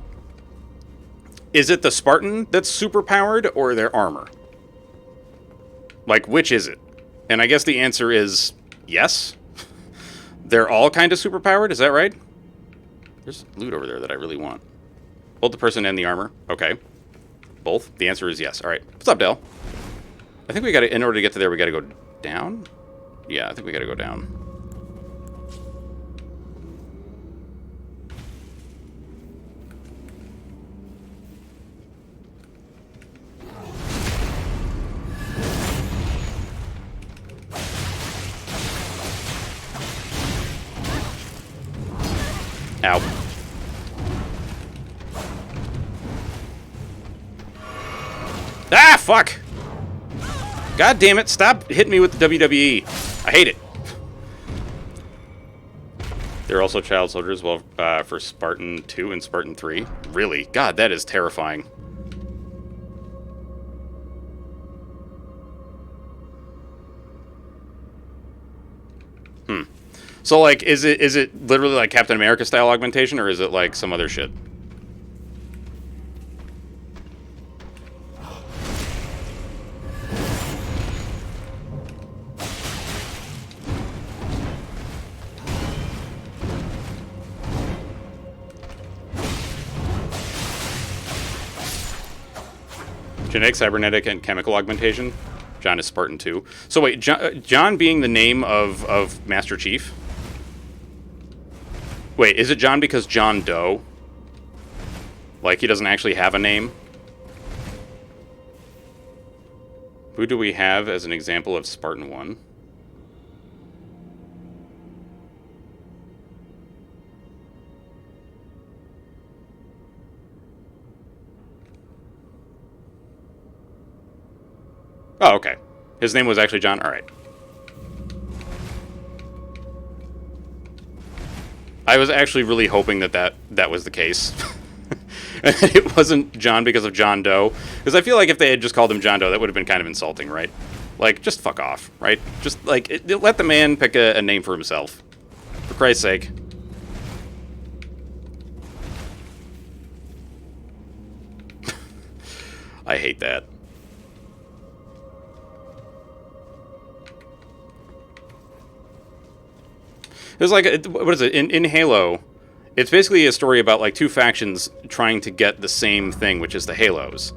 is it the Spartan that's super powered or their armor? Like, which is it? And I guess the answer is yes. They're all kind of super powered. Is that right? There's loot over there that I really want. Both the person and the armor. Okay. Both? The answer is yes. All right. What's up, Dell? I think we got to, in order to get to there, we got to go down? Yeah, I think we got to go down. Ow. Ah, fuck! God damn it, stop hitting me with the WWE. I hate it. They're also child soldiers, well, for Spartan 2 and Spartan 3. Really? God, that is terrifying. So, like, is it literally like Captain America style augmentation, or is it like some other shit? Genetic, cybernetic, and chemical augmentation. John is Spartan 2. So wait, John being the name of Master Chief? Wait, is it John because John Doe? Like, he doesn't actually have a name? Who do we have as an example of Spartan 1? Oh, okay. His name was actually John? Alright. I was actually really hoping that was the case. It wasn't John because of John Doe. Because I feel like if they had just called him John Doe, that would have been kind of insulting, right? Like, just fuck off, right? Just, like, let the man pick a name for himself. For Christ's sake. I hate that. There's like, what is it? In Halo, it's basically a story about like two factions trying to get the same thing, which is the Halos,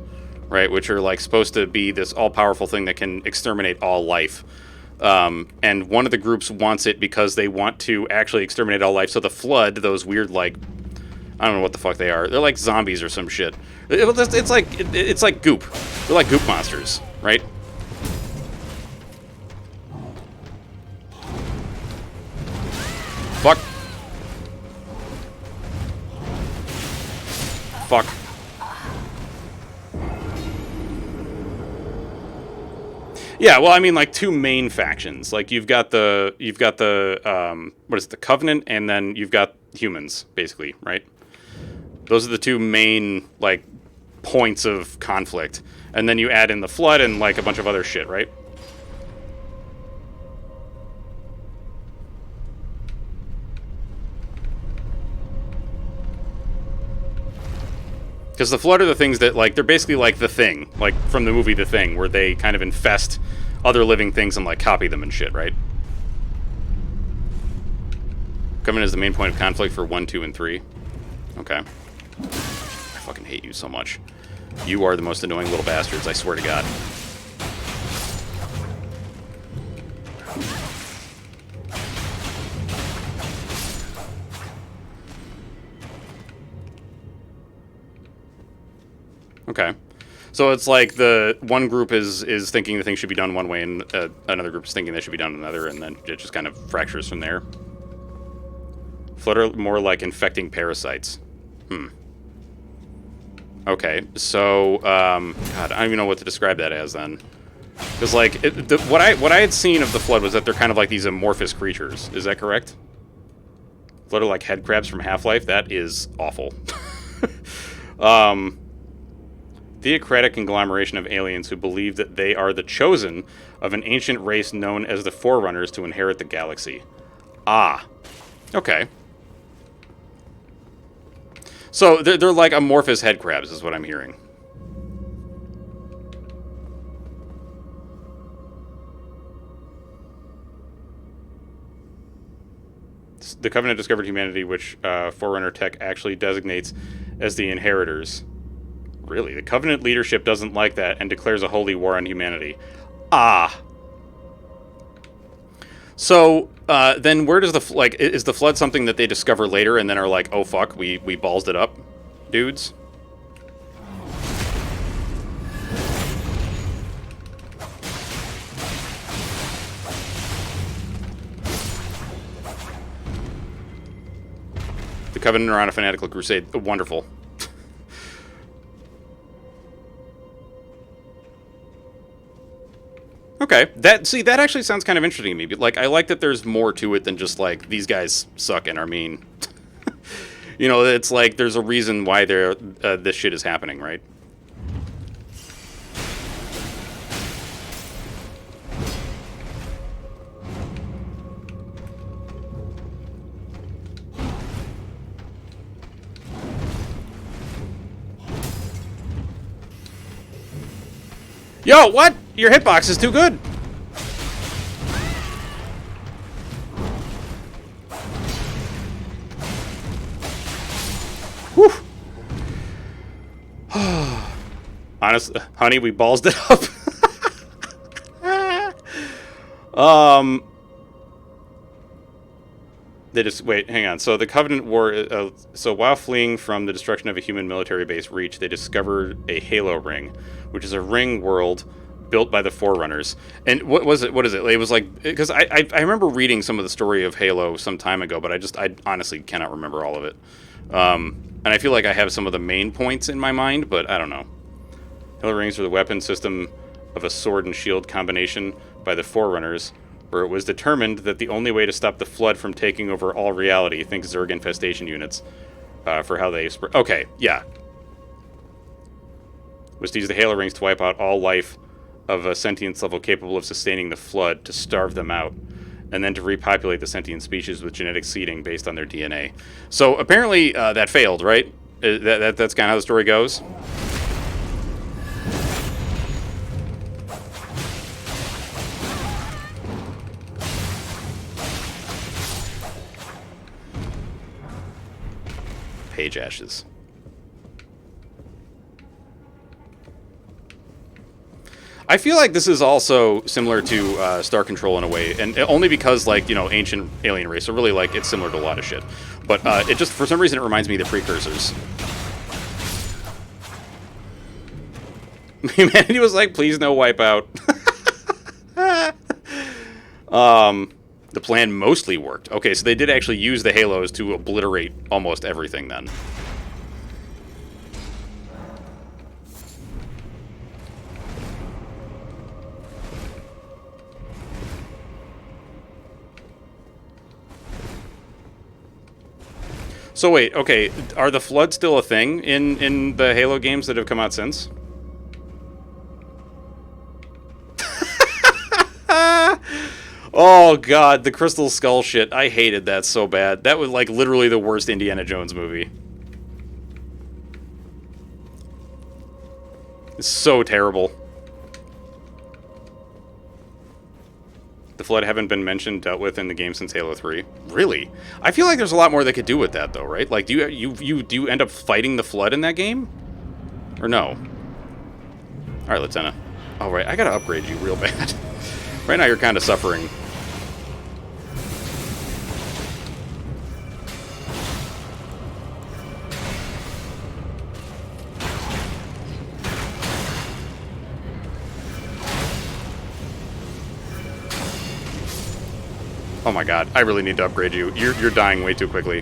right? Which are like supposed to be this all-powerful thing that can exterminate all life. And one of the groups wants it because they want to actually exterminate all life. So the Flood, those weird, like, I don't know what the fuck they are. They're like zombies or some shit. It's like goop. They're like goop monsters, right? Fuck. Fuck. Yeah, well, I mean, like, two main factions. Like, you've got the what is it, the Covenant, and then you've got humans, basically, right? Those are the two main, like, points of conflict. And then you add in the Flood and, like, a bunch of other shit, right? Because the Flood are the things that, like, they're basically like The Thing, like, from the movie The Thing, where they kind of infest other living things and, like, copy them and shit, right? Covenant is the main point of conflict for 1, 2, and 3. Okay. I fucking hate you so much. You are the most annoying little bastards, I swear to God. Okay. So it's like the one group is thinking the thing should be done one way, and another group is thinking they should be done another, and then it just kind of fractures from there. Flood are more like infecting parasites. Okay, so God, I don't even know what to describe that as then, because like what I had seen of the Flood was that they're kind of like these amorphous creatures. Is that correct? Flood are like head crabs from Half-Life. That is awful. Theocratic conglomeration of aliens who believe that they are the chosen of an ancient race known as the Forerunners to inherit the galaxy. Ah. Okay. So they're like amorphous head crabs is what I'm hearing. The Covenant discovered humanity, which Forerunner tech actually designates as the inheritors. Really? The Covenant leadership doesn't like that and declares a holy war on humanity. Ah. So, then where does the... Like, is the Flood something that they discover later and then are like, oh fuck, we ballsed it up, dudes? The Covenant are on a fanatical crusade. Wonderful. Okay, that actually sounds kind of interesting to me. But, like, I like that there's more to it than just like these guys suck and are mean. You know, it's like there's a reason why this shit is happening, right? Yo, what? Your hitbox is too good. Whew. Honestly, honey, we ballsed it up. They just wait. Hang on. So the Covenant War. So while fleeing from the destruction of a human military base, Reach, they discovered a Halo ring, which is a ring world built by the Forerunners. And what was it? What is it? It was like, because I remember reading some of the story of Halo some time ago, but I honestly cannot remember all of it. And I feel like I have some of the main points in my mind, but I don't know. Halo rings are the weapon system of a sword and shield combination by the Forerunners, where it was determined that the only way to stop the Flood from taking over all reality, think Zerg infestation units, for how they... Okay, yeah. Was to use the Halo rings to wipe out all life of a sentience level capable of sustaining the Flood, to starve them out, and then to repopulate the sentient species with genetic seeding based on their DNA. So apparently that failed, right? That's kind of how the story goes. Page ashes. I feel like this is also similar to Star Control in a way, and only because, like, you know, ancient alien race, so really, like, it's similar to a lot of shit. But it just, for some reason, it reminds me of the precursors. Humanity was like, please no wipeout. The plan mostly worked. Okay, so they did actually use the halos to obliterate almost everything then. So wait, okay, are the Flood still a thing in the Halo games that have come out since? Oh god, the Crystal Skull shit. I hated that so bad. That was like literally the worst Indiana Jones movie. It's so terrible. The Flood haven't been dealt with in the game since Halo 3. Really? I feel like there's a lot more they could do with that though, right? Like, do you end up fighting the Flood in that game? Or no? Alright, Lieutenant. Oh, right, I gotta upgrade you real bad. Right now you're kind of suffering. Oh my god, I really need to upgrade you. You're dying way too quickly.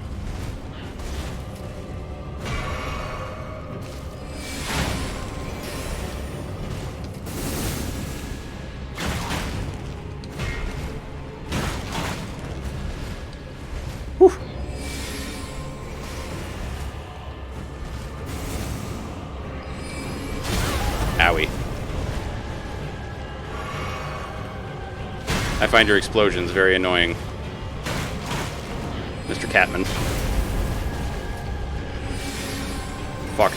Whew. Owie. I find your explosions very annoying, Mr. Catman. Fuck.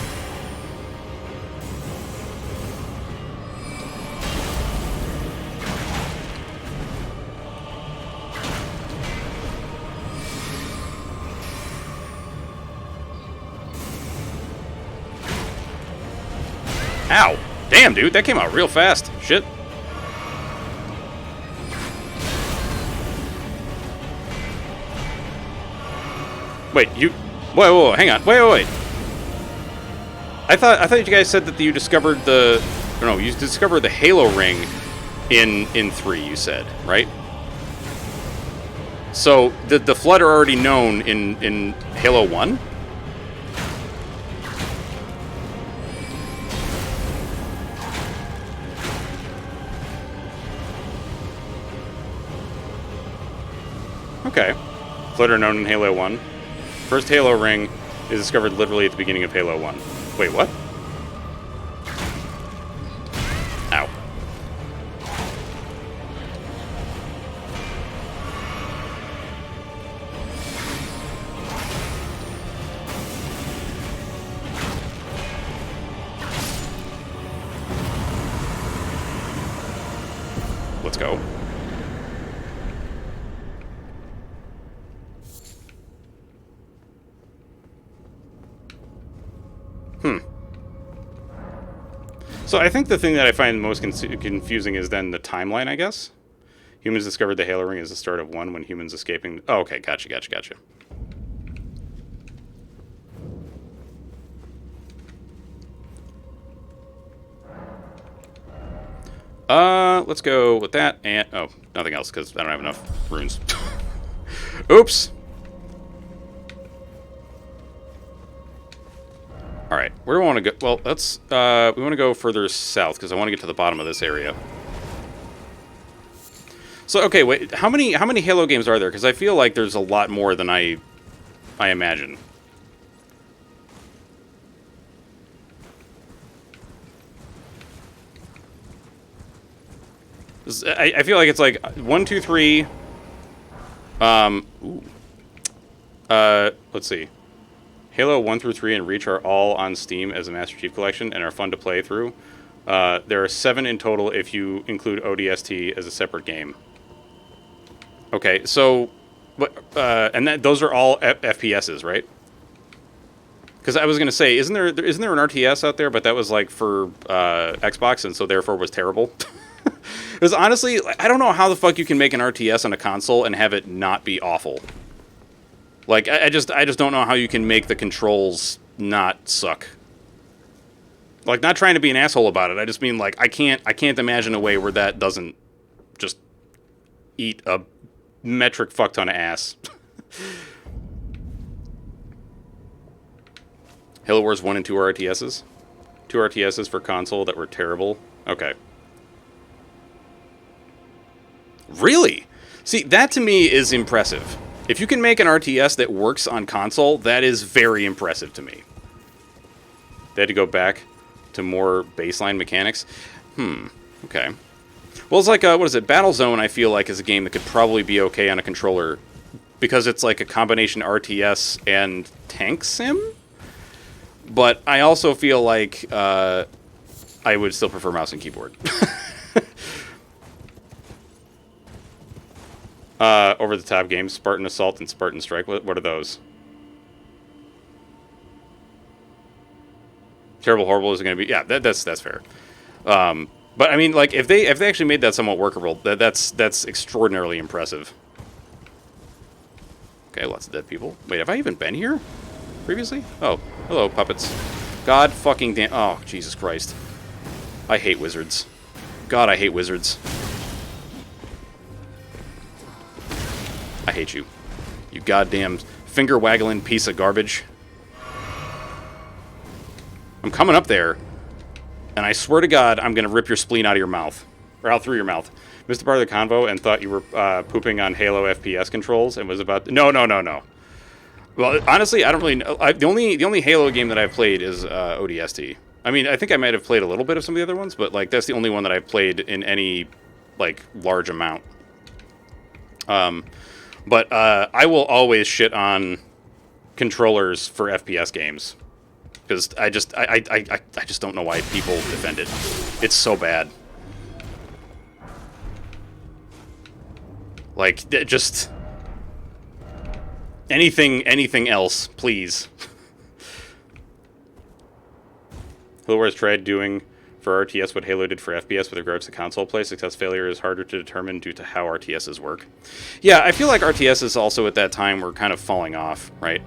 Ow! Damn, dude, that came out real fast. Shit. Wait, you... Whoa, hang on. Wait. I thought you guys said that you discovered the... No, you discovered the Halo ring in 3, you said, right? So, the Flood are already known in Halo 1? Okay. Flood are known in Halo 1. First Halo ring is discovered literally at the beginning of Halo 1. Wait, what? Ow. Let's go. So I think the thing that I find most confusing is then the timeline, I guess. Humans discovered the Halo ring as the start of 1 when humans escaping... Oh, okay, gotcha. Let's go with that, and... Oh, nothing else, because I don't have enough runes. Oops! Alright, where do we want to go? Well, let's, we want to go further south, because I want to get to the bottom of this area. So, okay, wait, how many Halo games are there? Because I feel like there's a lot more than I imagine. I feel like it's like 1, 2, 3. Let's see. Halo 1 through 3 and Reach are all on Steam as a Master Chief Collection and are fun to play through. There are 7 in total if you include ODST as a separate game. Okay, so, and those are all FPSs, right? Because I was gonna say, isn't there an RTS out there, but that was like for Xbox, and so therefore was terrible. Because honestly, I don't know how the fuck you can make an RTS on a console and have it not be awful. Like I just don't know how you can make the controls not suck. Like, not trying to be an asshole about it. I just mean, like, I can't imagine a way where that doesn't just eat a metric fuck ton of ass. Halo Wars 1 and 2 RTSs? 2 RTSs for console that were terrible? Okay. Really? See, that to me is impressive. If you can make an RTS that works on console, that is very impressive to me. They had to go back to more baseline mechanics. Okay. Well, it's like, what is it? Battlezone, I feel like, is a game that could probably be okay on a controller because it's like a combination RTS and tank sim. But I also feel like I would still prefer mouse and keyboard. Over-the-top games, Spartan Assault and Spartan Strike. What are those? Terrible Horrible is going to be... Yeah, that's fair. But, I mean, like, if they actually made that somewhat workable, that's extraordinarily impressive. Okay, lots of dead people. Wait, have I even been here previously? Oh, hello, puppets. God fucking damn... Oh, Jesus Christ. I hate wizards. God, I hate wizards. I hate you. You goddamn finger-waggling piece of garbage. I'm coming up there, and I swear to God, I'm going to rip your spleen out of your mouth. Or out through your mouth. Missed a part of the convo and thought you were pooping on Halo FPS controls and was about... No. Well, honestly, I don't really know. The only Halo game that I've played is ODST. I mean, I think I might have played a little bit of some of the other ones, but, like, that's the only one that I've played in any, like, large amount. But I will always shit on controllers for FPS games. Because I just don't know why people defend it. It's so bad. Like, just... Anything else, please. Halo Wars tried doing for RTS what Halo did for FPS with regards to console play. Success failure is harder to determine due to how RTSs work. Yeah, I feel like RTSs also at that time were kind of falling off, right?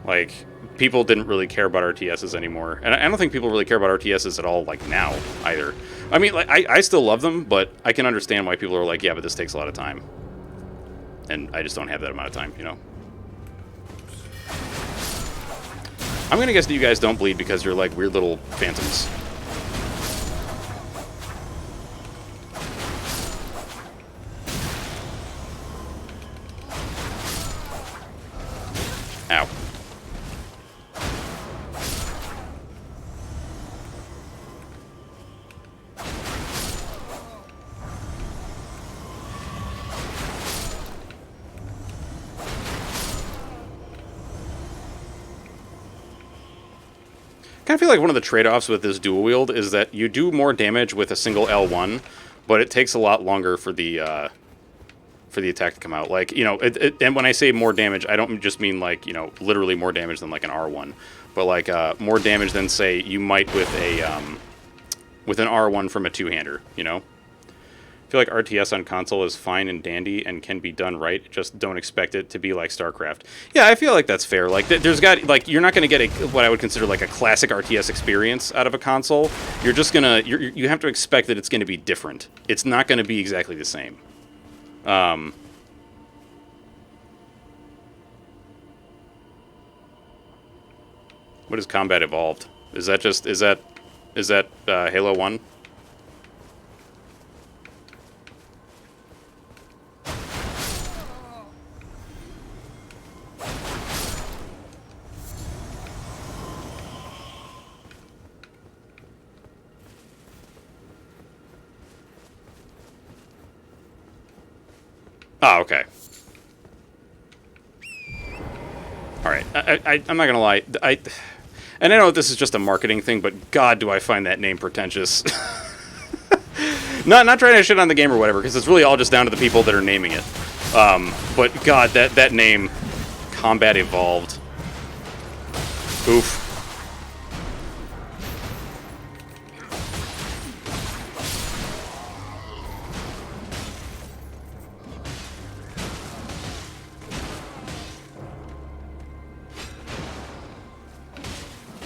Like... People didn't really care about RTSs anymore. And I don't think people really care about RTSs at all, like, now, either. I mean, like, I still love them, but I can understand why people are like, yeah, but this takes a lot of time. And I just don't have that amount of time, you know? I'm gonna guess that you guys don't bleed because you're, like, weird little phantoms. Ow. I feel like one of the trade-offs with this dual wield is that you do more damage with a single L1, but it takes a lot longer for the attack to come out. Like, you know, and when I say more damage, I don't just mean like, you know, literally more damage than like an R1, but like more damage than say you might with an R1 from a two-hander. You know, I feel like RTS on console is fine and dandy and can be done right. Just don't expect it to be like StarCraft. Yeah, I feel like that's fair. Like, there's got, like, you're not going to get what I would consider like a classic RTS experience out of a console. You're just gonna, you have to expect that it's going to be different. It's not going to be exactly the same. What is Combat Evolved? Is that Halo 1? Oh, okay. Alright, I'm not gonna lie, and I know this is just a marketing thing, but God, do I find that name pretentious. Not trying to shit on the game or whatever, because it's really all just down to the people that are naming it. But God, that name, Combat Evolved. Oof.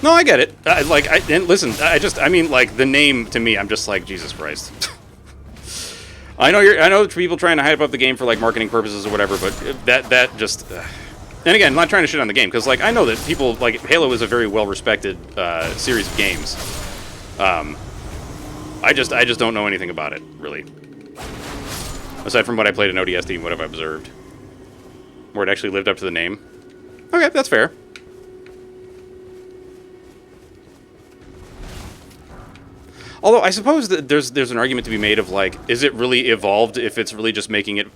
No, I get it. And listen, I mean, like, the name to me, I'm just like, Jesus Christ. I know people trying to hype up the game for like marketing purposes or whatever, but that just. And again, I'm not trying to shit on the game because like I know that people like Halo is a very well respected series of games. I just don't know anything about it really, aside from what I played in ODST and what I've observed, where it actually lived up to the name. Okay, that's fair. Although I suppose that there's an argument to be made of like, is it really evolved if it's really just making it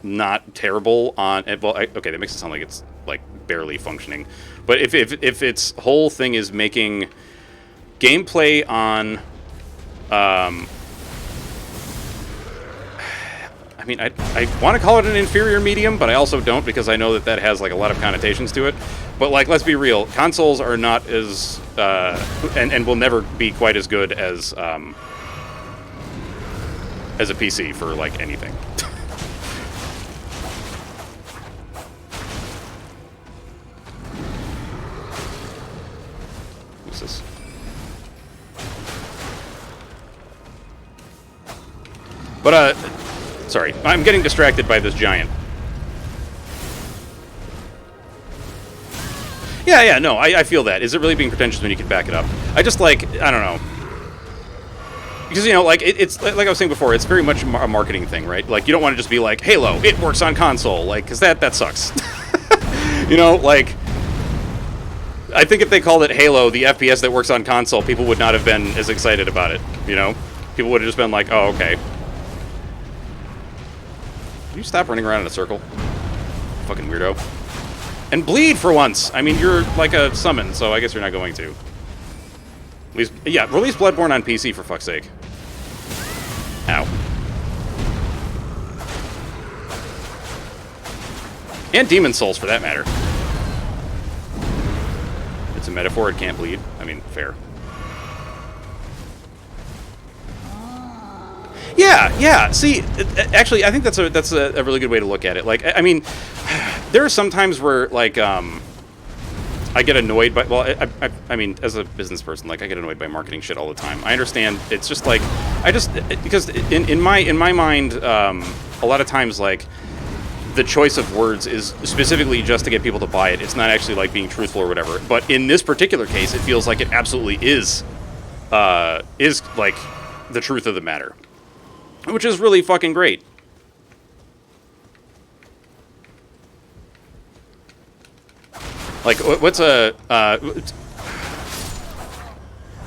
not terrible on? Well, okay, that makes it sound like it's like barely functioning. But if its whole thing is making gameplay on, I mean, I want to call it an inferior medium, but I also don't because I know that has like a lot of connotations to it. But like, let's be real, consoles are not as and will never be quite as good as a PC for like anything. What's this? But sorry, I'm getting distracted by this giant. Yeah, no, I feel that. Is it really being pretentious when you can back it up? I just, like, I don't know. Because, you know, like, it's, like I was saying before, it's very much a marketing thing, right? Like, you don't want to just be like, Halo, it works on console, like, because that sucks. You know, like, I think if they called it Halo, the FPS that works on console, people would not have been as excited about it, you know? People would have just been like, oh, okay. Can you stop running around in a circle? Fucking weirdo. And bleed for once! I mean, you're like a summon, so I guess you're not going to. Release Bloodborne on PC, for fuck's sake. Ow. And Demon Souls, for that matter. It's a metaphor, it can't bleed. I mean, fair. Yeah. See, actually, I think that's a really good way to look at it. Like, I mean, there are some times where, like, I get annoyed by, well, I mean, as a business person, like, I get annoyed by marketing shit all the time. I understand. It's just like, because in my mind, a lot of times, like, the choice of words is specifically just to get people to buy it. It's not actually like being truthful or whatever. But in this particular case, it feels like it absolutely is like the truth of the matter. Which is really fucking great. Like, what's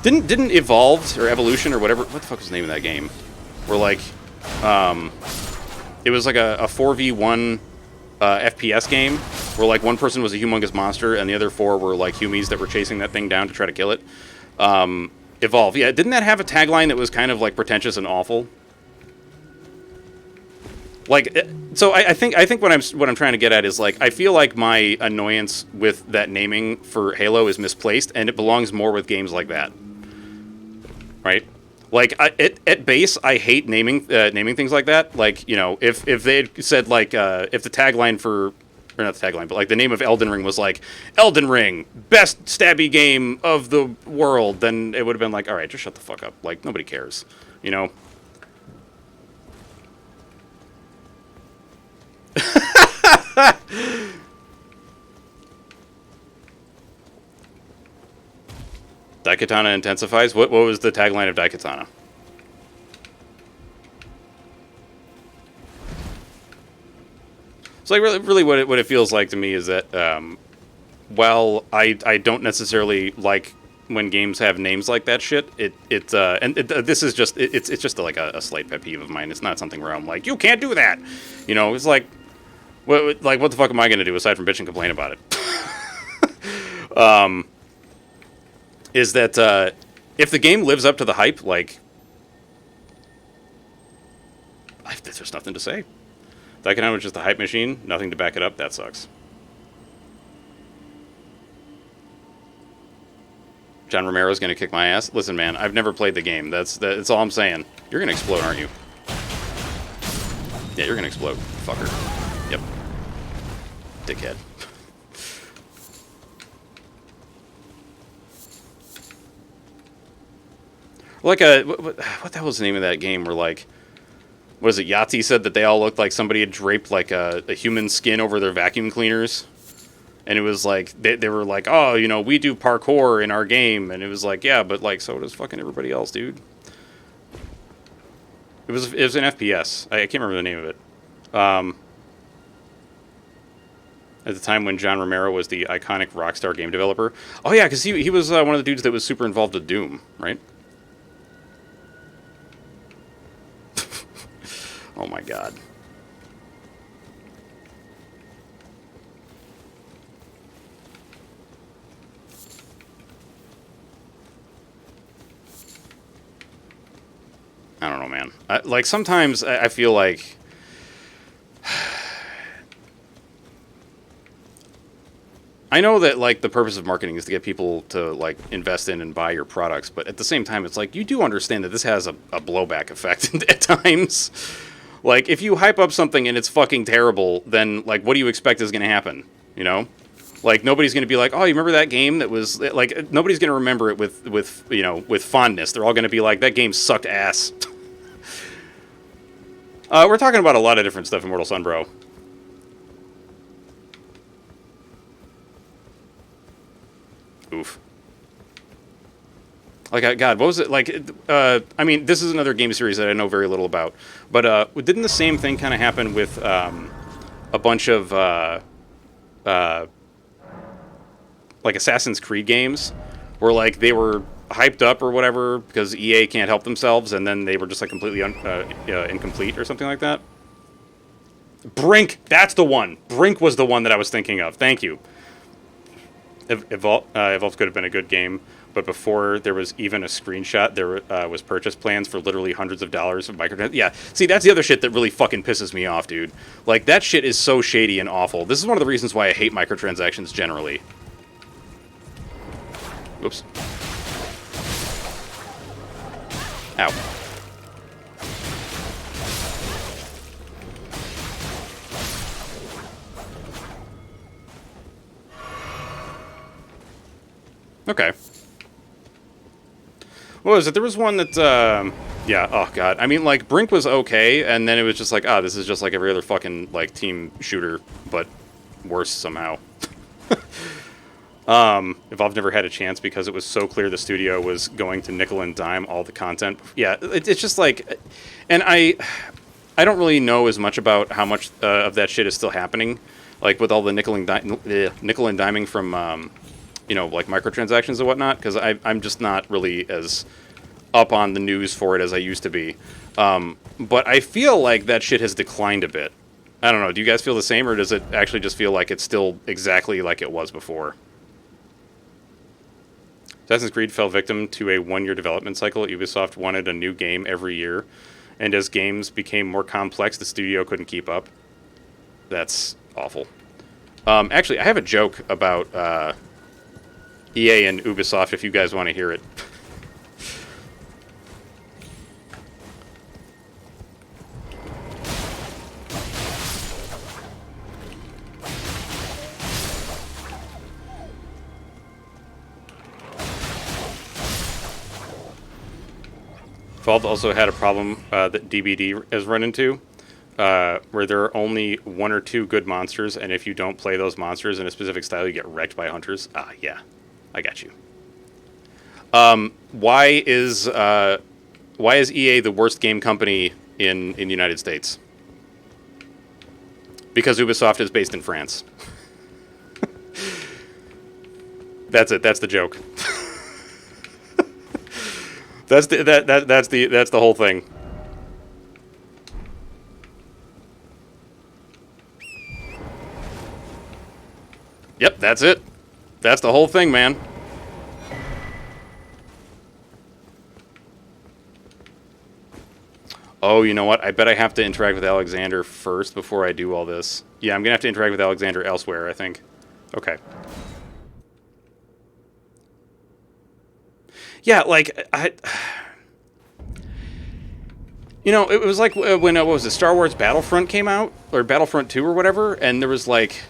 didn't Evolved or Evolution or whatever? What the fuck was the name of that game? Where like, it was like a 4v1 FPS game where like one person was a humongous monster and the other four were like humies that were chasing that thing down to try to kill it. Evolve, yeah. Didn't that have a tagline that was kind of like pretentious and awful? Like, so I think what I'm trying to get at is like I feel like my annoyance with that naming for Halo is misplaced, and it belongs more with games like that, right? Like at base, I hate naming things like that. Like, you know, if they had said like if the tagline for, or not the tagline, but like the name of Elden Ring was like Elden Ring, best stabby game of the world, then it would have been like, all right, just shut the fuck up. Like, nobody cares, you know. Daikatana intensifies? What was the tagline of Daikatana? So like really what it feels like to me is that while I don't necessarily like when games have names like that shit, this is just it's just like a slight pet peeve of mine. It's not something where I'm like, you can't do that. You know, it's like what the fuck am I gonna do aside from bitch and complain about it? Is that if the game lives up to the hype, like, there's just nothing to say. Daikatana was just a hype machine, nothing to back it up. That sucks. John Romero's gonna kick my ass. Listen, man, I've never played the game. That's all I'm saying. You're gonna explode, aren't you? Yeah, you're gonna explode, fucker. Yep. Dickhead. Like a what the hell was the name of that game? Where like, what is it? Yahtzee said that they all looked like somebody had draped like a human skin over their vacuum cleaners, and it was like they were like, oh, you know, we do parkour in our game, and it was like, yeah, but like so does fucking everybody else, dude. It was an FPS. I can't remember the name of it. At the time when John Romero was the iconic Rockstar game developer. Oh yeah, because he was one of the dudes that was super involved with Doom, right? Oh my god. I don't know, man. Like, sometimes I feel like... I know that, like, the purpose of marketing is to get people to, like, invest in and buy your products, but at the same time, it's like, you do understand that this has a blowback effect at times. Like, if you hype up something and it's fucking terrible, then, like, what do you expect is going to happen, you know? Like, nobody's going to be like, oh, you remember that game that was... Like, nobody's going to remember it with, you know, with fondness. They're all going to be like, that game sucked ass. We're talking about a lot of different stuff in Mortal Sun, bro. Oof. Like, God, what was it? Like, I mean, this is another game series that I know very little about. But didn't the same thing kind of happen with a bunch of, like, Assassin's Creed games? Where, like, they were hyped up or whatever because EA can't help themselves, and then they were just, like, completely incomplete or something like that? Brink! That's the one! Brink was the one that I was thinking of. Thank you. Evolve could have been a good game, but before there was even a screenshot, there was purchase plans for literally hundreds of dollars of microtransactions. Yeah, see, that's the other shit that really fucking pisses me off, dude. Like, that shit is so shady and awful. This is one of the reasons why I hate microtransactions generally. Whoops. Ow. Okay. What was it? There was one that, yeah, oh god. I mean, like, Brink was okay, and then it was just like, ah, this is just like every other fucking, like, team shooter, but worse somehow. Evolve never had a chance because it was so clear the studio was going to nickel and dime all the content. Yeah, it's just like, and I don't really know as much about how much of that shit is still happening, like with all the nickel and diming from, you know, like microtransactions and whatnot, because I'm just not really as up on the news for it as I used to be. But I feel like that shit has declined a bit. I don't know. Do you guys feel the same, or does it actually just feel like it's still exactly like it was before? Assassin's Creed fell victim to a one-year development cycle. Ubisoft wanted a new game every year, and as games became more complex, the studio couldn't keep up. That's awful. Actually, I have a joke about EA and Ubisoft if you guys want to hear it. Valve also had a problem that DBD has run into, where there are only one or two good monsters, and if you don't play those monsters in a specific style, you get wrecked by hunters. Ah, yeah. I got you. Why is EA the worst game company in the United States? Because Ubisoft is based in France. That's it. That's the joke. That's the whole thing. Yep, that's it. That's the whole thing, man. Oh, you know what? I bet I have to interact with Alexander first before I do all this. Yeah, I'm gonna have to interact with Alexander elsewhere, I think. Okay. Yeah, like, you know, it was like when, what was it, Star Wars Battlefront came out? Or Battlefront 2 or whatever, and there was like...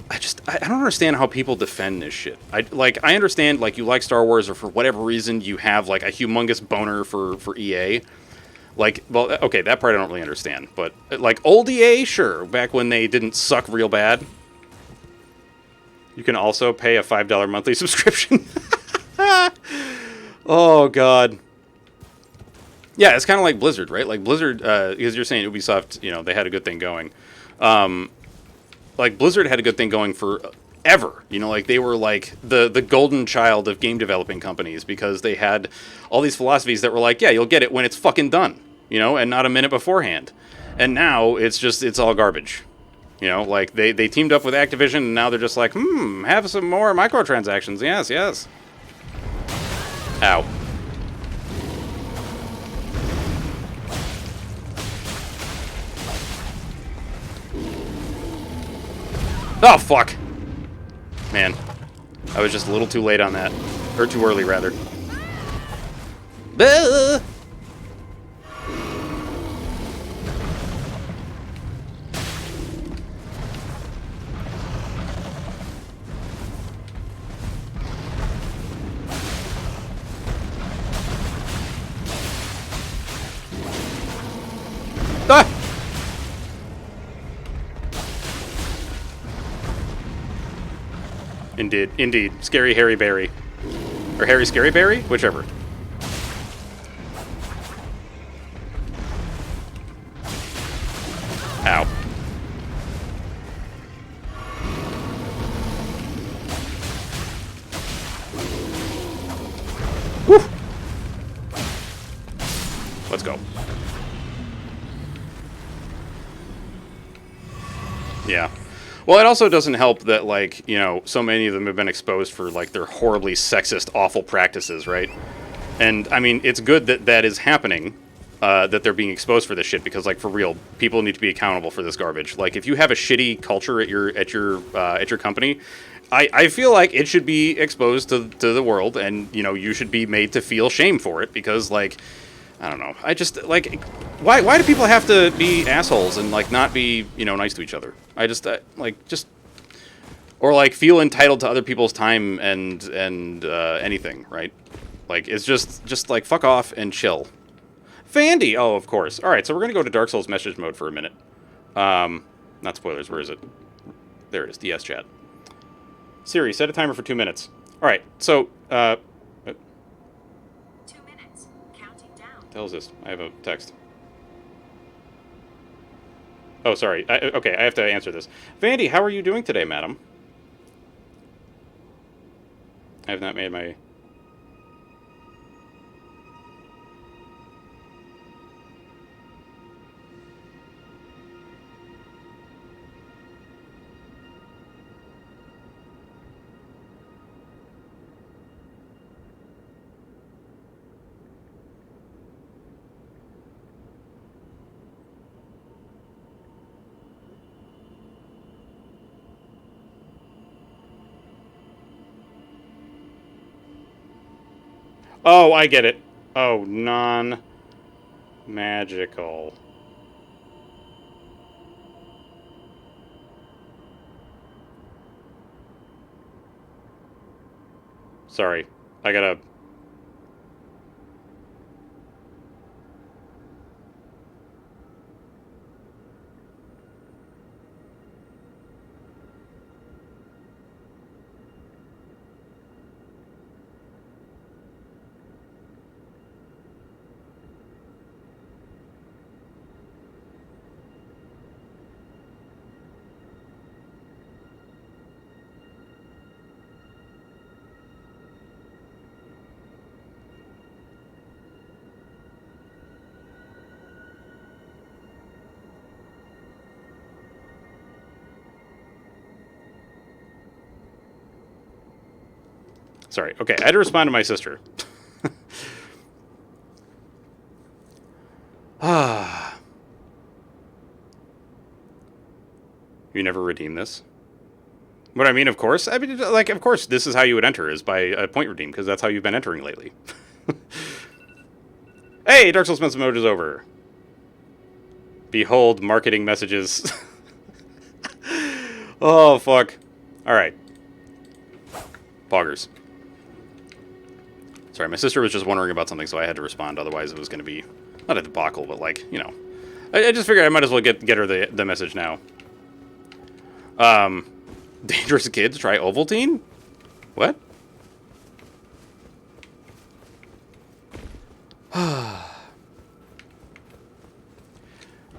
I don't understand how people defend this shit. I understand, like, you like Star Wars, or for whatever reason you have, like, a humongous boner for EA. Like, well, okay, that part I don't really understand. But, like, old EA, sure, back when they didn't suck real bad. You can also pay a $5 monthly subscription. Oh, God. Yeah, it's kind of like Blizzard, right? Like, Blizzard, because you're saying Ubisoft, you know, they had a good thing going. Like, Blizzard had a good thing going forever. You know, like, they were, like, the golden child of game developing companies, because they had all these philosophies that were like, yeah, you'll get it when it's fucking done, you know, and not a minute beforehand. And now, it's all garbage. You know, like, they teamed up with Activision, and now they're just like, have some more microtransactions. Yes, yes. Ow. Oh, fuck. Man. I was just a little too late on that. Or too early, rather. Bah! Ah! Indeed, indeed. Scary Harry Berry. Or Harry Scary Berry? Whichever. Ow. Woo! Let's go. Yeah. Well, it also doesn't help that, like, you know, so many of them have been exposed for, like, their horribly sexist, awful practices, right? And, I mean, it's good that that is happening, that they're being exposed for this shit, because, like, for real, people need to be accountable for this garbage. Like, if you have a shitty culture at your company, I feel like it should be exposed to the world, and, you know, you should be made to feel shame for it, because, like, I don't know. I just, like, why do people have to be assholes and, like, not be, you know, nice to each other? I just, or, like, feel entitled to other people's time and anything, right? Like, it's just, like, fuck off and chill. Vandy! Oh, of course. Alright, so we're gonna go to Dark Souls message mode for a minute. Not spoilers, where is it? There it is, DS chat. Siri, set a timer for 2 minutes. Alright, so, 2 minutes. Counting down. What the hell is this? I have a text. Oh, sorry. Okay, I have to answer this. Vandy, how are you doing today, madam? I have not made my... Oh, I get it. Oh, non-magical. Sorry. I gotta... Sorry. Okay, I had to respond to my sister. Ah. You never redeem this? What I mean, of course. I mean, like, of course, this is how you would enter, is by a point redeem, because that's how you've been entering lately. Hey, Dark Souls Message mode is over. Behold, marketing messages. Oh, fuck. Alright. Poggers. Sorry, my sister was just wondering about something, so I had to respond. Otherwise, it was going to be, not a debacle, but like, you know. I just figured I might as well get her the message now. Dangerous kids try Ovaltine? What?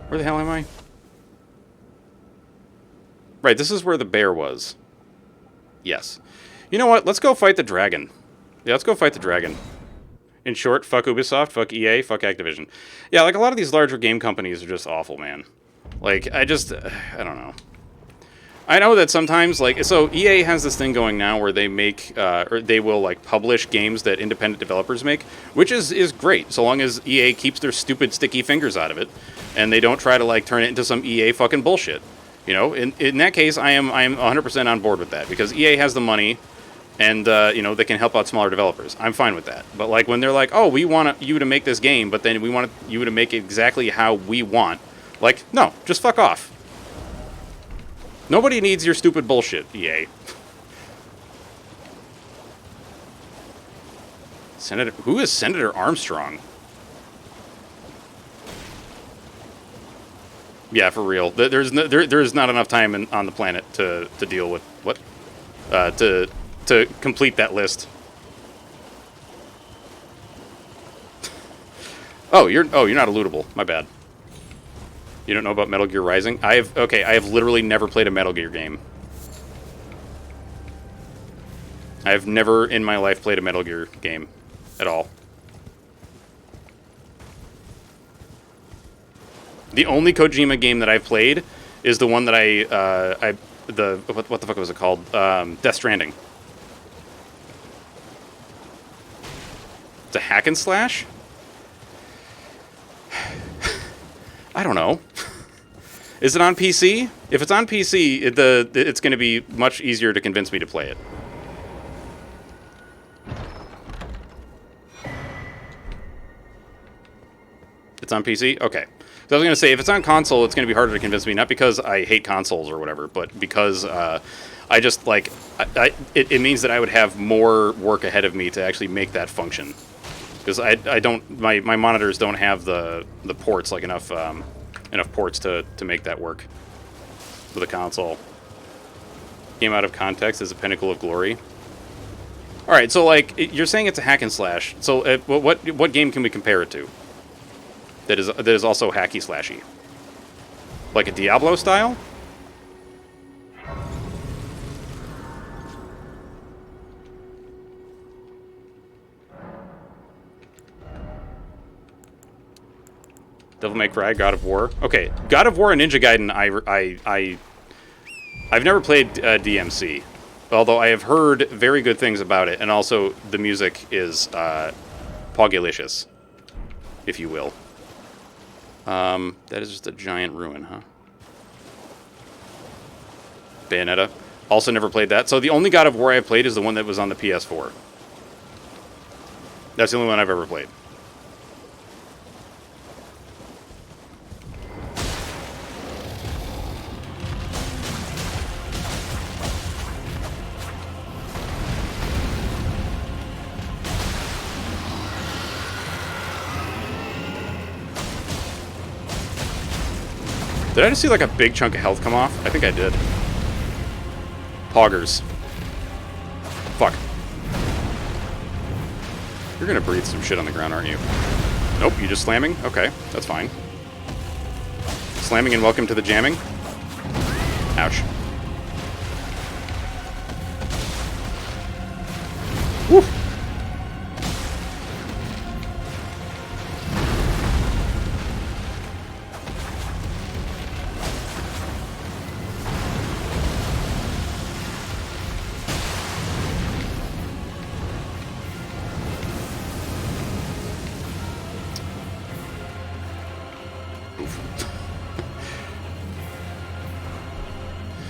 Where the hell am I? Right, this is where the bear was. Yes. You know what? Let's go fight the dragon. Yeah, let's go fight the dragon. In short, fuck Ubisoft, fuck EA, fuck Activision. Yeah, like, a lot of these larger game companies are just awful, man. Like, I don't know. I know that sometimes, like, so EA has this thing going now where they make, or they will, like, publish games that independent developers make, which is great, so long as EA keeps their stupid sticky fingers out of it, and they don't try to, like, turn it into some EA fucking bullshit. You know, in that case, I am 100% on board with that, because EA has the money, and, you know, they can help out smaller developers. I'm fine with that. But, like, when they're like, oh, we want you to make this game, but then we want you to make it exactly how we want, like, no, just fuck off. Nobody needs your stupid bullshit, EA. Who is Senator Armstrong? Yeah, for real. There's not enough time on the planet to deal with what? To complete that list. Oh, you're not a lootable. My bad. You don't know about Metal Gear Rising? I have literally never played a Metal Gear game. I have never in my life played a Metal Gear game at all. The only Kojima game that I've played is the one that what the fuck was it called? Death Stranding. It's a hack and slash? I don't know. Is it on PC? If it's on PC, it's going to be much easier to convince me to play it. It's on PC? Okay. So I was going to say, if it's on console, it's going to be harder to convince me, not because I hate consoles or whatever, but because I just, like, it means that I would have more work ahead of me to actually make that function. Because I don't, my monitors don't have the ports, like enough ports to make that work with a console. Game out of context is a pinnacle of glory. All right, so like you're saying it's a hack and slash. So what game can we compare it to? That is also hacky slashy. Like a Diablo style? Devil May Cry, God of War. Okay, God of War and Ninja Gaiden. I've never played DMC, although I have heard very good things about it, and also the music is Pogulicious, if you will. That is just a giant ruin, huh? Bayonetta. Also never played that. So the only God of War I've played is the one that was on the PS4. That's the only one I've ever played. Did I just see like a big chunk of health come off? I think I did. Poggers. Fuck. You're gonna breathe some shit on the ground, aren't you? Nope, you just slamming? Okay, that's fine. Slamming and welcome to the jamming. Ouch. Woo!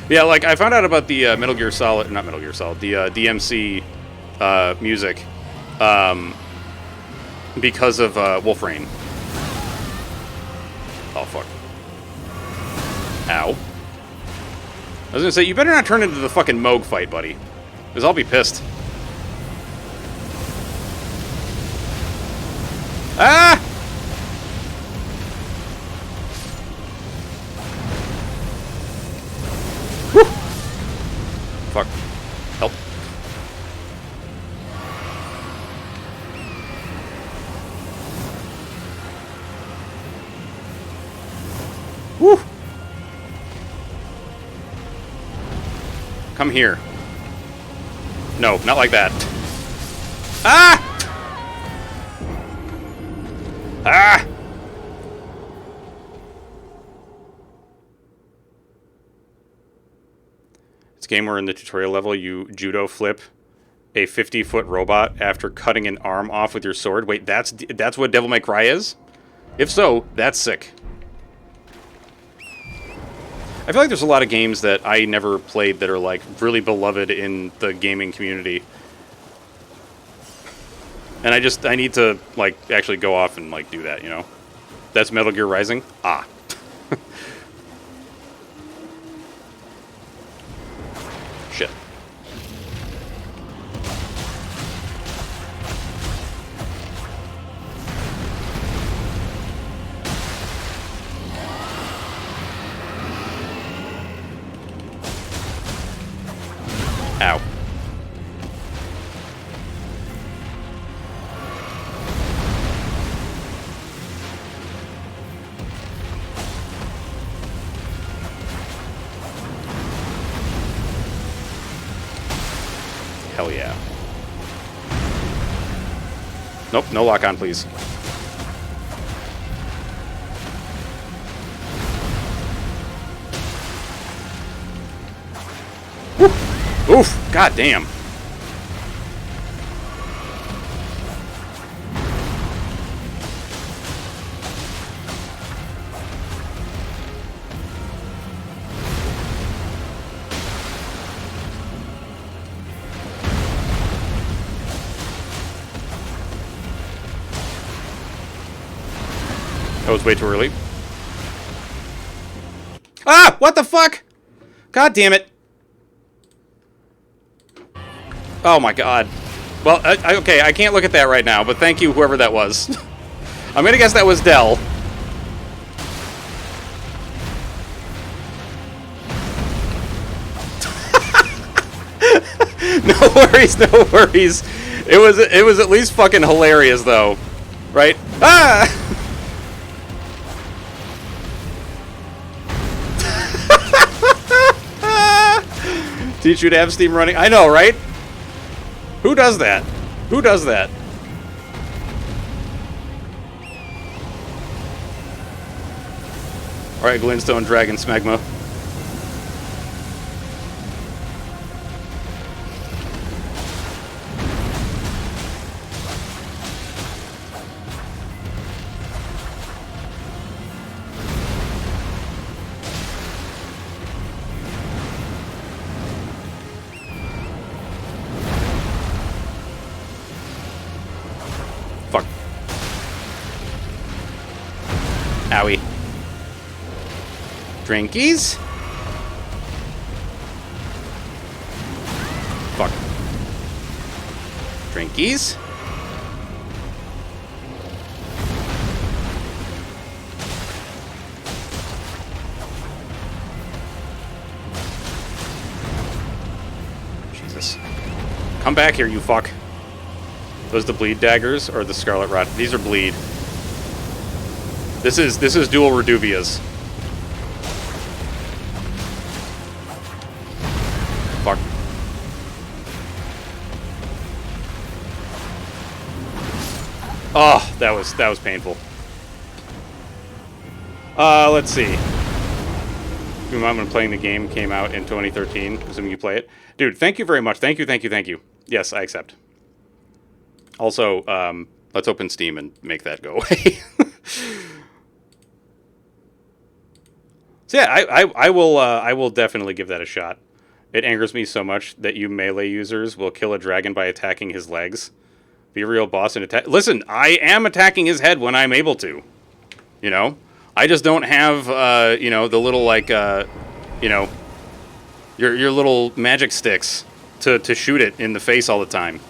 Yeah, like, I found out about the not Metal Gear Solid, the DMC music because of Wolf Rain. Oh, fuck. Ow. was gonna say, you better not turn into the fucking Moog fight, buddy. Because I'll be pissed. Ah! Whew! Fuck. Help. Whew! Come here. No, not like that. Ah! Ah! This game where in the tutorial level you judo flip a 50-foot robot after cutting an arm off with your sword. Wait, that's what Devil May Cry is? If so, that's sick. I feel like there's a lot of games that I never played that are like really beloved in the gaming community. And I need to like actually go off and like do that, you know? That's Metal Gear Rising? Ah. Shit. Ow. Hell yeah. Nope, no lock on, please. Woo! Oof! God damn. That was way too early. Ah! What the fuck? God damn it. Oh my god. Well, okay, I can't look at that right now, but thank you, whoever that was. I'm gonna guess that was Dell. No worries, no worries. It was at least fucking hilarious, though. Right? Ah! Teach you to have Steam running. I know, right? Who does that? Who does that? Alright, Glintstone Dragon Smegma. Fuck. Owie. Drinkies? Fuck. Drinkies? Jesus. Come back here, you fuck. Those the bleed daggers or the scarlet rot? These are bleed. This is dual Reduvias. Fuck. Oh, that was painful. Let's see. You remember when playing the game came out in 2013, assuming you play it. Dude, thank you very much. Thank you, thank you, thank you. Yes, I accept. Also, let's open Steam and make that go away. So yeah, I will definitely give that a shot. It angers me so much that you melee users will kill a dragon by attacking his legs. Be a real boss and attack. Listen, I am attacking his head when I'm able to. You know, I just don't have you know, the little like you know, Your little magic sticks to shoot it in the face all the time.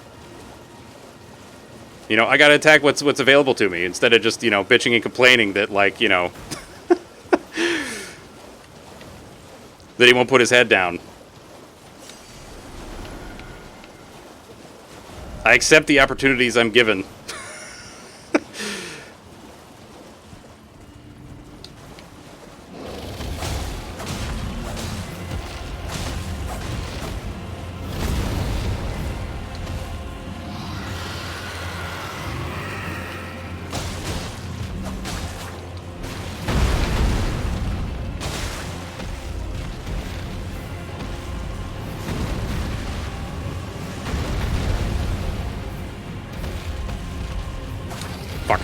You know, I gotta attack what's available to me instead of just, you know, bitching and complaining that, like, you know, that he won't put his head down. I accept the opportunities I'm given. Fuck.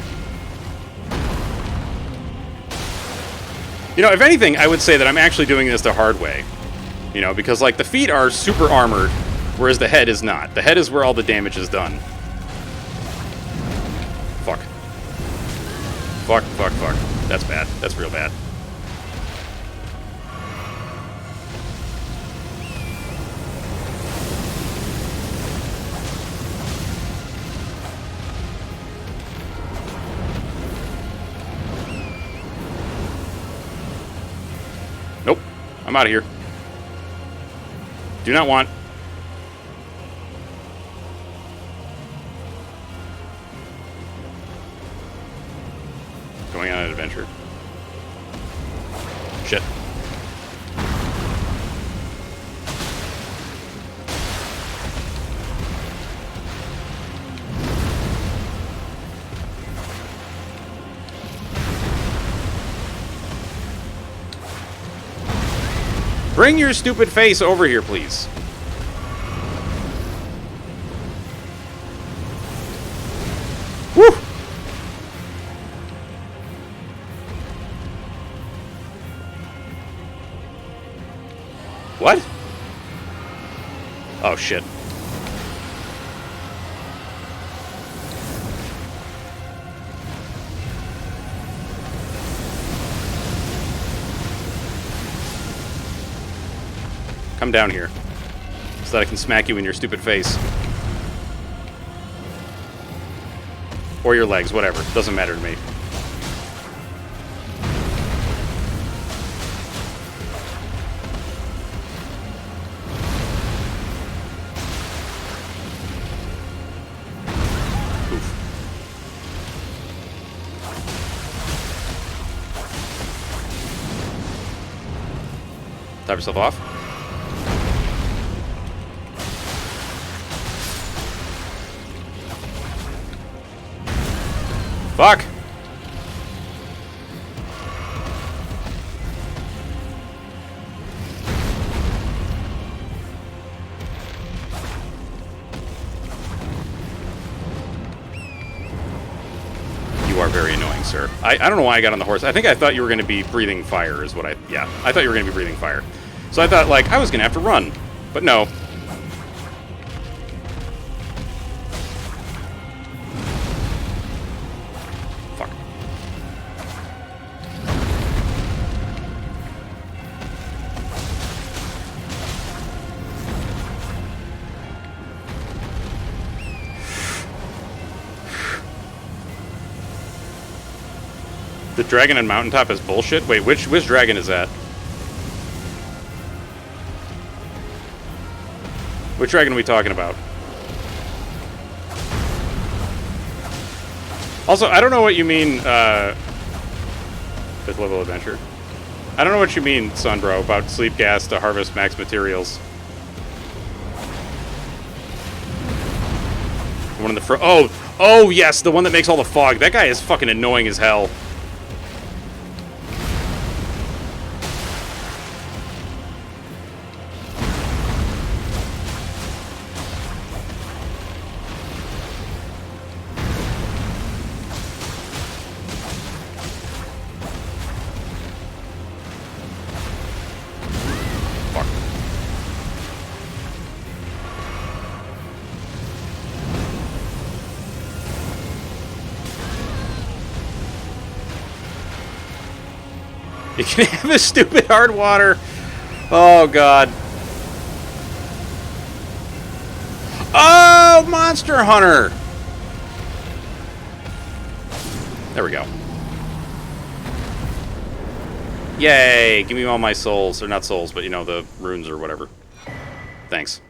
You know, if anything, I would say that I'm actually doing this the hard way. You know, because, like, the feet are super armored, whereas the head is not. The head is where all the damage is done. Fuck. Fuck, fuck, fuck. That's bad. That's real bad. Nope. I'm out of here. Do not want. Going on an adventure. Shit. Bring your stupid face over here, please. Woo! What? Oh, shit. Come down here, so that I can smack you in your stupid face. Or your legs, whatever. Doesn't matter to me. Oof. Top yourself off. Fuck! You are very annoying, sir. I don't know why I got on the horse. I think I thought you were going to be breathing fire is what I... Yeah, I thought you were going to be breathing fire. So I thought, like, I was going to have to run. But no. The dragon on Mountaintop is bullshit? Wait, which dragon is that? Which dragon are we talking about? Also, I don't know what you mean, 5th level adventure. I don't know what you mean, Sunbro, about sleep gas to harvest max materials. One in the oh yes, the one that makes all the fog. That guy is fucking annoying as hell. You can have a stupid hard water. Oh, God. called Monster Hunter! There we go. Yay! Give me all my souls. Or not souls, but, you know, the runes or whatever. Thanks.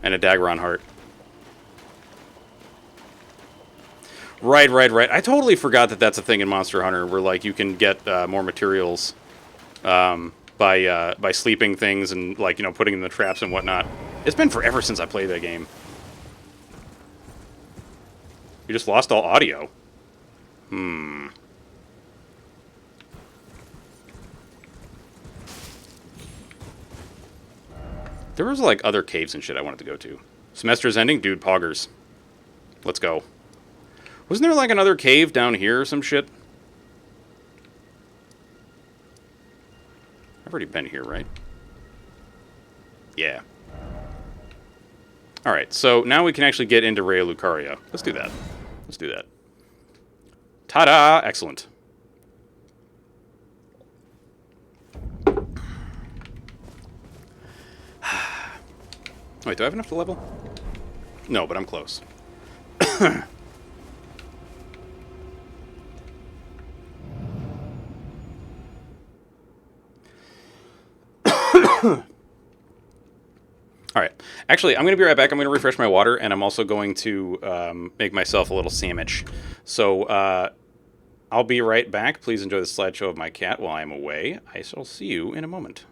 And a dagger on heart. Right. I totally forgot that that's a thing in Monster Hunter, where, like, you can get more materials by sleeping things and, like, you know, putting in the traps and whatnot. It's been forever since I played that game. You just lost all audio. There was, like, other caves and shit I wanted to go to. Semester's ending? Dude, poggers. Let's go. Wasn't there, like, another cave down here or some shit? I've already been here, right? Yeah. Alright, so now we can actually get into Raya Lucaria. Let's do that. Let's do that. Ta-da! Excellent. Wait, do I have enough to level? No, but I'm close. Alright. Actually, I'm going to be right back. I'm going to refresh my water, and I'm also going to make myself a little sandwich. So, I'll be right back. Please enjoy the slideshow of my cat while I'm away. I shall see you in a moment.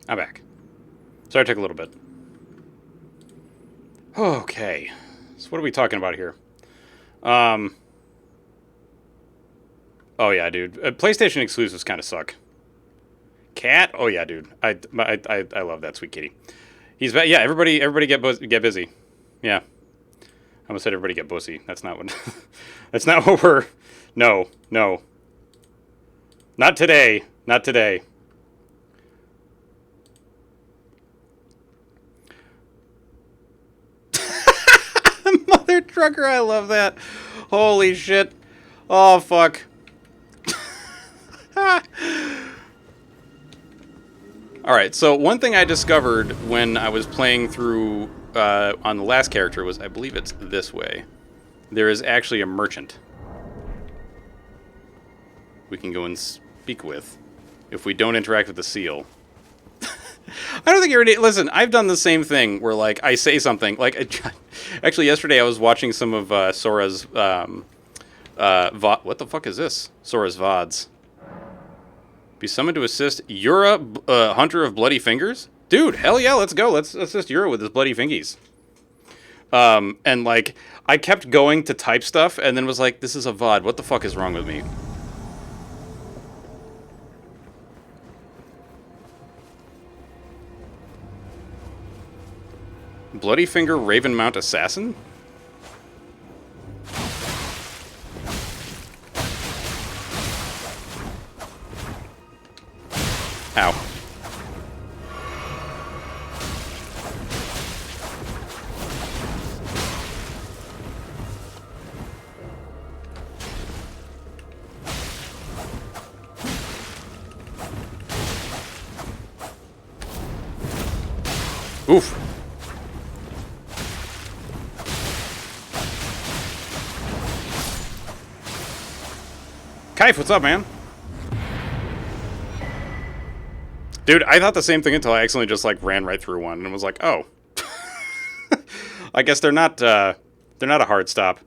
I'm back. Sorry it took a little bit. Okay. So what are we talking about here? Oh yeah, dude. PlayStation exclusives kind of suck. Cat? Oh yeah, dude. I love that sweet kitty. He's back. Yeah, everybody get busy. Yeah. I almost said everybody get bussy. That's not what that's not what we're No. Not today. Not today. Mother trucker, I love that. Holy shit. Oh fuck. Alright, so one thing I discovered when I was playing through on the last character was, I believe it's this way. There is actually a merchant we can go and speak with if we don't interact with the seal. I don't think you're... Listen, I've done the same thing where, like, I say something. Like, actually, yesterday I was watching some of Sora's... what the fuck is this? Sora's VODs. Be summoned to assist Yura, Hunter of Bloody Fingers? Dude, hell yeah, let's go. Let's assist Yura with his bloody fingies. And, like, I kept going to type stuff and then was like, this is a VOD. What the fuck is wrong with me? Bloody Finger Ravenmount Assassin? Ow. Oof. Kaif, what's up, man? Dude, I thought the same thing until I accidentally just, like, ran right through one and was like, oh. I guess they're not a hard stop.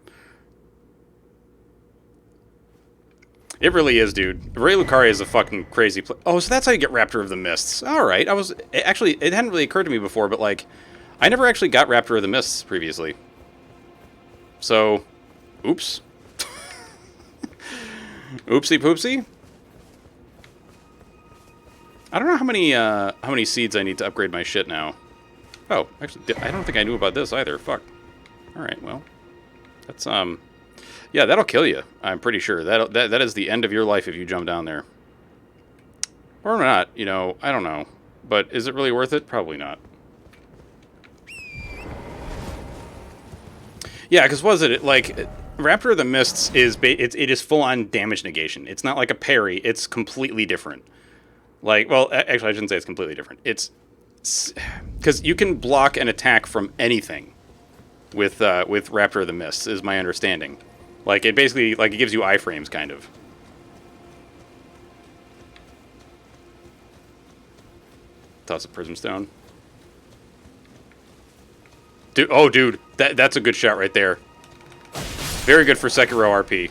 It really is, dude. Ray Lucaria is a fucking crazy Oh, so that's how you get Raptor of the Mists. Alright, actually, it hadn't really occurred to me before, but, like, I never actually got Raptor of the Mists previously. So, oops. Oopsie poopsie. I don't know how many seeds I need to upgrade my shit now. Oh, actually, I don't think I knew about this either. Fuck. All right, well, that's yeah, that'll kill you. I'm pretty sure that is the end of your life if you jump down there. Or not, you know. I don't know, but is it really worth it? Probably not. Yeah, because was it like? Raptor of the Mists is it is full on damage negation. It's not like a parry. It's completely different. Like, well, actually, I shouldn't say it's completely different. It's because you can block an attack from anything with Raptor of the Mists, is my understanding. Like, it basically it gives you iframes, kind of. Toss a Prism Stone. Dude, oh, dude, that's a good shot right there. Very good for Sekiro RP.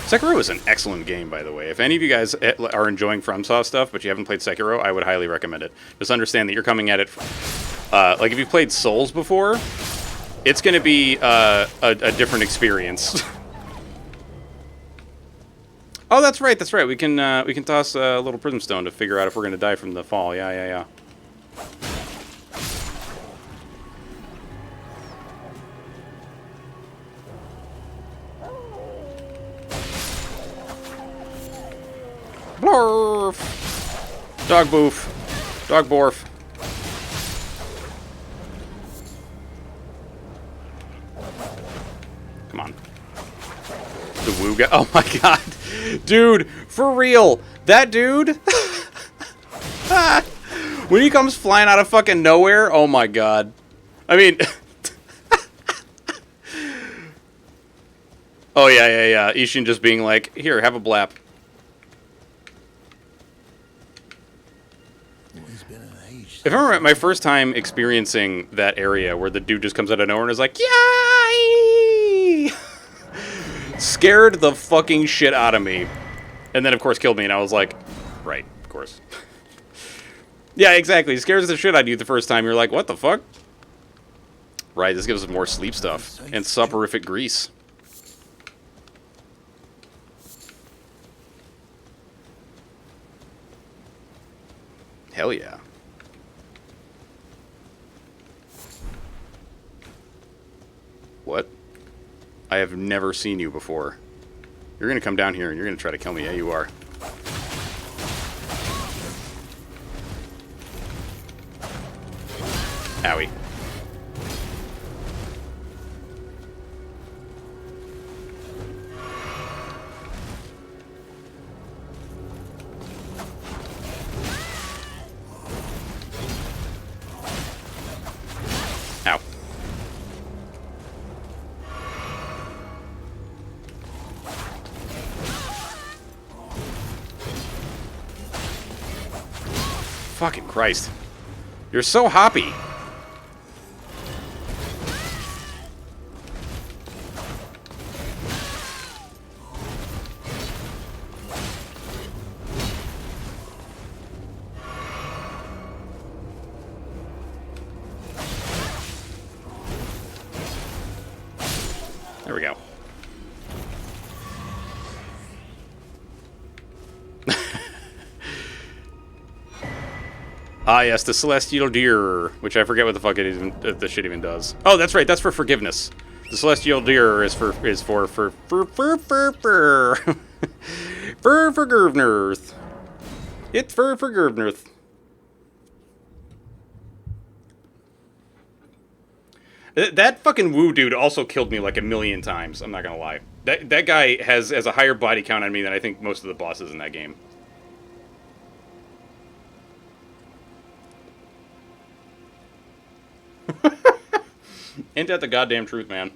Sekiro is an excellent game, by the way. If any of you guys are enjoying FromSoft stuff, but you haven't played Sekiro, I would highly recommend it. Just understand that you're coming at it... like, if you've played Souls before, it's going to be a different experience. Oh, that's right, that's right. We can toss a little Prism Stone to figure out if we're going to die from the fall. Yeah. Blurf! Dog boof. Dog borf. Come on. The woo guy. Oh my god. Dude, for real. That dude. When he comes flying out of fucking nowhere. Oh my god. I mean. Oh yeah. Ishin just being like, here, have a blap. If I remember my first time experiencing that area where the dude just comes out of nowhere and is like, yay! Scared the fucking shit out of me. And then, of course, killed me, and I was like, right, of course. Yeah, exactly. It scares the shit out of you the first time. You're like, what the fuck? Right, this gives us more sleep stuff. And soporific grease. Hell yeah. What? I have never seen you before. You're gonna come down here and you're gonna try to kill me. Yeah, you are. Owie. Ow. Fucking Christ. You're so hoppy. There we go. Ah, yes, the Celestial Deer, which I forget what the fuck it even, the shit even does. Oh, that's right, that's for forgiveness. The Celestial Deer is for forgiveness. It's for forgiveness. That fucking Woo dude also killed me like a million times. I'm not gonna lie. That guy has a higher body count on me than I think most of the bosses in that game. Ain't that the goddamn truth, man?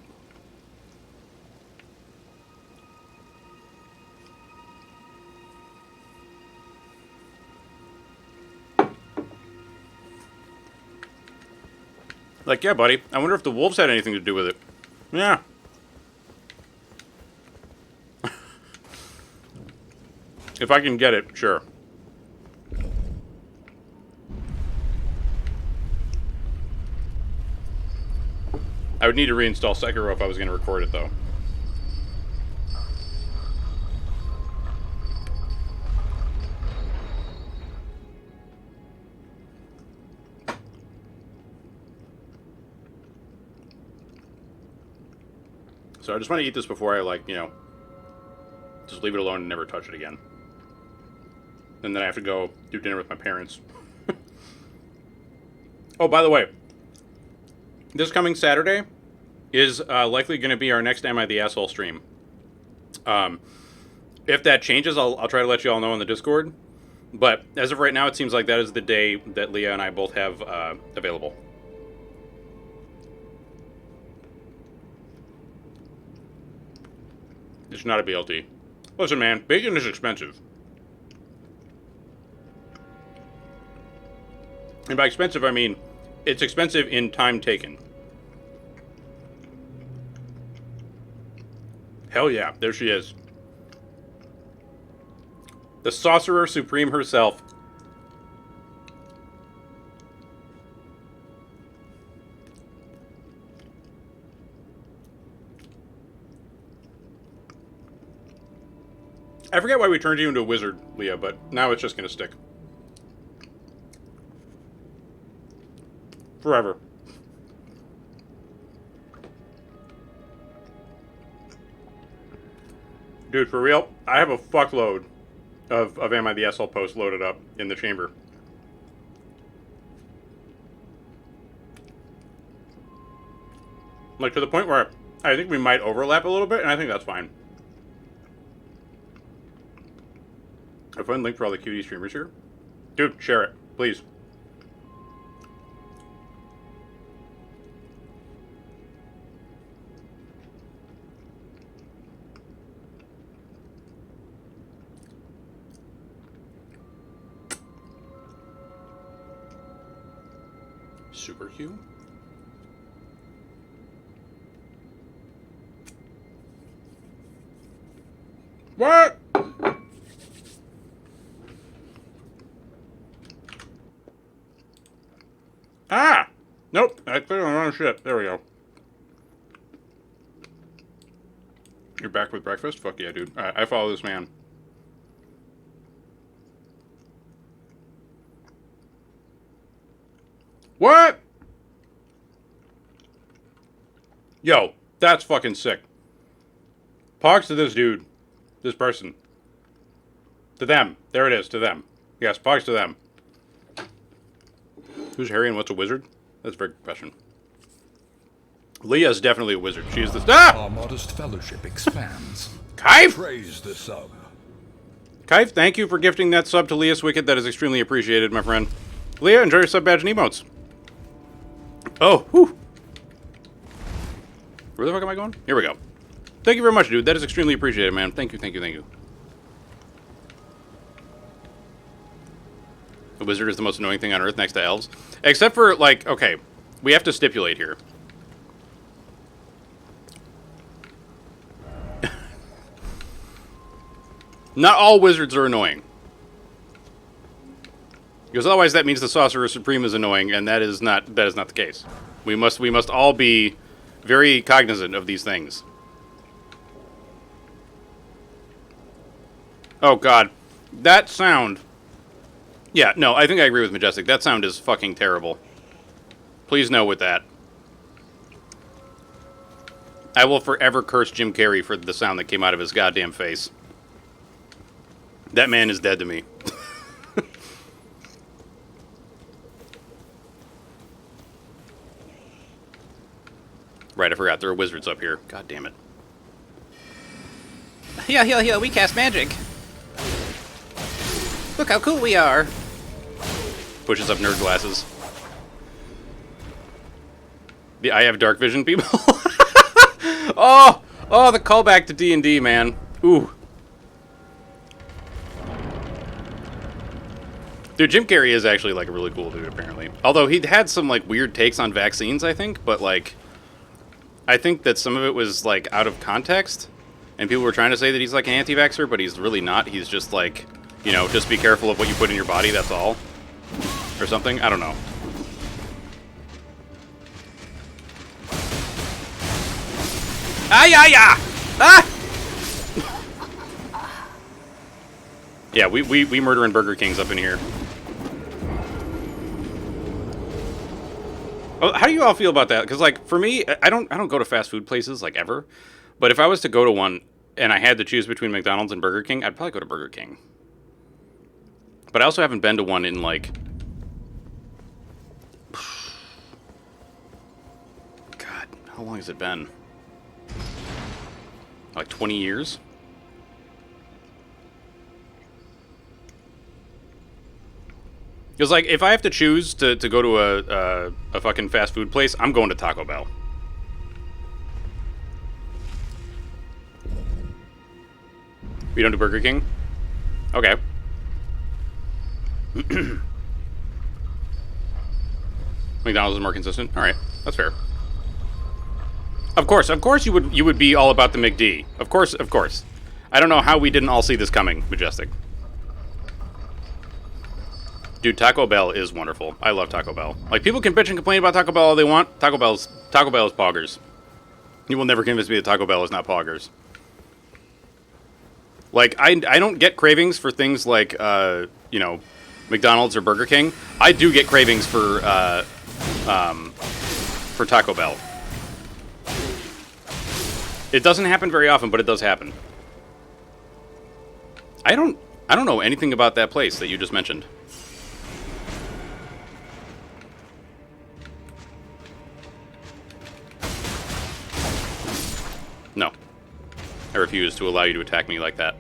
Like, yeah, buddy. I wonder if the wolves had anything to do with it. Yeah. If I can get it, sure. I would need to reinstall Sekiro if I was going to record it, though. So I just want to eat this before I, like, you know, just leave it alone and never touch it again. And then I have to go do dinner with my parents. Oh, by the way, this coming Saturday is likely going to be our next Am I the Asshole stream. If that changes, I'll try to let you all know on the Discord. But as of right now, it seems like that is the day that Leah and I both have available. It's not a BLT. Listen, man, bacon is expensive. And by expensive, I mean it's expensive in time taken. Hell yeah, there she is. The Sorcerer Supreme herself. I forget why we turned you into a wizard, Leah, but now it's just going to stick. Forever. Dude, for real, I have a fuckload of Am I the Asshole posts loaded up in the chamber. Like, to the point where I think we might overlap a little bit, and I think that's fine. A fun link for all the cutie streamers here. Dude, share it, please. Super Q? What? Ah! Nope. I clicked on the wrong shit. There we go. You're back with breakfast? Fuck yeah, dude. Alright, I follow this man. What? Yo, that's fucking sick. Pogs to this dude. This person. To them. There it is, to them. Yes, pogs to them. Who's Harry and what's a wizard? That's a very good question. Leah is definitely a wizard. She is this. Ah! Our modest fellowship expands. Kyve! Praise the sub. Kyve, thank you for gifting that sub to Leah's Wicked. That is extremely appreciated, my friend. Leah, enjoy your sub badge and emotes. Oh, whew. Where the fuck am I going? Here we go. Thank you very much, dude. That is extremely appreciated, man. Thank you, thank you, thank you. The wizard is the most annoying thing on Earth next to elves. Except for, like, okay, we have to stipulate here. Not all wizards are annoying. Because otherwise that means the Sorcerer Supreme is annoying, and that is not the case. We must all be very cognizant of these things. Oh god. That sound. Yeah, no, I think I agree with Majestic. That sound is fucking terrible. Please no with that. I will forever curse Jim Carrey for the sound that came out of his goddamn face. That man is dead to me. Right, I forgot. There are wizards up here. God damn it. Yeah, we cast magic. Look how cool we are. Pushes up nerd glasses. I have dark vision, people. Oh, the callback to D&D, man. Ooh. Dude, Jim Carrey is actually, like, a really cool dude, apparently. Although he had some, like, weird takes on vaccines, I think. But, like, I think that some of it was, like, out of context. And people were trying to say that he's, like, an anti-vaxxer, but he's really not. He's just, like, you know, just be careful of what you put in your body, that's all. Or something. I don't know. Ah! Yeah, we murdering Burger Kings up in here. Oh, how do you all feel about that? Because, like, for me, I don't go to fast food places, like, ever. But if I was to go to one and I had to choose between McDonald's and Burger King, I'd probably go to Burger King. But I also haven't been to one in, like... God, how long has it been? Like 20 years? Because, like, if I have to choose to go to a fucking fast food place, I'm going to Taco Bell. We don't do Burger King? Okay. McDonald's is more consistent? Alright, that's fair. Of course you would be all about the McD. Of course. I don't know how we didn't all see this coming, Majestic. Dude, Taco Bell is wonderful. I love Taco Bell. Like, people can bitch and complain about Taco Bell all they want. Taco Bell is poggers. You will never convince me that Taco Bell is not poggers. Like, I don't get cravings for things like, you know, McDonald's or Burger King. I do get cravings for Taco Bell. It doesn't happen very often, but it does happen. I don't know anything about that place that you just mentioned. No. I refuse to allow you to attack me like that.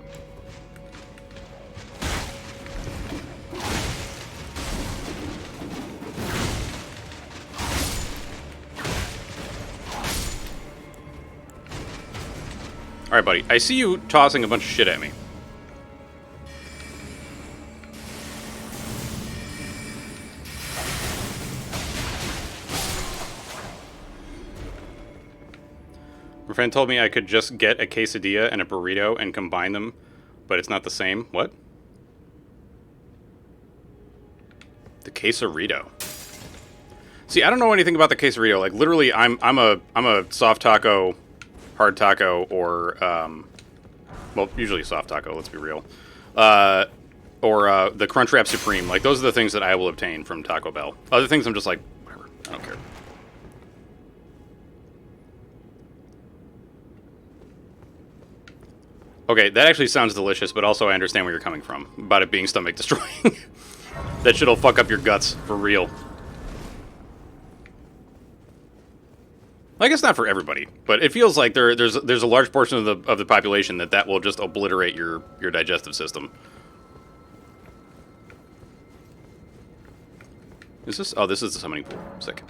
Alright, buddy. I see you tossing a bunch of shit at me. My friend told me I could just get a quesadilla and a burrito and combine them, but it's not the same. What? The quesarito. See, I don't know anything about the quesadilla. Like, literally, I'm a soft taco, hard taco, or well, usually a soft taco. Let's be real. Or the Crunchwrap Supreme. Like, those are the things that I will obtain from Taco Bell. Other things, I'm just like, whatever. I don't care. Okay, that actually sounds delicious, but also I understand where you're coming from about it being stomach destroying. That shit'll fuck up your guts for real. I guess not for everybody, but it feels like there's a large portion of the population that will just obliterate your digestive system. Is this? Oh, this is the summoning pool. Sick.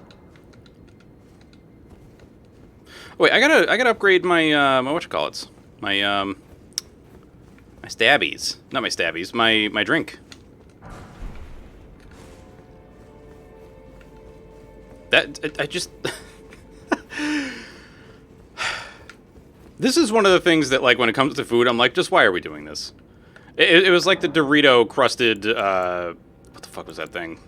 Oh, wait, I gotta upgrade my my whatchamacallits. My stabbies. Not my stabbies, my drink. I just This is one of the things that, like, when it comes to food, I'm like, just why are we doing this? It was like the Dorito crusted, what the fuck was that thing?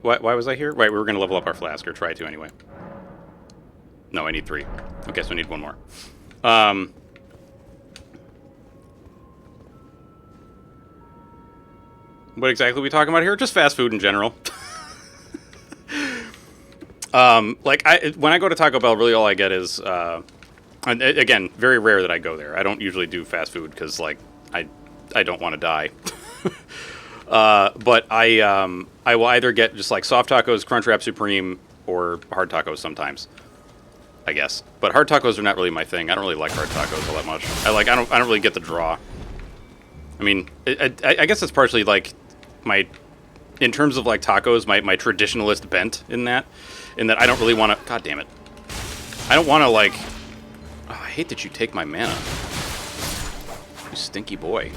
Why was I here? Right, we were going to level up our flask, or try to anyway. No, I need 3. Okay, so I need 1 more. What exactly are we talking about here? Just fast food in general. Like, when I go to Taco Bell, really all I get is, and again, very rare that I go there. I don't usually do fast food because, like, I don't want to die. But I will either get just, like, soft tacos, Crunchwrap Supreme, or hard tacos sometimes, I guess. But hard tacos are not really my thing. I don't really like hard tacos all that much. I don't really get the draw. I mean, I guess it's partially, like, in terms of, like, tacos, my traditionalist bent in that I don't really want to... God damn it. I don't want to, like... Oh, I hate that you take my mana. You stinky boy.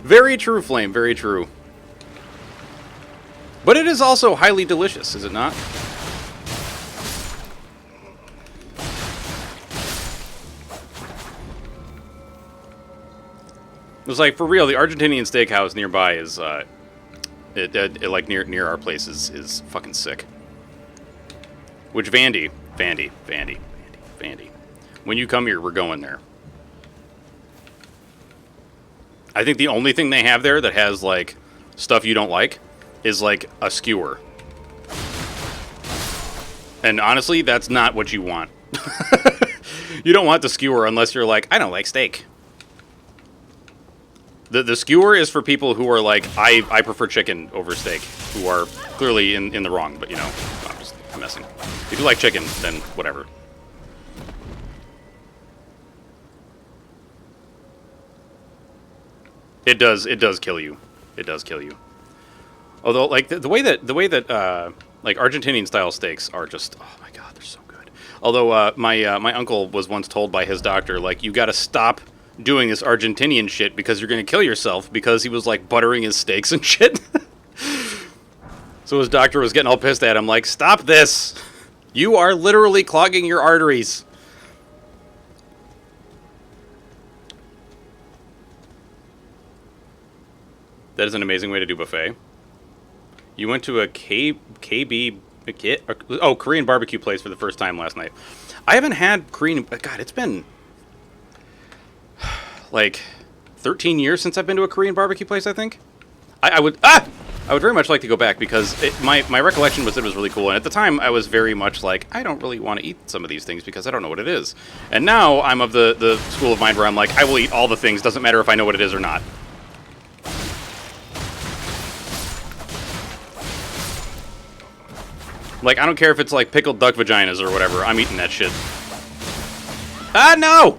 Very true, Flame. Very true. But it is also highly delicious, is it not? It was like, for real, the Argentinian steakhouse nearby is, like, near our place is fucking sick. Which, Vandy. When you come here, we're going there. I think the only thing they have there that has, like, stuff you don't like is, like, a skewer. And honestly, that's not what you want. You don't want the skewer unless you're like, I don't like steak. The skewer is for people who are like, I prefer chicken over steak, who are clearly in the wrong, but, you know, I'm messing. If you like chicken, then whatever. It does kill you. It does kill you. Although, like, the way that like, Argentinian style steaks are just, oh my god, they're so good. Although my uncle was once told by his doctor, like, you got to stop doing this Argentinian shit because you're going to kill yourself, because he was, like, buttering his steaks and shit. So his doctor was getting all pissed at him, like, stop this! You are literally clogging your arteries. That is an amazing way to do buffet. You went to a Korean barbecue place for the first time last night. I haven't had Korean... God, it's been... like 13 years since I've been to a Korean barbecue place, I think. I would very much like to go back, because my recollection was it was really cool, and at the time I was very much like, I don't really want to eat some of these things because I don't know what it is. And now I'm of the school of mind where I'm like, I will eat all the things, doesn't matter if I know what it is or not. Like, I don't care if it's like pickled duck vaginas or whatever, I'm eating that shit. Ah, no!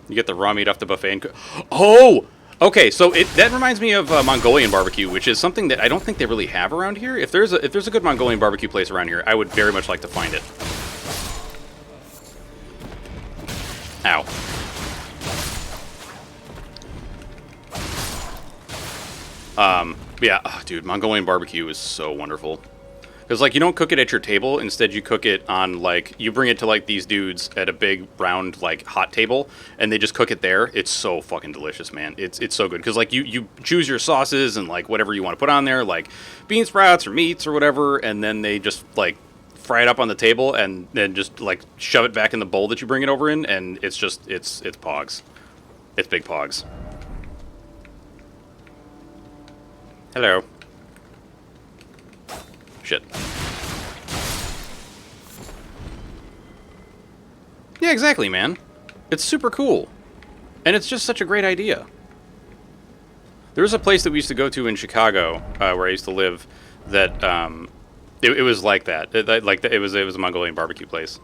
You get the raw meat off the buffet and... Oh! Okay, so that reminds me of Mongolian barbecue, which is something that I don't think they really have around here. If there's a good Mongolian barbecue place around here, I would very much like to find it. Ow. Yeah, oh, dude, Mongolian barbecue is so wonderful. Because, like, you don't cook it at your table. Instead, you cook it on, like, you bring it to, like, these dudes at a big, round, like, hot table, and they just cook it there. It's so fucking delicious, man. It's so good. Because, like, you choose your sauces and, like, whatever you want to put on there, like, bean sprouts or meats or whatever, and then they just, like, fry it up on the table and then just, like, shove it back in the bowl that you bring it over in, and it's just, it's pogs. It's big pogs. Hello. Shit. Yeah, exactly, man. It's super cool. And it's just such a great idea. There was a place that we used to go to in Chicago, where I used to live, that it was like that. It was a Mongolian barbecue place.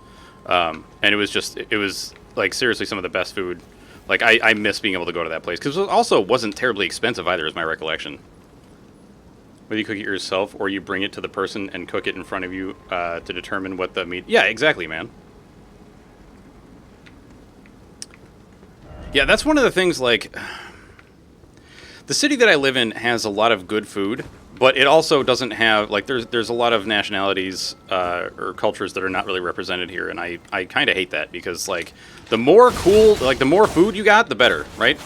And it was like seriously some of the best food. Like I miss being able to go to that place because it also wasn't terribly expensive either, is my recollection. Whether you cook it yourself or you bring it to the person and cook it in front of you to determine what the meat... Yeah, exactly, man. Yeah, that's one of the things, like... The city that I live in has a lot of good food, but it also doesn't have... Like, there's a lot of nationalities or cultures that are not really represented here, and I kind of hate that because, like, the more the more food you got, the better, right?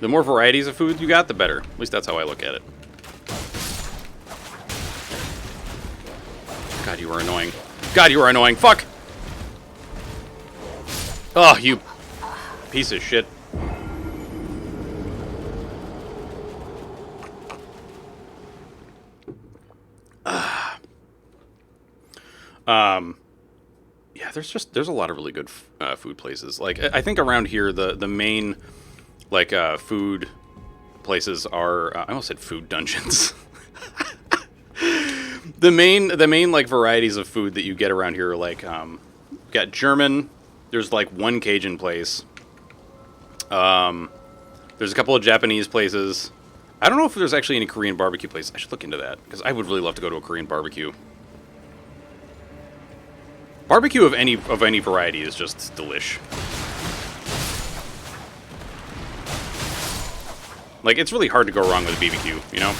The more varieties of food you got, the better. At least that's how I look at it. God, you are annoying. God, you are annoying. Fuck! Oh, you piece of shit. Yeah, there's a lot of really good food places. Like, I think around here, the main... Like, food places are... I almost said food dungeons. the main, like, varieties of food that you get around here are, like, got German. There's, like, one Cajun place. There's a couple of Japanese places. I don't know if there's actually any Korean barbecue places. I should look into that, because I would really love to go to a Korean barbecue. Barbecue of any variety is just delish. Like, it's really hard to go wrong with a BBQ, you know?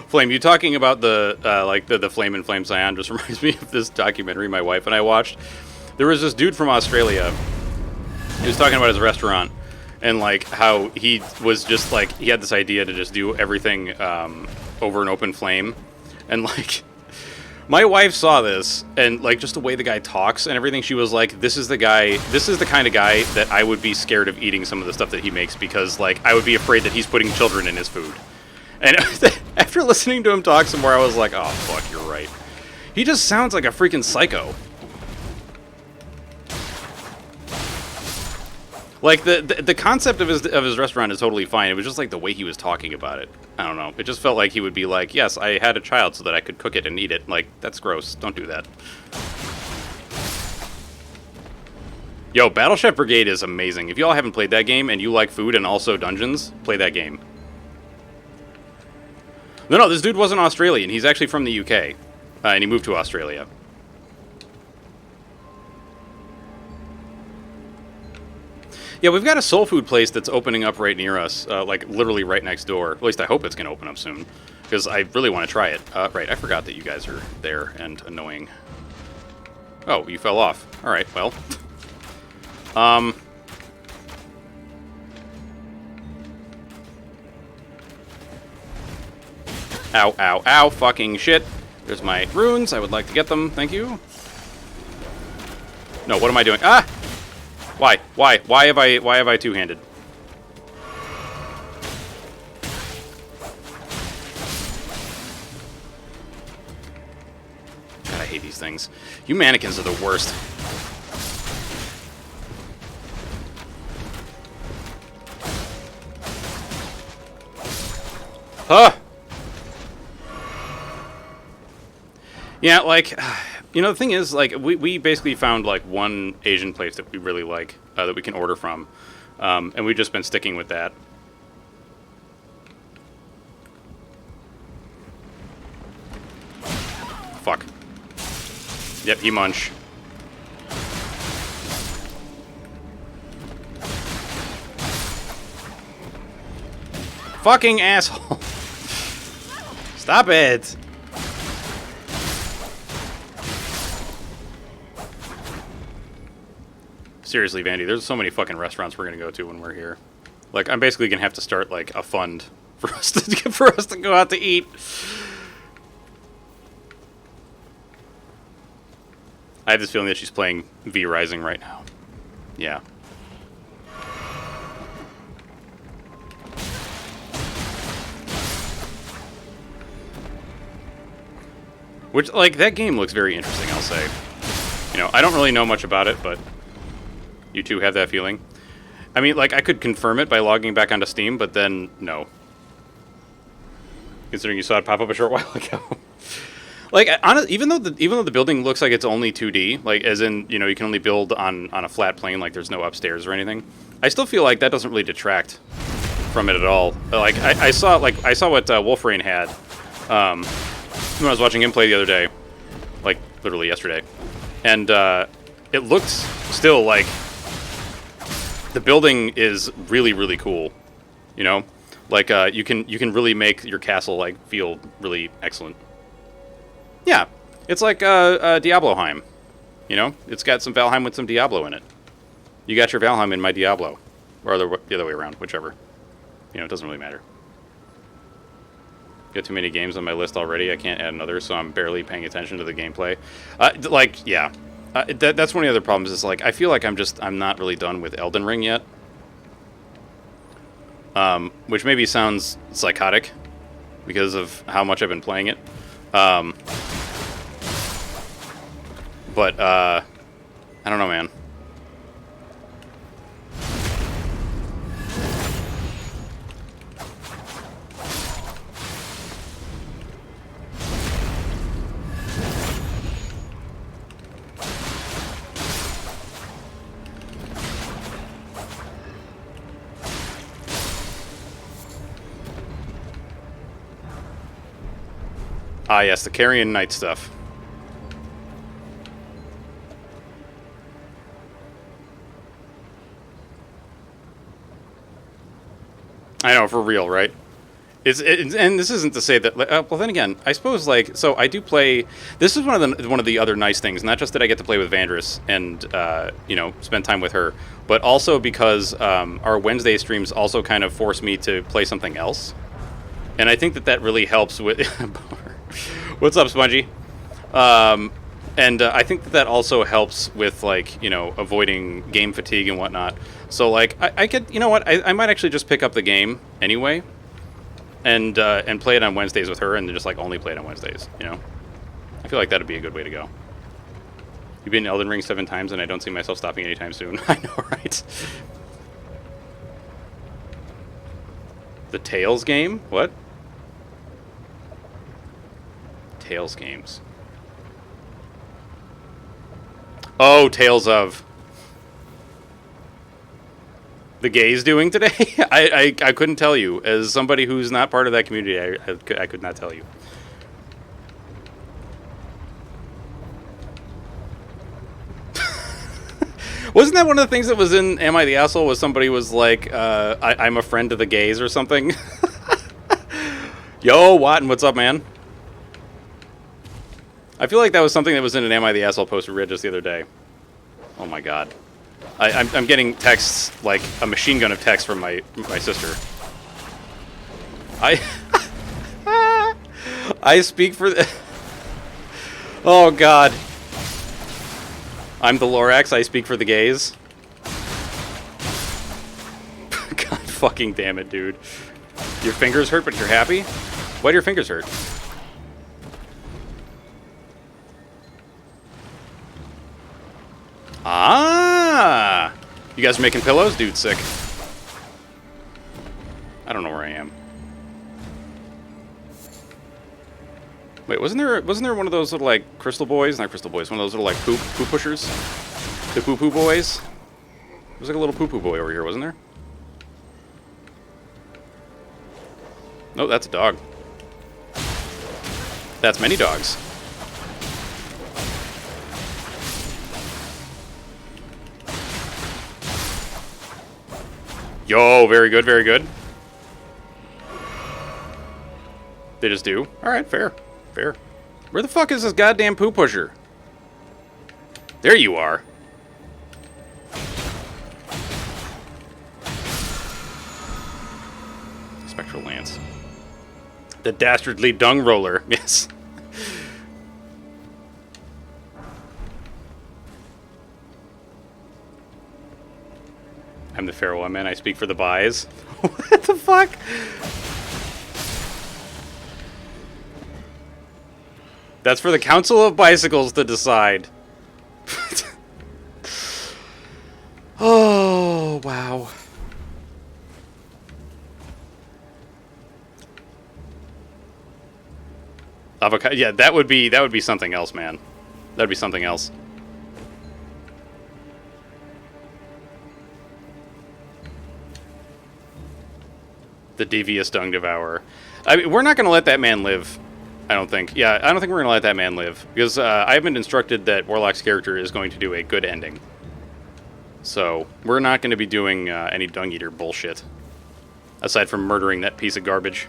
Flame, you talking about the, like, the Flame and Flame Scion just reminds me of this documentary my wife and I watched. There was this dude from Australia. He was talking about his restaurant and, like, how he was just, like, he had this idea to just do everything, over an open flame, and like my wife saw this and like just the way the guy talks and everything, she was like, this is the kind of guy that I would be scared of eating some of the stuff that he makes because like I would be afraid that he's putting children in his food. And after listening to him talk some more, I was like, oh fuck, you're right. He just sounds like a freaking psycho. Like, the concept of his restaurant is totally fine. It was just, like, the way he was talking about it. I don't know. It just felt like he would be like, yes, I had a child so that I could cook it and eat it. Like, that's gross. Don't do that. Yo, Battle Chef Brigade is amazing. If y'all haven't played that game and you like food and also dungeons, play that game. No, this dude wasn't Australian. He's actually from the UK. And he moved to Australia. Yeah, we've got a soul food place that's opening up right near us, like literally right next door. At least I hope it's going to open up soon, because I really want to try it. Right, I forgot that you guys are there and annoying. Oh, you fell off. All right, well. Ow, ow, ow, fucking shit. There's my runes. I would like to get them. Thank you. No, what am I doing? Ah! Why? Why have I two-handed? God, I hate these things. You mannequins are the worst. Huh? Yeah, like... You know, the thing is, like, we basically found, like, one Asian place that we really like, that we can order from. And we've just been sticking with that. Fuck. Yep, he munch. Fucking asshole. Stop it. Seriously, Vandy, there's so many fucking restaurants we're gonna go to when we're here. Like, I'm basically gonna have to start like a fund for us to go out to eat. I have this feeling that she's playing V Rising right now. Yeah. Which, like, that game looks very interesting, I'll say. You know, I don't really know much about it, but you two have that feeling. I mean, like, I could confirm it by logging back onto Steam, but then, no. Considering you saw it pop up a short while ago. Like, even though the building looks like it's only 2D, like, as in, you know, you can only build on a flat plane, like, there's no upstairs or anything, I still feel like that doesn't really detract from it at all. Like, I saw what Wolfrain had, when I was watching him play the other day, like, literally yesterday, and, it looked still like the building is really, really cool, you know? Like, you can really make your castle, like, feel really excellent. Yeah, it's like Diabloheim, you know? It's got some Valheim with some Diablo in it. You got your Valheim in my Diablo, or the other way around, whichever. You know, it doesn't really matter. Got too many games on my list already. I can't add another, so I'm barely paying attention to the gameplay. Like, yeah, that's one of the other problems. Is like I feel like I'm not really done with Elden Ring yet, which maybe sounds psychotic because of how much I've been playing it. But I don't know, man. Ah, yes, the Carrion Knight stuff. I know, for real, right? And this isn't to say that. Well, then again, I suppose like so. I do play. This is one of the other nice things. Not just that I get to play with Vandris and you know, spend time with her, but also because our Wednesday streams also kind of force me to play something else, and I think that really helps with. What's up, Spongy? And I think that also helps with, like, you know, avoiding game fatigue and whatnot. So, like, I could, you know what, I might actually just pick up the game anyway, and play it on Wednesdays with her, and just, like, only play it on Wednesdays, you know? I feel like that'd be a good way to go. You've been in Elden Ring 7 times, and I don't see myself stopping anytime soon. I know, right? The Tales game? What? Tales games. Oh, Tales of. The gays doing today? I couldn't tell you. As somebody who's not part of that community, I could not tell you. Wasn't that one of the things that was in Am I the Asshole? Was somebody was like, I'm a friend to the gays or something? Yo, Watton, what's up, man? I feel like that was something that was in an Am I the Asshole post we read just the other day. Oh my god. I'm getting texts, like a machine gun of texts from my sister. I speak for the... Oh god. I'm the Lorax, I speak for the gays. God fucking damn it, dude. Your fingers hurt, but you're happy? Why do your fingers hurt? Ah! You guys are making pillows? Dude, sick. I don't know where I am. Wait, wasn't there one of those little, like, crystal boys? Not crystal boys, one of those little, like, poo pushers? The poo-poo boys? There's like a little poo-poo boy over here, wasn't there? No, that's a dog. That's many dogs. Yo, very good, very good. They just do. All right, fair, fair. Where the fuck is this goddamn poo pusher? There you are. Spectral Lance. The dastardly dung roller. Yes. I'm the feral woman. I speak for the buys. What the fuck? That's for the Council of Bicycles to decide. Oh, wow. Avocado. Yeah, that would be something else, man. That'd be something else. The devious dung devourer. I mean, we're not going to let that man live. I don't think. Yeah, I don't think we're going to let that man live. Because I've been instructed that Warlock's character is going to do a good ending. So, we're not going to be doing any Dung Eater bullshit. Aside from murdering that piece of garbage.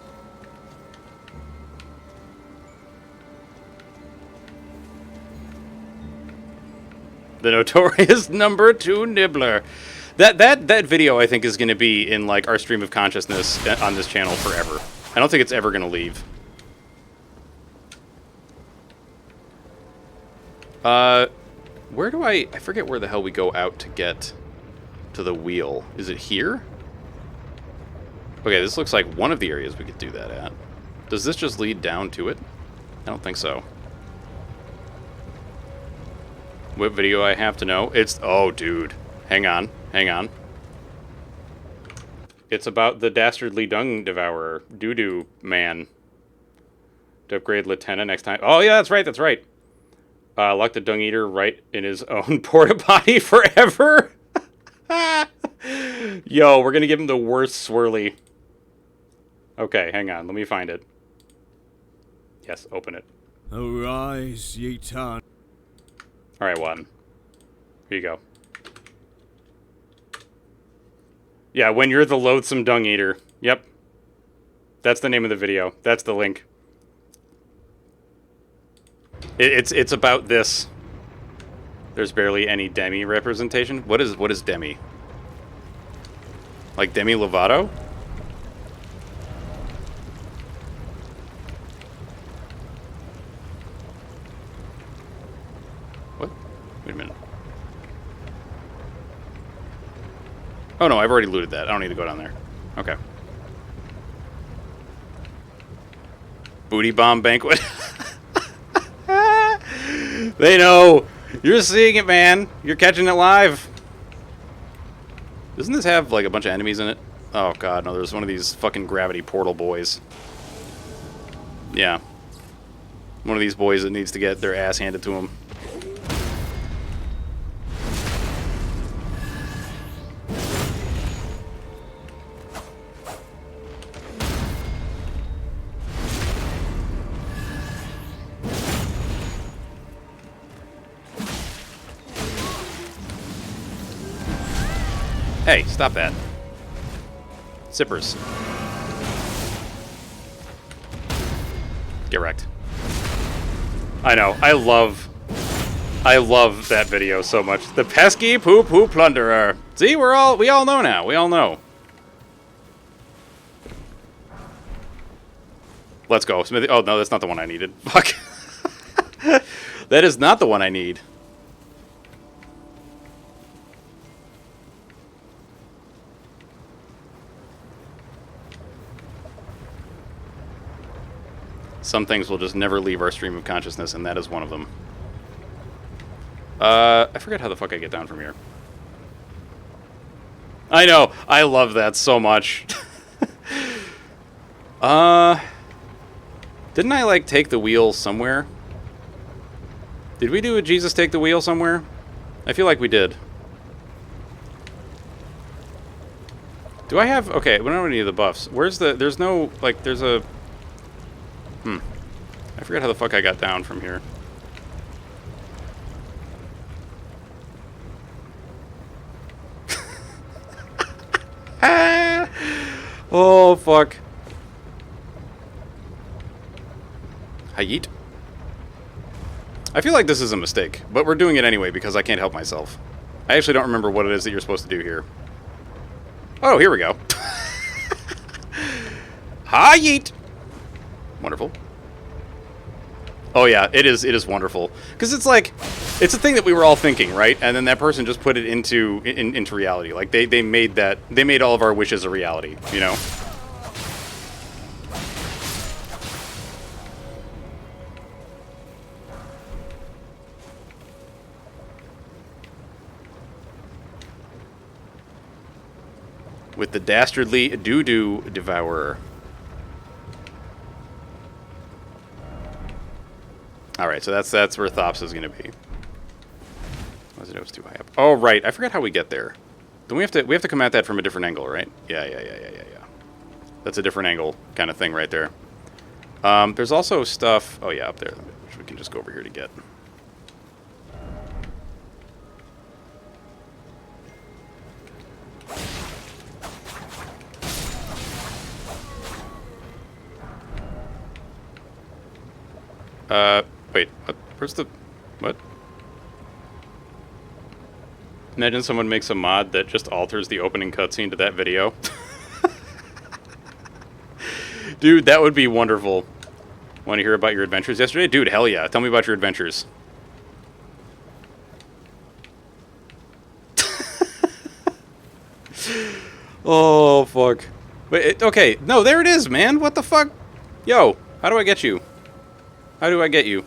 The notorious number 2 nibbler. That video, I think, is going to be in, like, our stream of consciousness on this channel forever. I don't think it's ever going to leave. Where do I forget where the hell we go out to get to the wheel. Is it here? Okay, this looks like one of the areas we could do that at. Does this just lead down to it? I don't think so. What video I have to know? It's... Oh, dude. Hang on. Hang on. It's about the dastardly dung devourer. Doo-doo man. To upgrade Lieutenant next time. Oh, yeah, that's right, that's right. Lock the dung eater right in his own porta potty forever. Yo, we're gonna give him the worst swirly. Okay, hang on. Let me find it. Yes, open it. Arise, ye ton. Alright, one. Here you go. Yeah, when you're the loathsome dung eater. Yep. That's the name of the video. That's the link. It's about this. There's barely any Demi representation. What is Demi? Like Demi Lovato? What? Wait a minute. Oh no, I've already looted that. I don't need to go down there. Okay. Booty bomb banquet. They know. You're seeing it, man. You're catching it live. Doesn't this have, like, a bunch of enemies in it? Oh, God, no. There's one of these fucking gravity portal boys. Yeah. One of these boys that needs to get their ass handed to him. Hey, stop that. Zippers. Get wrecked. I know. I love that video so much. The pesky poo-poo plunderer. See, we all know now. We all know. Let's go. Smithy. Oh, no, that's not the one I needed. Fuck. That is not the one I need. Some things will just never leave our stream of consciousness, and that is one of them. I forget how the fuck I get down from here. I know! I love that so much. Didn't I, like, take the wheel somewhere? Did we do a Jesus take the wheel somewhere? I feel like we did. Do I have... Okay, we don't have any of the buffs. Where's the... There's no... Like, there's a... I forget how the fuck I got down from here. Ah! Oh, fuck. Hayit. I feel like this is a mistake, but we're doing it anyway because I can't help myself. I actually don't remember what it is that you're supposed to do here. Oh, here we go. Hayit. Wonderful. Oh yeah, it is wonderful. Because it's like, it's a thing that we were all thinking, right? And then that person just put it into reality. Like, they made all of our wishes a reality, you know? With the dastardly doo-doo devourer. Alright, so that's where Thops is going to be. Was it was too high up? Oh, right. I forgot how we get there. Then we have to come at that from a different angle, right? Yeah. That's a different angle kind of thing right there. There's also stuff... Oh, yeah, up there. Which we can just go over here to get. Wait, what? Where's the... What? Imagine someone makes a mod that just alters the opening cutscene to that video. Dude, that would be wonderful. Want to hear about your adventures yesterday? Dude, hell yeah. Tell me about your adventures. Oh, fuck. Wait, okay. No, there it is, man. What the fuck? Yo, how do I get you? How do I get you?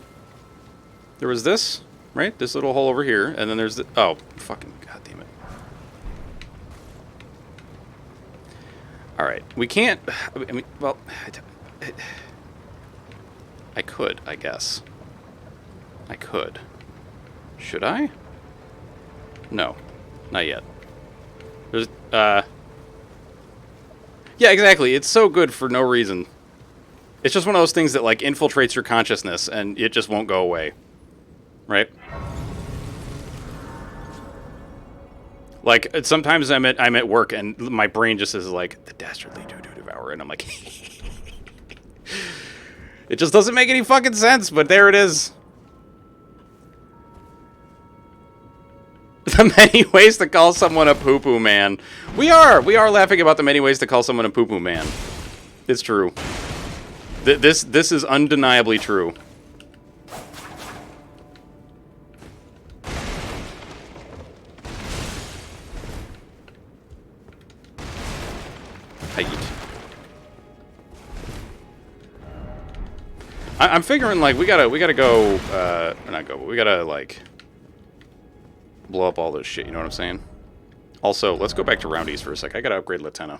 There was this, right? This little hole over here, and then there's the... Oh, fucking goddamn it. Alright, we can't... I mean, well... I could, I guess. I could. Should I? No. Not yet. There's, Yeah, exactly. It's so good for no reason. It's just one of those things that, like, infiltrates your consciousness, and it just won't go away. Right? Like, sometimes I'm at work, and my brain just is like, the dastardly doo-doo devourer, and I'm like... It just doesn't make any fucking sense, but there it is. The many ways to call someone a poo-poo man. We are laughing about the many ways to call someone a poo-poo man. It's true. This is undeniably true. I'm figuring, like, we gotta go, not go, but we gotta, like, blow up all this shit, you know what I'm saying? Also, let's go back to Roundies for a sec. I gotta upgrade Latenna.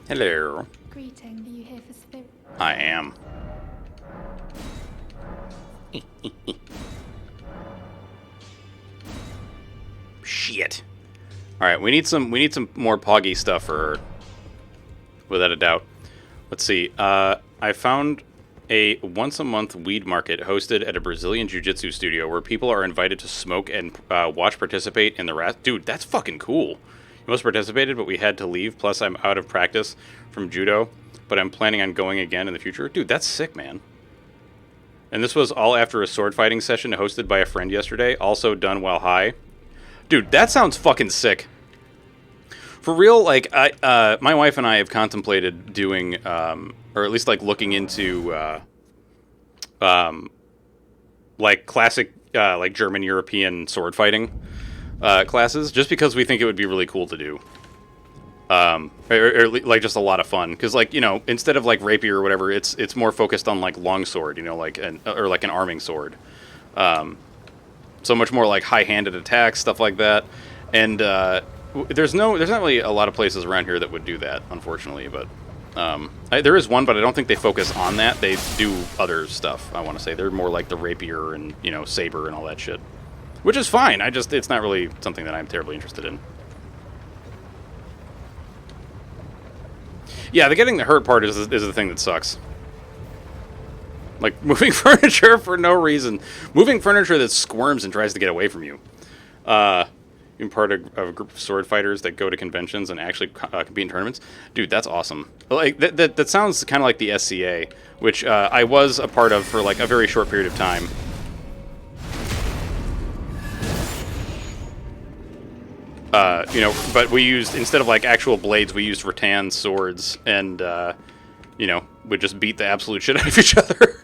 Hello. Greeting. Are you here for spirit? I am. Shit. All right, we need some more poggy stuff for her. Without a doubt. Let's see. I found a once-a-month weed market hosted at a Brazilian jiu-jitsu studio where people are invited to smoke and participate in the Dude, that's fucking cool. Most participated, but we had to leave. Plus, I'm out of practice from judo, but I'm planning on going again in the future. Dude, that's sick, man. And this was all after a sword fighting session hosted by a friend yesterday, also done while high. Dude, that sounds fucking sick. For real, like, my wife and I have contemplated doing, or at least, like, looking into, like, classic, like, German-European sword fighting classes, just because we think it would be really cool to do. Or like, just a lot of fun. Because, like, you know, instead of, like, rapier or whatever, it's more focused on, like, longsword, you know, like, or like an arming sword. So much more, like, high-handed attacks, stuff like that. And, there's not really a lot of places around here that would do that, unfortunately, but there is one, but I don't think they focus on that. They do other stuff, I want to say. They're more like the rapier and, you know, saber and all that shit. Which is fine, it's not really something that I'm terribly interested in. Yeah, the getting the hurt part is the thing that sucks. Like, moving furniture for no reason. Moving furniture that squirms and tries to get away from you. Being part of a group of sword fighters that go to conventions and actually compete in tournaments. Dude, that's awesome. Like, that sounds kind of like the SCA, which I was a part of for, like, a very short period of time. You know, but we used, instead of, like, actual blades, we used rattan swords and, you know, would just beat the absolute shit out of each other.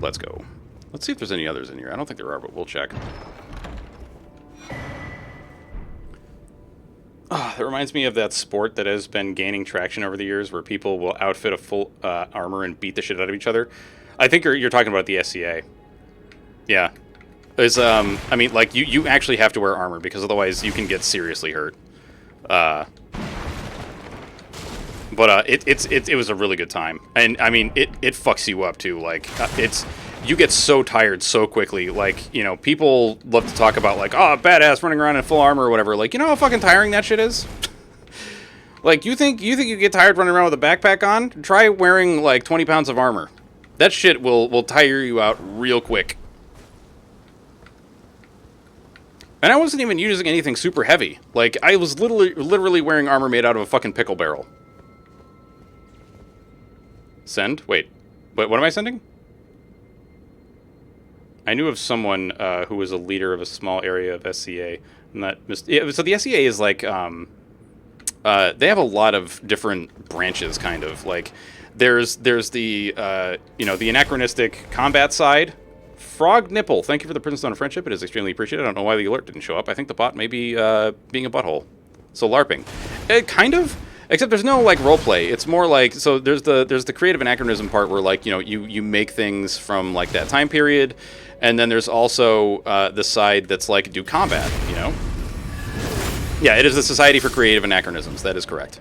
Let's go. Let's see if there's any others in here. I don't think there are, but we'll check. That reminds me of that sport that has been gaining traction over the years where people will outfit a full armor and beat the shit out of each other. I think you're talking about the SCA. Yeah. Is I mean, like, you actually have to wear armor because otherwise you can get seriously hurt. But it was a really good time, and I mean it fucks you up too. Like you get so tired so quickly. Like, you know, people love to talk about like, oh, badass running around in full armor or whatever. Like, you know how fucking tiring that shit is. Like, you think you get tired running around with a backpack on? Try wearing like 20 pounds of armor. That shit will tire you out real quick. And I wasn't even using anything super heavy. Like, I was literally wearing armor made out of a fucking pickle barrel. Send? Wait, what am I sending? I knew of someone who was a leader of a small area of SCA. Yeah, so the SCA is like, they have a lot of different branches, kind of. Like, there's the, you know, the anachronistic combat side. Frog Nipple, thank you for the Princess Stone of Friendship. It is extremely appreciated. I don't know why the alert didn't show up. I think the bot may be being a butthole. So LARPing. Kind of. Except there's no, like, roleplay. It's more like, so there's the creative anachronism part where, like, you know, you make things from, like, that time period. And then there's also the side that's, like, do combat, you know? Yeah, it is the Society for Creative Anachronisms. That is correct.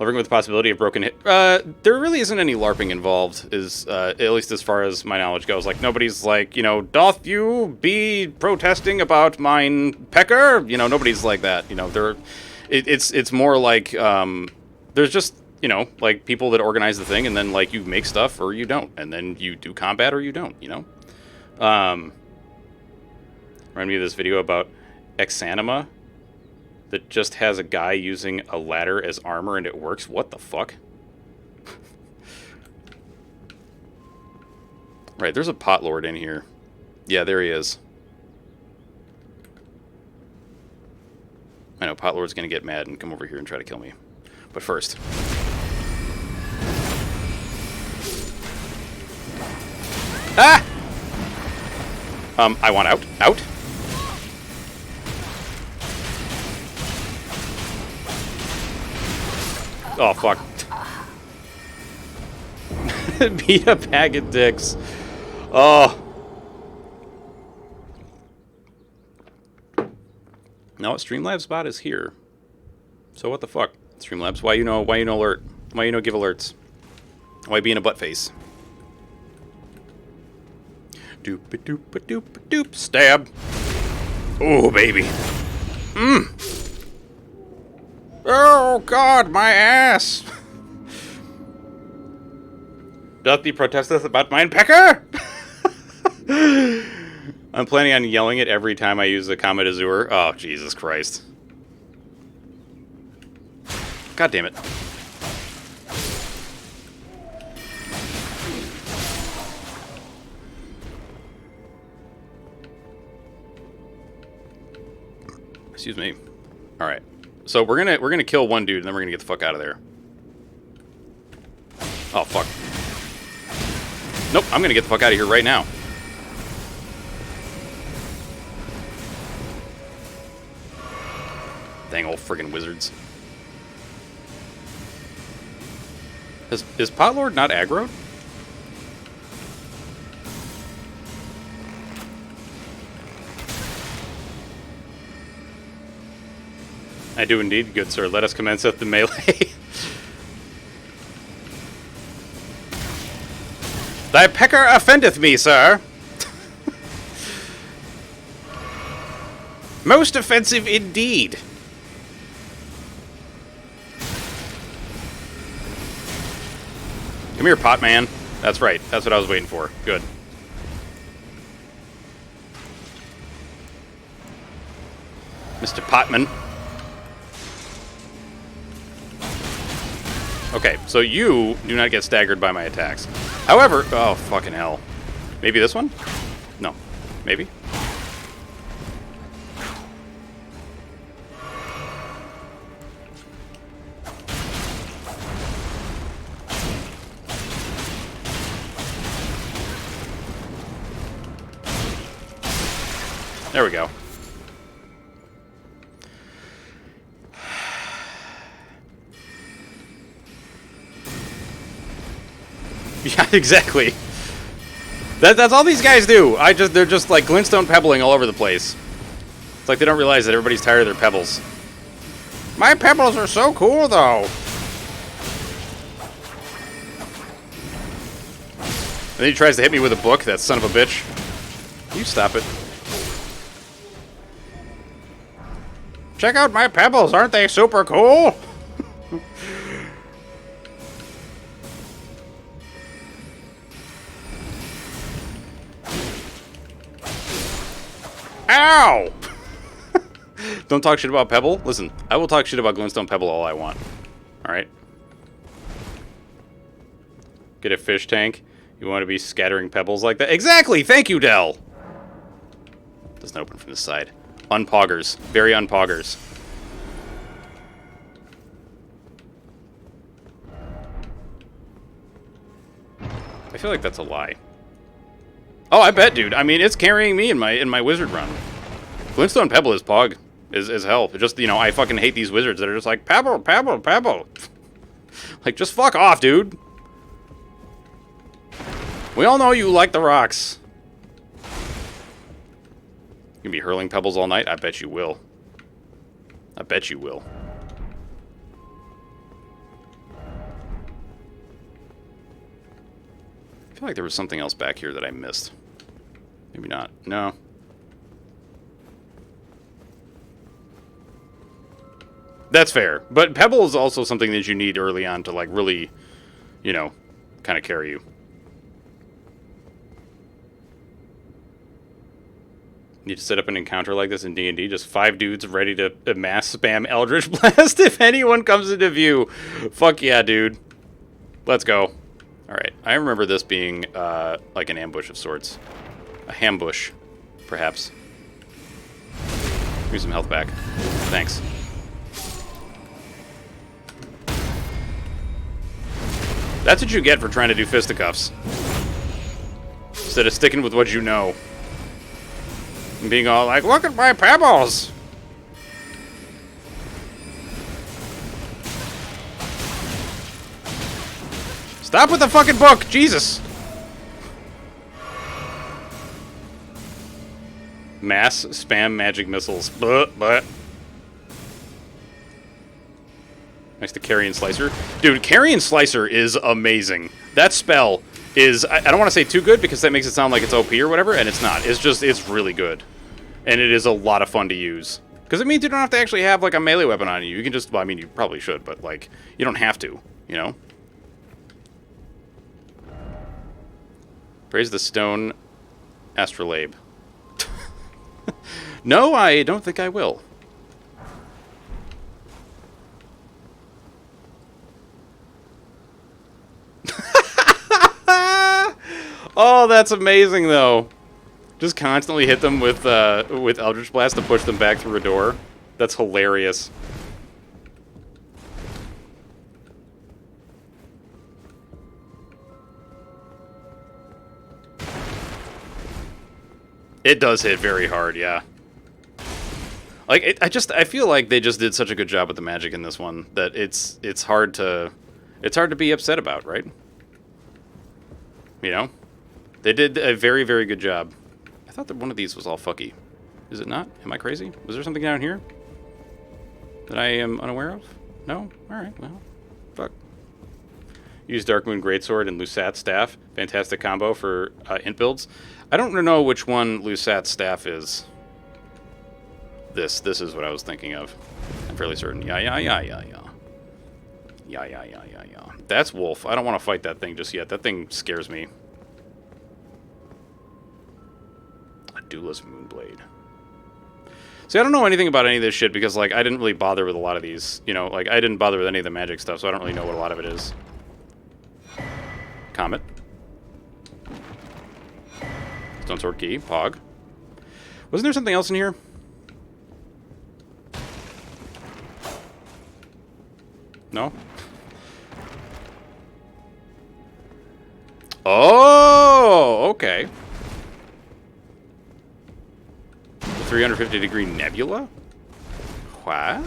LARPing with the possibility of broken hit. There really isn't any LARPing involved, at least as far as my knowledge goes. Like, nobody's like, you know, doth you be protesting about mine pecker? You know, nobody's like that. You know, it's more like, there's just, you know, like, people that organize the thing, and then, like, you make stuff or you don't. And then you do combat or you don't, you know? Remind me of this video about Exanima that just has a guy using a ladder as armor and it works. What the fuck? Right, there's a pot lord in here. Yeah, there he is. I know, pot lord's gonna get mad and come over here and try to kill me. But first. Ah! I want out. Out? Oh, fuck. Beat a bag of dicks. Oh. No, Streamlabs bot is here. So what the fuck? Streamlabs, why you no alert? Why you no give alerts? Why be in a butt face? Doop a doop a doop a doop. Stab. Oh, baby. Oh, God, my ass! Doth thee protesteth about mine pecker? I'm planning on yelling it every time I use the Comet Azure. Oh, Jesus Christ. God damn it. Excuse me. Alright. So we're gonna kill one dude and then we're gonna get the fuck out of there. Oh fuck. Nope, I'm gonna get the fuck out of here right now. Dang old friggin' wizards. Is Potlord not aggroed? I do indeed, good sir. Let us commence at the melee. Thy pecker offendeth me, sir. Most offensive indeed. Come here, pot man. That's right. That's what I was waiting for. Good. Mr. Potman. Okay, so you do not get staggered by my attacks. However, oh, fucking hell. Maybe this one? No. Maybe? There we go. Yeah, exactly. That's all these guys do. They're just like glintstone pebbling all over the place. It's like they don't realize that everybody's tired of their pebbles. My pebbles are so cool, though. And then he tries to hit me with a book, that son of a bitch. You stop it. Check out my pebbles, aren't they super cool? Ow! Don't talk shit about Pebble. Listen, I will talk shit about Glintstone Pebble all I want. Alright? Get a fish tank. You want to be scattering pebbles like that? Exactly! Thank you, Dell! Doesn't open from this side. Unpoggers. Very unpoggers. I feel like that's a lie. Oh, I bet, dude. I mean, it's carrying me in my wizard run. Glintstone Pebble is pog. Is hell. It just, you know, I fucking hate these wizards that are just like, Pebble, Pebble, Pebble. Like, just fuck off, dude. We all know you like the rocks. You gonna be hurling pebbles all night? I bet you will. I bet you will. I feel like there was something else back here that I missed. Maybe not. No. That's fair. But Pebble is also something that you need early on to, like, really, you know, kind of carry you. Need to set up an encounter like this in D&D. Just 5 dudes ready to mass spam Eldritch Blast if anyone comes into view. Fuck yeah, dude. Let's go. Alright, I remember this being, like an ambush of sorts. A hambush, perhaps. Give me some health back. Thanks. That's what you get for trying to do fisticuffs. Instead of sticking with what you know. And being all like, look at my pebbles! Stop with the fucking book! Jesus! Mass spam magic missiles. But. Next to Carrion Slicer. Dude, Carrion Slicer is amazing. That spell is, I don't want to say too good because that makes it sound like it's OP or whatever, and it's not. It's just, it's really good. And it is a lot of fun to use. Because it means you don't have to actually have, like, a melee weapon on you. You can just, well, I mean, you probably should, but, like, you don't have to, you know? Praise the stone astrolabe. No, I don't think I will. Oh, that's amazing, though. Just constantly hit them with Eldritch Blast to push them back through a door. That's hilarious. It does hit very hard, yeah. Like, I feel like they just did such a good job with the magic in this one that it's hard to be upset about, right? You know? They did a very, very good job. I thought that one of these was all fucky. Is it not? Am I crazy? Was there something down here that I am unaware of? No? Alright, well, fuck. Use Darkmoon Greatsword and Lusat's Staff. Fantastic combo for int builds. I don't know which one Lusat's Staff is. This is what I was thinking of. I'm fairly certain. Yeah. Yeah. That's Wolf. I don't want to fight that thing just yet. That thing scares me. A Duelist Moonblade. See, I don't know anything about any of this shit because, like, I didn't really bother with a lot of these. You know, like, I didn't bother with any of the magic stuff, so I don't really know what a lot of it is. Comet. Stone Sword Key. Pog. Wasn't there something else in here? No? Oh, okay. 350-degree nebula? What?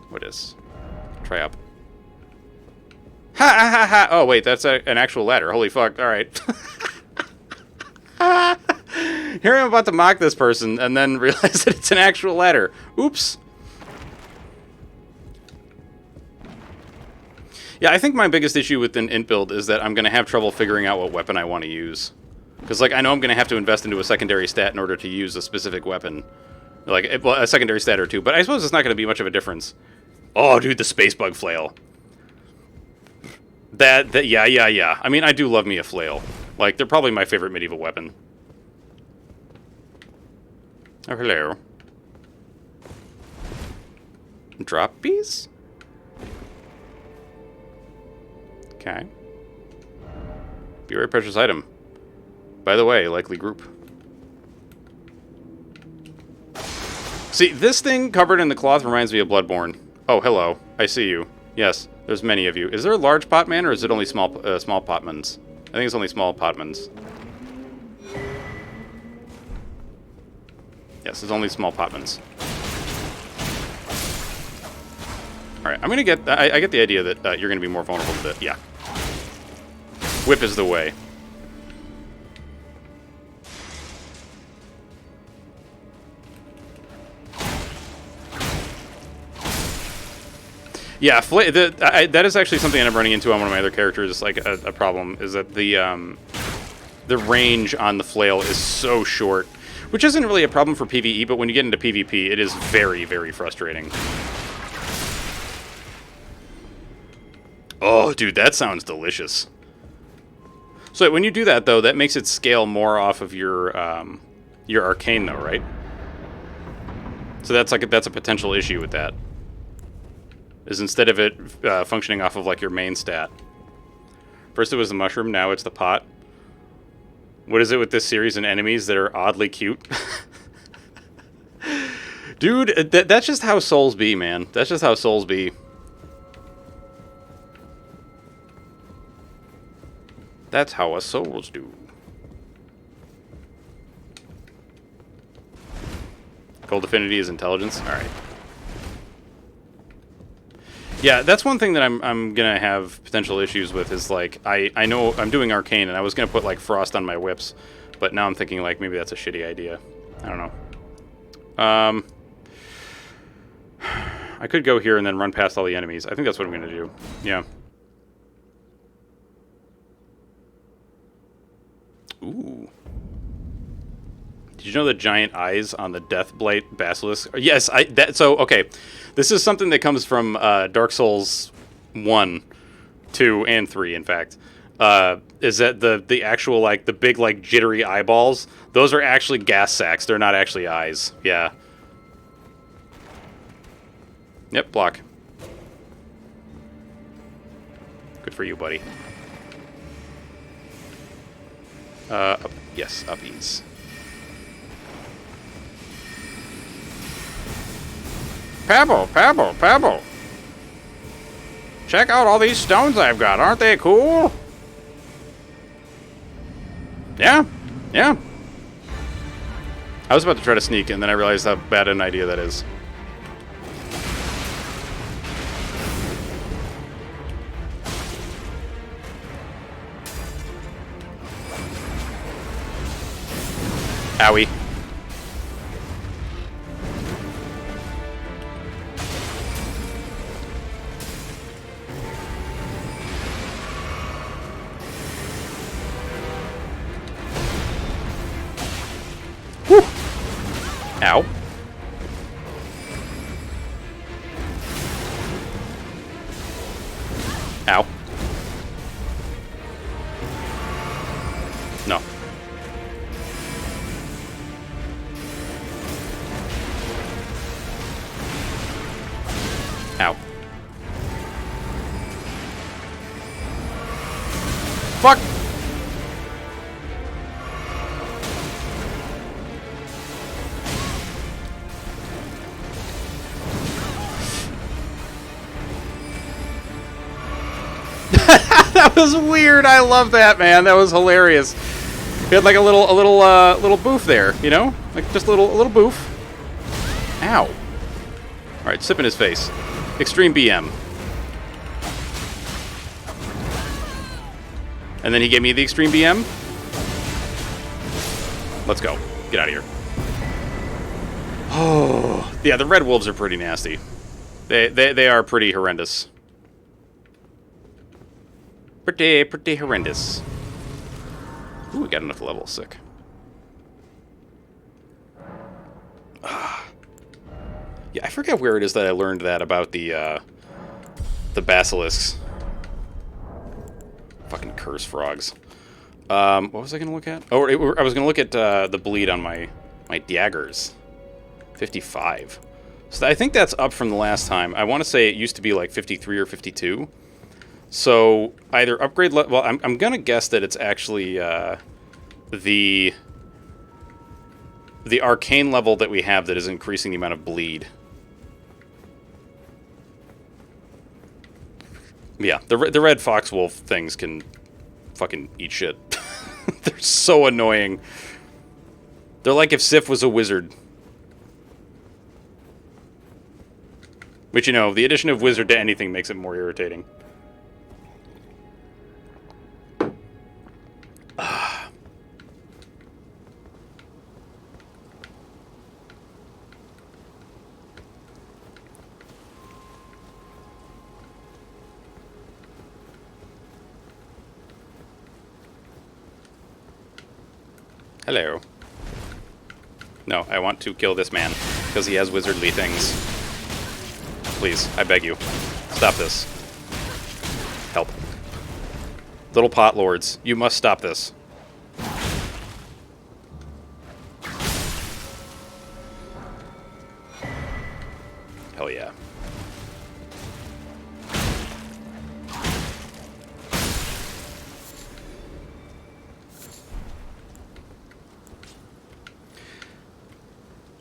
What is? Try up. Ha ha ha ha! Oh, wait, that's an actual ladder. Holy fuck. Alright. Here I'm about to mock this person and then realize that it's an actual ladder. Oops. Yeah, I think my biggest issue with an int build is that I'm going to have trouble figuring out what weapon I want to use. Because, like, I know I'm going to have to invest into a secondary stat in order to use a specific weapon. Like, well, a secondary stat or two. But I suppose it's not going to be much of a difference. Oh, dude, the space bug flail. Yeah. I mean, I do love me a flail. Like, they're probably my favorite medieval weapon. Oh, hello. Droppies? Okay. Be a very precious item. By the way, likely group. See, this thing covered in the cloth reminds me of Bloodborne. Oh, hello. I see you. Yes, there's many of you. Is there a large potman, or is it only small potmans? I think it's only small potmans. Yes, it's only small potmans. Alright, I'm gonna get... I get the idea that you're gonna be more vulnerable to the... Yeah. Whip is the way. Yeah, that is actually something I'm running into on one of my other characters. Like a problem is that the range on the flail is so short, which isn't really a problem for PvE. But when you get into PvP, it is very, very frustrating. Oh, dude, that sounds delicious. So when you do that, though, that makes it scale more off of your arcane, though, right? So that's a potential issue with that. Is instead of it functioning off of like your main stat. First it was the mushroom, now it's the pot. What is it with this series and enemies that are oddly cute? Dude, that's just how souls be, man. That's just how souls be. That's how us souls do. Gold affinity is intelligence? Alright. Yeah, that's one thing that I'm gonna have potential issues with is like I know I'm doing arcane and I was gonna put like frost on my whips, but now I'm thinking like maybe that's a shitty idea. I don't know. I could go here and then run past all the enemies. I think that's what I'm gonna do. Yeah. Ooh. Did you know the giant eyes on the Deathblight Basilisk? Yes, okay. This is something that comes from Dark Souls 1, 2, and 3, in fact. Is that the actual, like, the big, like, jittery eyeballs? Those are actually gas sacks. They're not actually eyes. Yeah. Yep, block. Good for you, buddy. Yes, uppies. Pebble. Check out all these stones I've got. Aren't they cool? Yeah. I was about to try to sneak, and then I realized how bad an idea that is. Owie. Whew. Ow. Ow. Fuck! That was weird. I love that, man. That was hilarious. He had like a little boof there, you know? Like just a little boof. Ow. All right, sip in his face. Extreme BM. And then he gave me the extreme BM. Let's go. Get out of here. Oh, yeah. The red wolves are pretty nasty. They are pretty horrendous. Pretty horrendous. Ooh, we got enough level. Sick. Yeah, I forget where it is that I learned that about the basilisks. Fucking curse frogs. What was I gonna look at? Oh, I was gonna look at the bleed on my daggers. 55. So I think that's up from the last time. I want to say it used to be like 53 or 52. So either upgrade. Well, I'm gonna guess that it's actually the arcane level that we have that is increasing the amount of bleed. Yeah, the red foxwolf things can fucking eat shit. They're so annoying. They're like if Sif was a wizard. Which, you know, the addition of wizard to anything makes it more irritating. Hello. No, I want to kill this man, because he has wizardly things. Please, I beg you. Stop this. Help. Little pot lords, you must stop this. Hell yeah.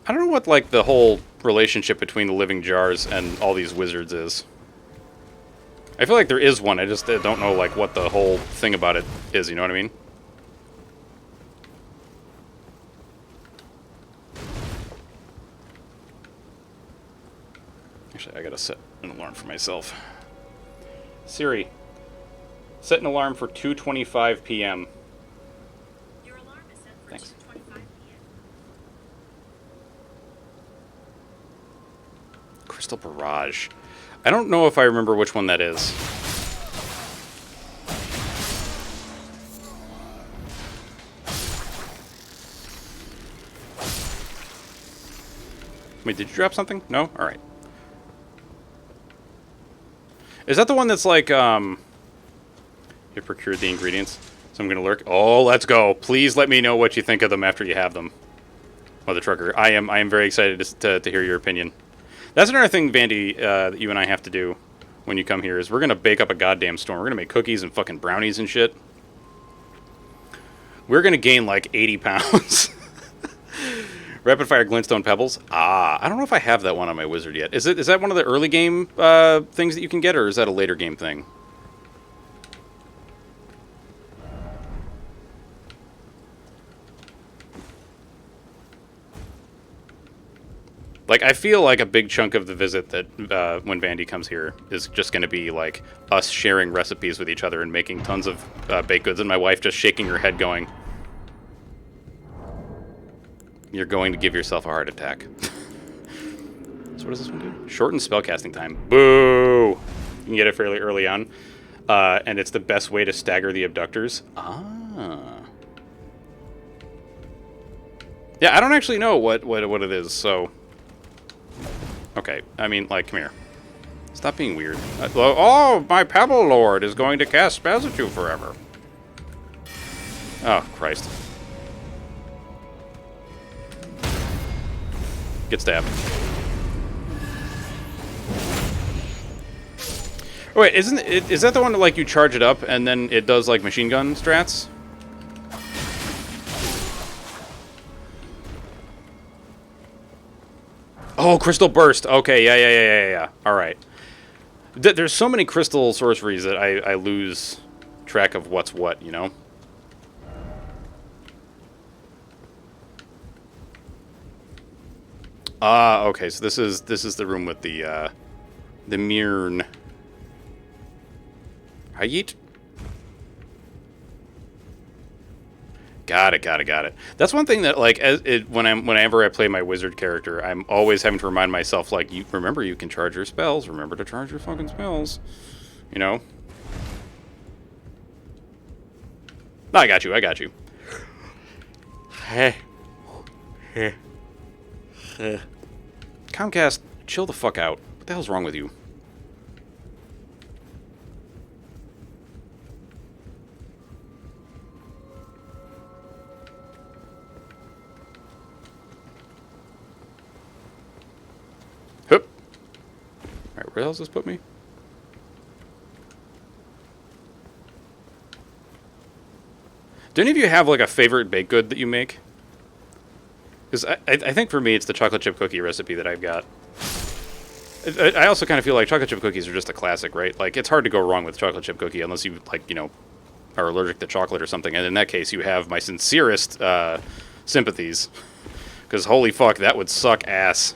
I don't know what, like, the whole relationship between the living jars and all these wizards is. I feel like there is one, I just don't know, like, what the whole thing about it is, you know what I mean? Actually, I gotta set an alarm for myself. Siri, set an alarm for 2:25 p.m. Your alarm is set for Thanks. 2:25 p.m. Crystal Barrage. I don't know if I remember which one that is. Wait, did you drop something? No? Alright. Is that the one that's like, you procured the ingredients? So I'm gonna lurk. Oh, let's go. Please let me know what you think of them after you have them. Mother Trucker. I am very excited to hear your opinion. That's another thing, Vandy, that you and I have to do when you come here, is we're going to bake up a goddamn storm. We're going to make cookies and fucking brownies and shit. We're going to gain like 80 pounds. Rapid Fire Glintstone Pebbles. Ah, I don't know if I have that one on my wizard yet. Is that one of the early game things that you can get, or is that a later game thing? Like, I feel like a big chunk of the visit that when Vandy comes here is just going to be, like, us sharing recipes with each other and making tons of baked goods, and my wife just shaking her head going, "You're going to give yourself a heart attack." So what does this one do? Shorten spellcasting time. Boo! You can get it fairly early on, and it's the best way to stagger the abductors. Ah. Yeah, I don't actually know what it is, so... Okay, I mean, like, come here. Stop being weird. Oh, my Pebble Lord is going to cast spells at you forever. Oh, Christ. Get stabbed. Oh, wait, is that the one that, like, you charge it up and then it does, like, machine gun strats? Oh, Crystal Burst. Okay, yeah. All right. There's so many crystal sorceries that I lose track of what's what, you know? Ah, okay, so this is the room with the Mirn. Hayit? Got it. That's one thing that, like, whenever I play my wizard character, I'm always having to remind myself, like, remember you can charge your spells. Remember to charge your fucking spells. You know? No, I got you. Comcast, chill the fuck out. What the hell's wrong with you? Hup. Alright, where else does this put me? Do any of you have, like, a favorite baked good that you make? Because I think for me, it's the chocolate chip cookie recipe that I've got. I also kind of feel like chocolate chip cookies are just a classic, right? Like, it's hard to go wrong with chocolate chip cookie unless you, like, you know, are allergic to chocolate or something. And in that case, you have my sincerest sympathies. Because holy fuck, that would suck ass.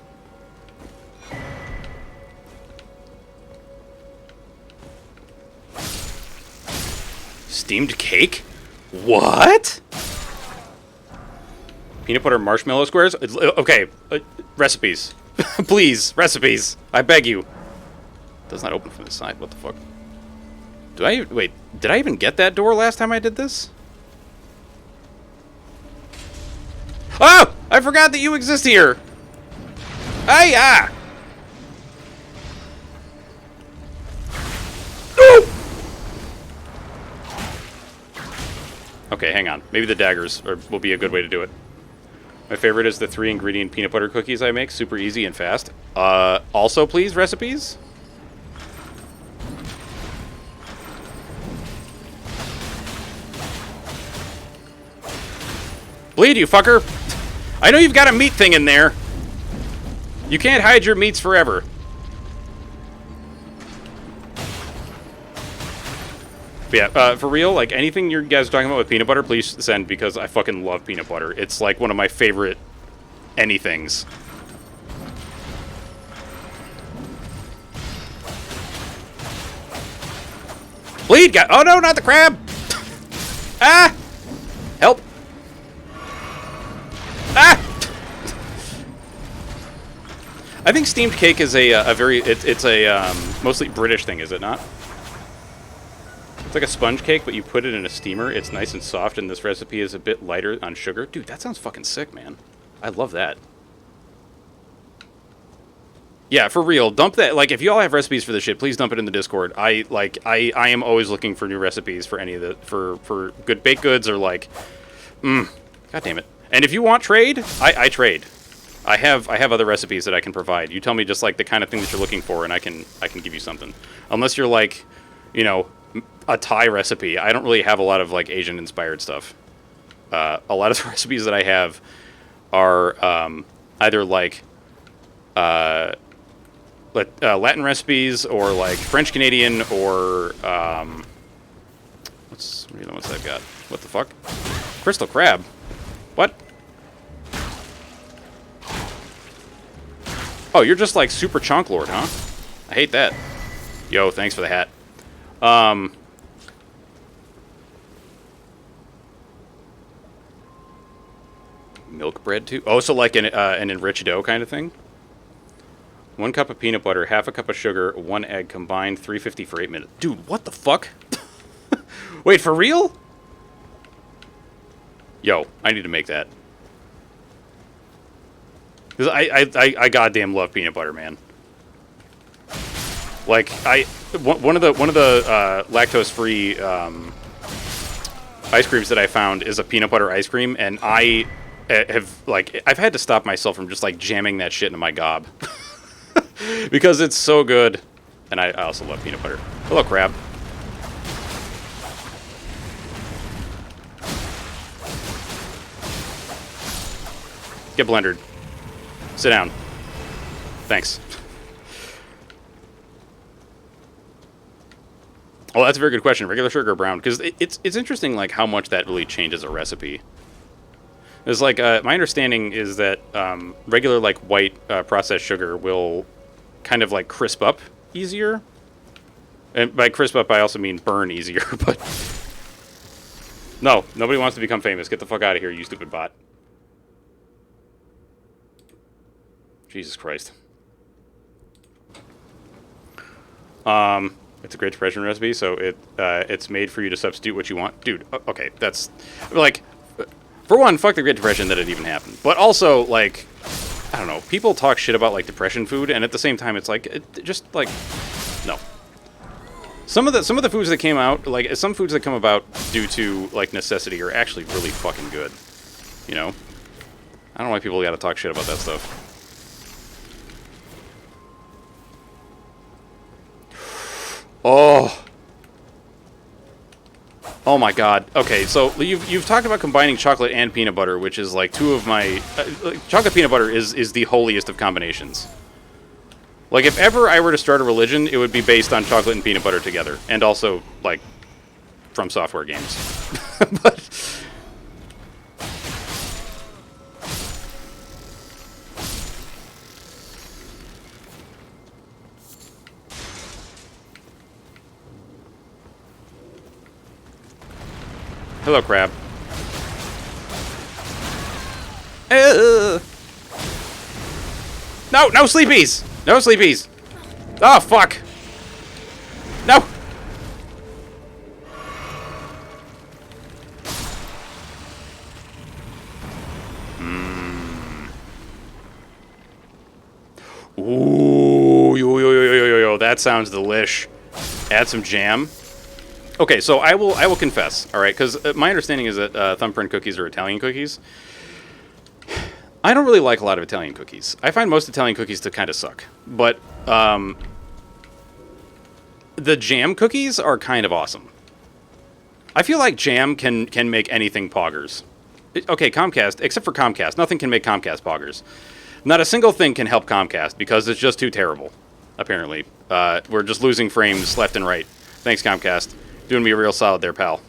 Steamed cake? What? Peanut butter marshmallow squares? Okay, recipes. Please, recipes. I beg you. Does not open from the side. What the fuck? Wait, did I even get that door last time I did this? Oh! I forgot that you exist here! Ah! Okay, hang on. Maybe the daggers will be a good way to do it. My favorite is the 3-ingredient peanut butter cookies I make. Super easy and fast. Also, please, recipes? Bleed, you fucker! I know you've got a meat thing in there. You can't hide your meats forever. But yeah, for real, like, anything you guys are talking about with peanut butter, please send, because I fucking love peanut butter. It's, like, one of my favorite anythings. Bleed, guy! Oh, no, not the crab! Ah! Help! Ah! I think steamed cake is it's a mostly British thing, is it not? It's like a sponge cake, but you put it in a steamer. It's nice and soft, and this recipe is a bit lighter on sugar. Dude, that sounds fucking sick, man. I love that. Yeah, for real. Dump that. Like, if you all have recipes for this shit, please dump it in the Discord. I am always looking for new recipes for any of the for good baked goods or like, God damn it. And if you want trade, I trade. I have other recipes that I can provide. You tell me just like the kind of thing that you're looking for, and I can give you something. Unless you're like, you know, a Thai recipe. I don't really have a lot of like Asian inspired stuff. A lot of the recipes that I have are either like Latin recipes or like French Canadian or what are the other ones I've got? What the fuck? Crystal crab. What? Oh, you're just like super chunk lord, huh? I hate that. Yo, thanks for the hat. Milk bread too? Oh, so like an enriched dough kind of thing? 1 cup of peanut butter, half a cup of sugar, 1 egg combined, 350 for 8 minutes. Dude, what the fuck? Wait, for real? Yo, I need to make that. Because I goddamn love peanut butter, man. Like, one of the lactose-free ice creams that I found is a peanut butter ice cream, and I have, like, I've had to stop myself from just, like, jamming that shit into my gob. Because it's so good. And I also love peanut butter. Hello, crab. Get blendered. Sit down. Thanks. Oh, that's a very good question. Regular sugar or brown? Because it's interesting, like, how much that really changes a recipe. It's like, my understanding is that regular, like, white processed sugar will kind of, like, crisp up easier. And by crisp up, I also mean burn easier, but... No, nobody wants to become famous. Get the fuck out of here, you stupid bot. Jesus Christ. It's a Great Depression recipe, so it's made for you to substitute what you want. Dude, okay, that's... Like, for one, fuck the Great Depression that it even happened. But also, like, I don't know, people talk shit about, like, Depression food, and at the same time, it's like, just, like, no. Some of the foods that came out, like, some foods that come about due to, like, necessity are actually really fucking good. You know? I don't know why people gotta talk shit about that stuff. Oh. Oh my god. Okay, so you've talked about combining chocolate and peanut butter, which is like two of my... chocolate peanut butter is the holiest of combinations. Like, if ever I were to start a religion, it would be based on chocolate and peanut butter together. And also, like, from software games. But... Hello, crab. No, no sleepies! No sleepies! Oh, fuck! No! Ooh, yo, that sounds delish. Add some jam. Okay, so I will confess, all right, because my understanding is that thumbprint cookies are Italian cookies. I don't really like a lot of Italian cookies. I find most Italian cookies to kind of suck. But the jam cookies are kind of awesome. I feel like jam can make anything poggers. Okay, Comcast, except for Comcast, nothing can make Comcast poggers. Not a single thing can help Comcast because it's just too terrible, apparently. We're just losing frames left and right. Thanks, Comcast. Doing me a real solid there, pal.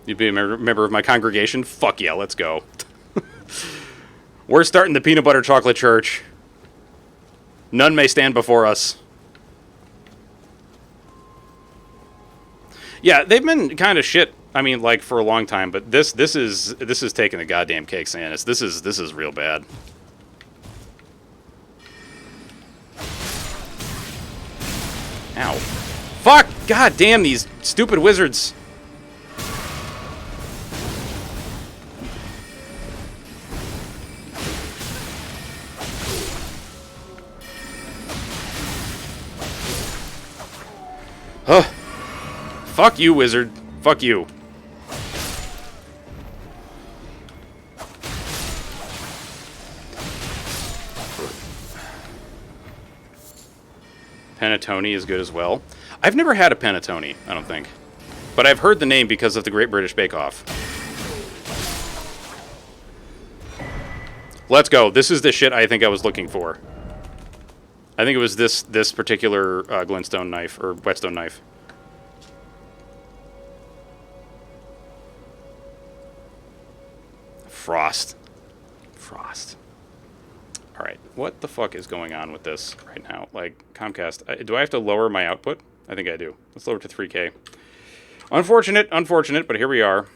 You'd be a member of my congregation? Fuck yeah, let's go. We're starting the peanut butter chocolate church. None may stand before us. Yeah, they've been kind of shit. I mean, like, for a long time, but this is taking the goddamn cake, Sanis. This is real bad. Ow. Fuck! God damn these stupid wizards. Huh. Fuck you, wizard. Fuck you. Panettone is good as well. I've never had a panettone, I don't think. But I've heard the name because of the Great British Bake Off. Let's go. This is the shit I think I was looking for. I think it was this particular glintstone knife, or whetstone knife. Frost. Frost. Alright, what the fuck is going on with this right now? Like, Comcast, do I have to lower my output? I think I do. Let's lower it to 3K. Unfortunate, but here we are.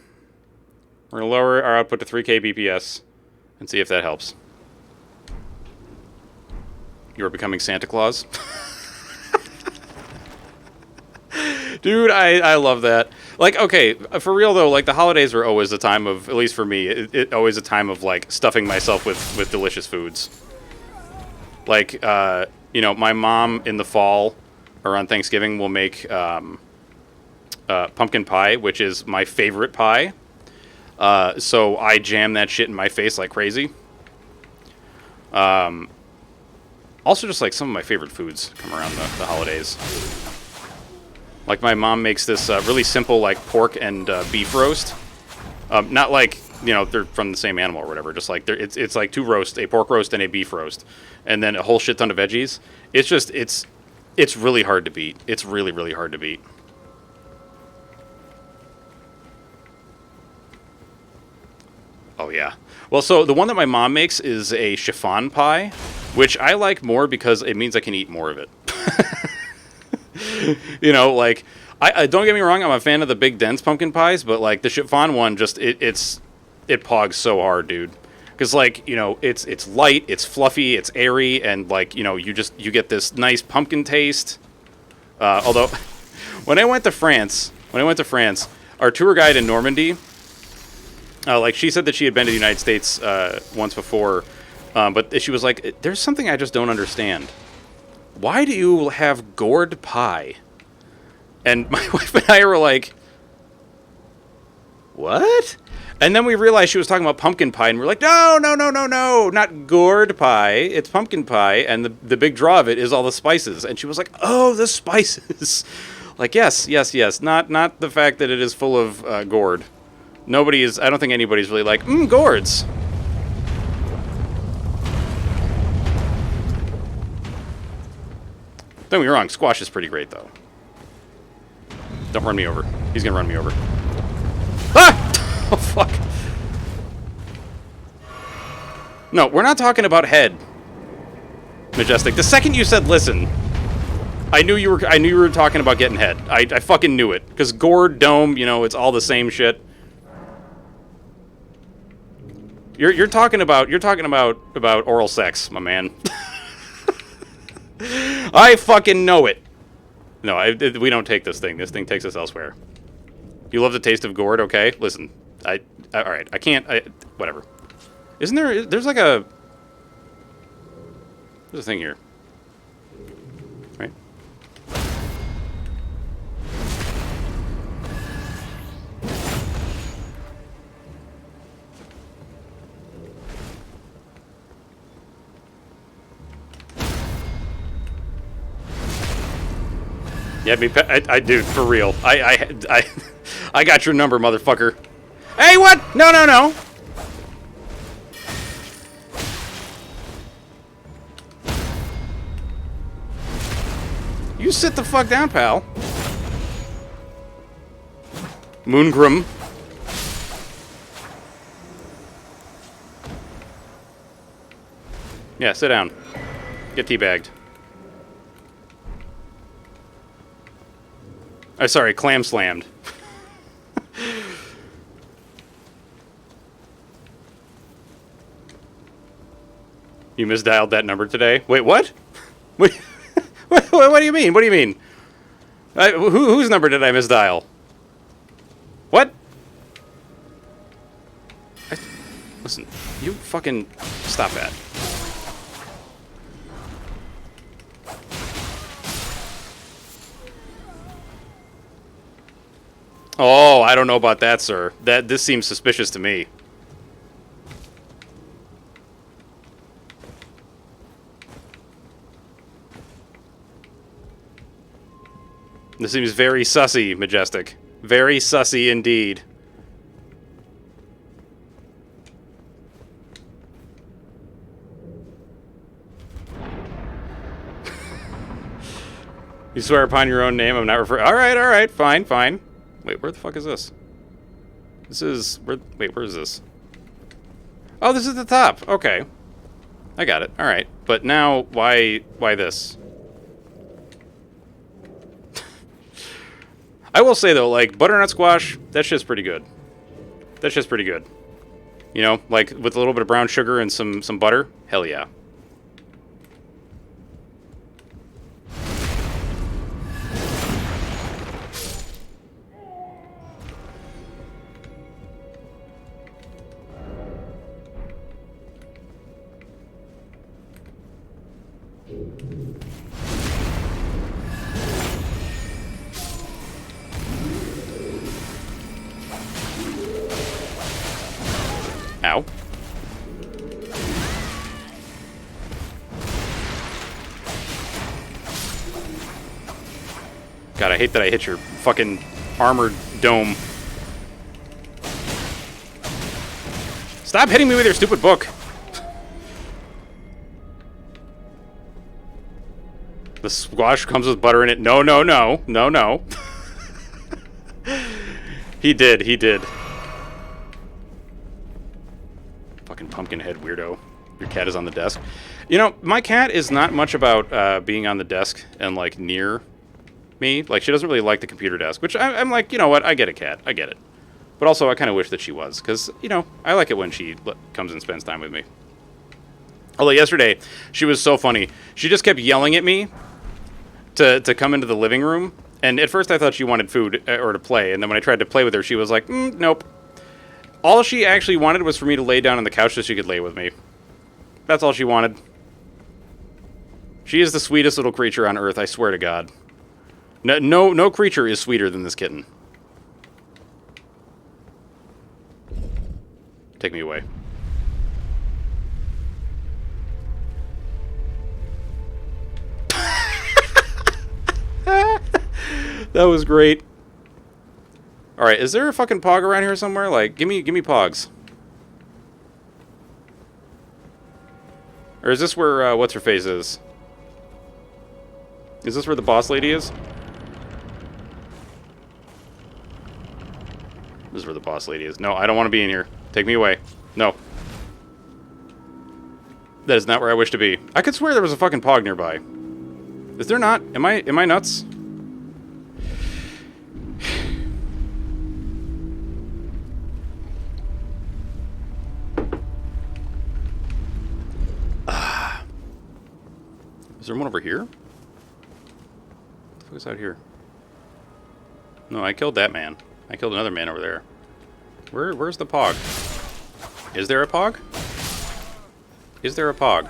We're going to lower our output to 3K BPS and see if that helps. You are becoming Santa Claus? Dude, I love that. Like, okay, for real though, like, the holidays are always a time of, at least for me, always a time of, like, stuffing myself with delicious foods. Like, you know, my mom in the fall, or on Thanksgiving, will make pumpkin pie, which is my favorite pie. So I jam that shit in my face like crazy. Also, just like some of my favorite foods come around the holidays. Like my mom makes this really simple like pork and beef roast. Not like, you know, they're from the same animal or whatever. Just like it's like two roasts, a pork roast and a beef roast, and then a whole shit ton of veggies. It's just it's really hard to beat. It's really, really hard to beat. Oh yeah. Well, so the one that my mom makes is a chiffon pie, which I like more because it means I can eat more of it. You know, like I don't get me wrong, I'm a fan of the big dense pumpkin pies, but like the chiffon one, just it pogs so hard, dude. Because like, you know, it's light, it's fluffy, it's airy, and like, you know, you get this nice pumpkin taste. Although when I went to France, our tour guide in Normandy, like she said that she had been to the United States once before, but she was like, "There's something I just don't understand. Why do you have gourd pie?" And my wife and I were like, "What?" And then we realized she was talking about pumpkin pie, and we're like, "No, not gourd pie. It's pumpkin pie, and the big draw of it is all the spices." And she was like, "Oh, the spices." Like, yes, not the fact that it is full of gourd. I don't think anybody's really like, gourds. Don't get me wrong, squash is pretty great, though. Don't run me over. He's gonna run me over. Ah! Oh, fuck. No, we're not talking about head, Majestic. The second you said listen, I knew you were talking about getting head. I fucking knew it. Because gourd, dome, you know, it's all the same shit. You're talking about oral sex, my man. I fucking know it. No, we don't take this thing. This thing takes us elsewhere. You love the taste of gourd, okay? Listen, all right. I can't. Whatever. Isn't there? There's like a. There's a thing here. Right. Yeah, I dude, for real. I got your number, motherfucker. Hey, what? No. You sit the fuck down, pal. Moongrim. Yeah, sit down. Get teabagged. Sorry, clam slammed. You misdialed that number today? Wait, what? Wait, what do you mean? What do you mean? Whose number did I misdial? What? Listen, you fucking stop that. Oh, I don't know about that, sir. This seems suspicious to me. This seems very sussy, Majestic. Very sussy indeed. You swear upon your own name, I'm not referring. All right, fine. Wait, where the fuck is this? This is... Wait, where is this? Oh, this is the top. Okay. I got it. All right. But now, why this? I will say, though, like, butternut squash, that shit's pretty good. That shit's pretty good. You know, like, with a little bit of brown sugar and some butter. Hell yeah. Ow. God, I hate that I hit your fucking armored dome. Stop hitting me with your stupid book. The squash comes with butter in it. No, no, no. No, no. He did. He did. Fucking pumpkin head weirdo. Your cat is on the desk. You know, my cat is not much about being on the desk and, like, near me. Like, she doesn't really like the computer desk, which I'm like, you know what? I get it, cat. I get it. But also, I kind of wish that she was, because, you know, I like it when she comes and spends time with me. Although yesterday, she was so funny. She just kept yelling at me to come into the living room. And at first, I thought she wanted food or to play. And then when I tried to play with her, she was like, nope. All she actually wanted was for me to lay down on the couch so she could lay with me. That's all she wanted. She is the sweetest little creature on earth, I swear to God. No creature is sweeter than this kitten. Take me away. That was great. Alright, is there a fucking pog around here somewhere? Like, give me pogs. Or is this where, what's her face is? Is this where the boss lady is? This is where the boss lady is. No, I don't want to be in here. Take me away. No. That is not where I wish to be. I could swear there was a fucking pog nearby. Is there not? Am I nuts? Is there one over here? What the fuck is out here? No, I killed that man. I killed another man over there. Where's the pog? Is there a pog? Is there a pog?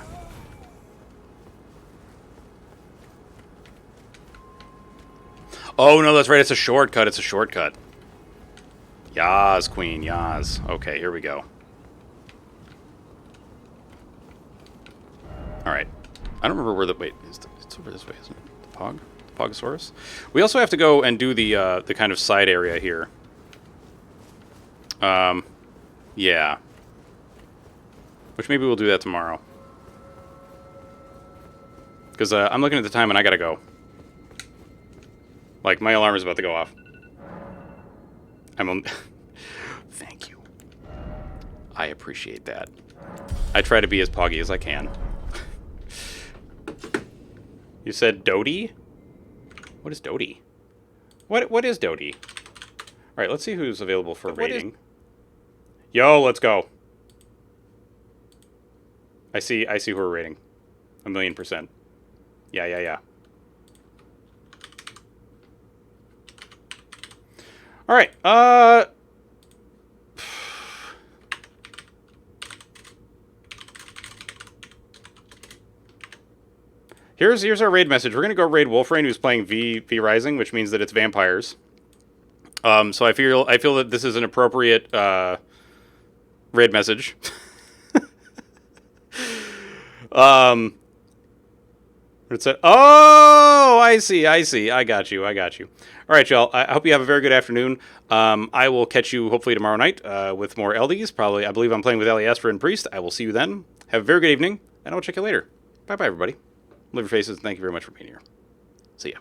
Oh, no, that's right. It's a shortcut. It's a shortcut. Yas, queen. Yas. Okay, here we go. Alright. I don't remember where the... Wait, it's over this way, isn't it? The pog? The Pogosaurus? We also have to go and do the kind of side area here. Yeah. Which maybe we'll do that tomorrow. Because I'm looking at the time and I gotta go. Like, my alarm is about to go off. I'm on... Thank you. I appreciate that. I try to be as poggy as I can. You said Dodie? What is Dodie? What is Dodie? Alright, let's see who's available for raiding. Yo, let's go. I see who we're raiding. 1,000,000%. Yeah. Alright, Here's our raid message. We're gonna go raid Wolfrain, who's playing V Rising, which means that it's vampires. So I feel that this is an appropriate raid message. What's that? Oh, I see. I got you. All right, y'all. I hope you have a very good afternoon. I will catch you hopefully tomorrow night with more LDs. Probably, I believe I'm playing with Eliastra and Priest. I will see you then. Have a very good evening, and I will check you later. Bye, everybody. Love your faces. Thank you very much for being here. See ya.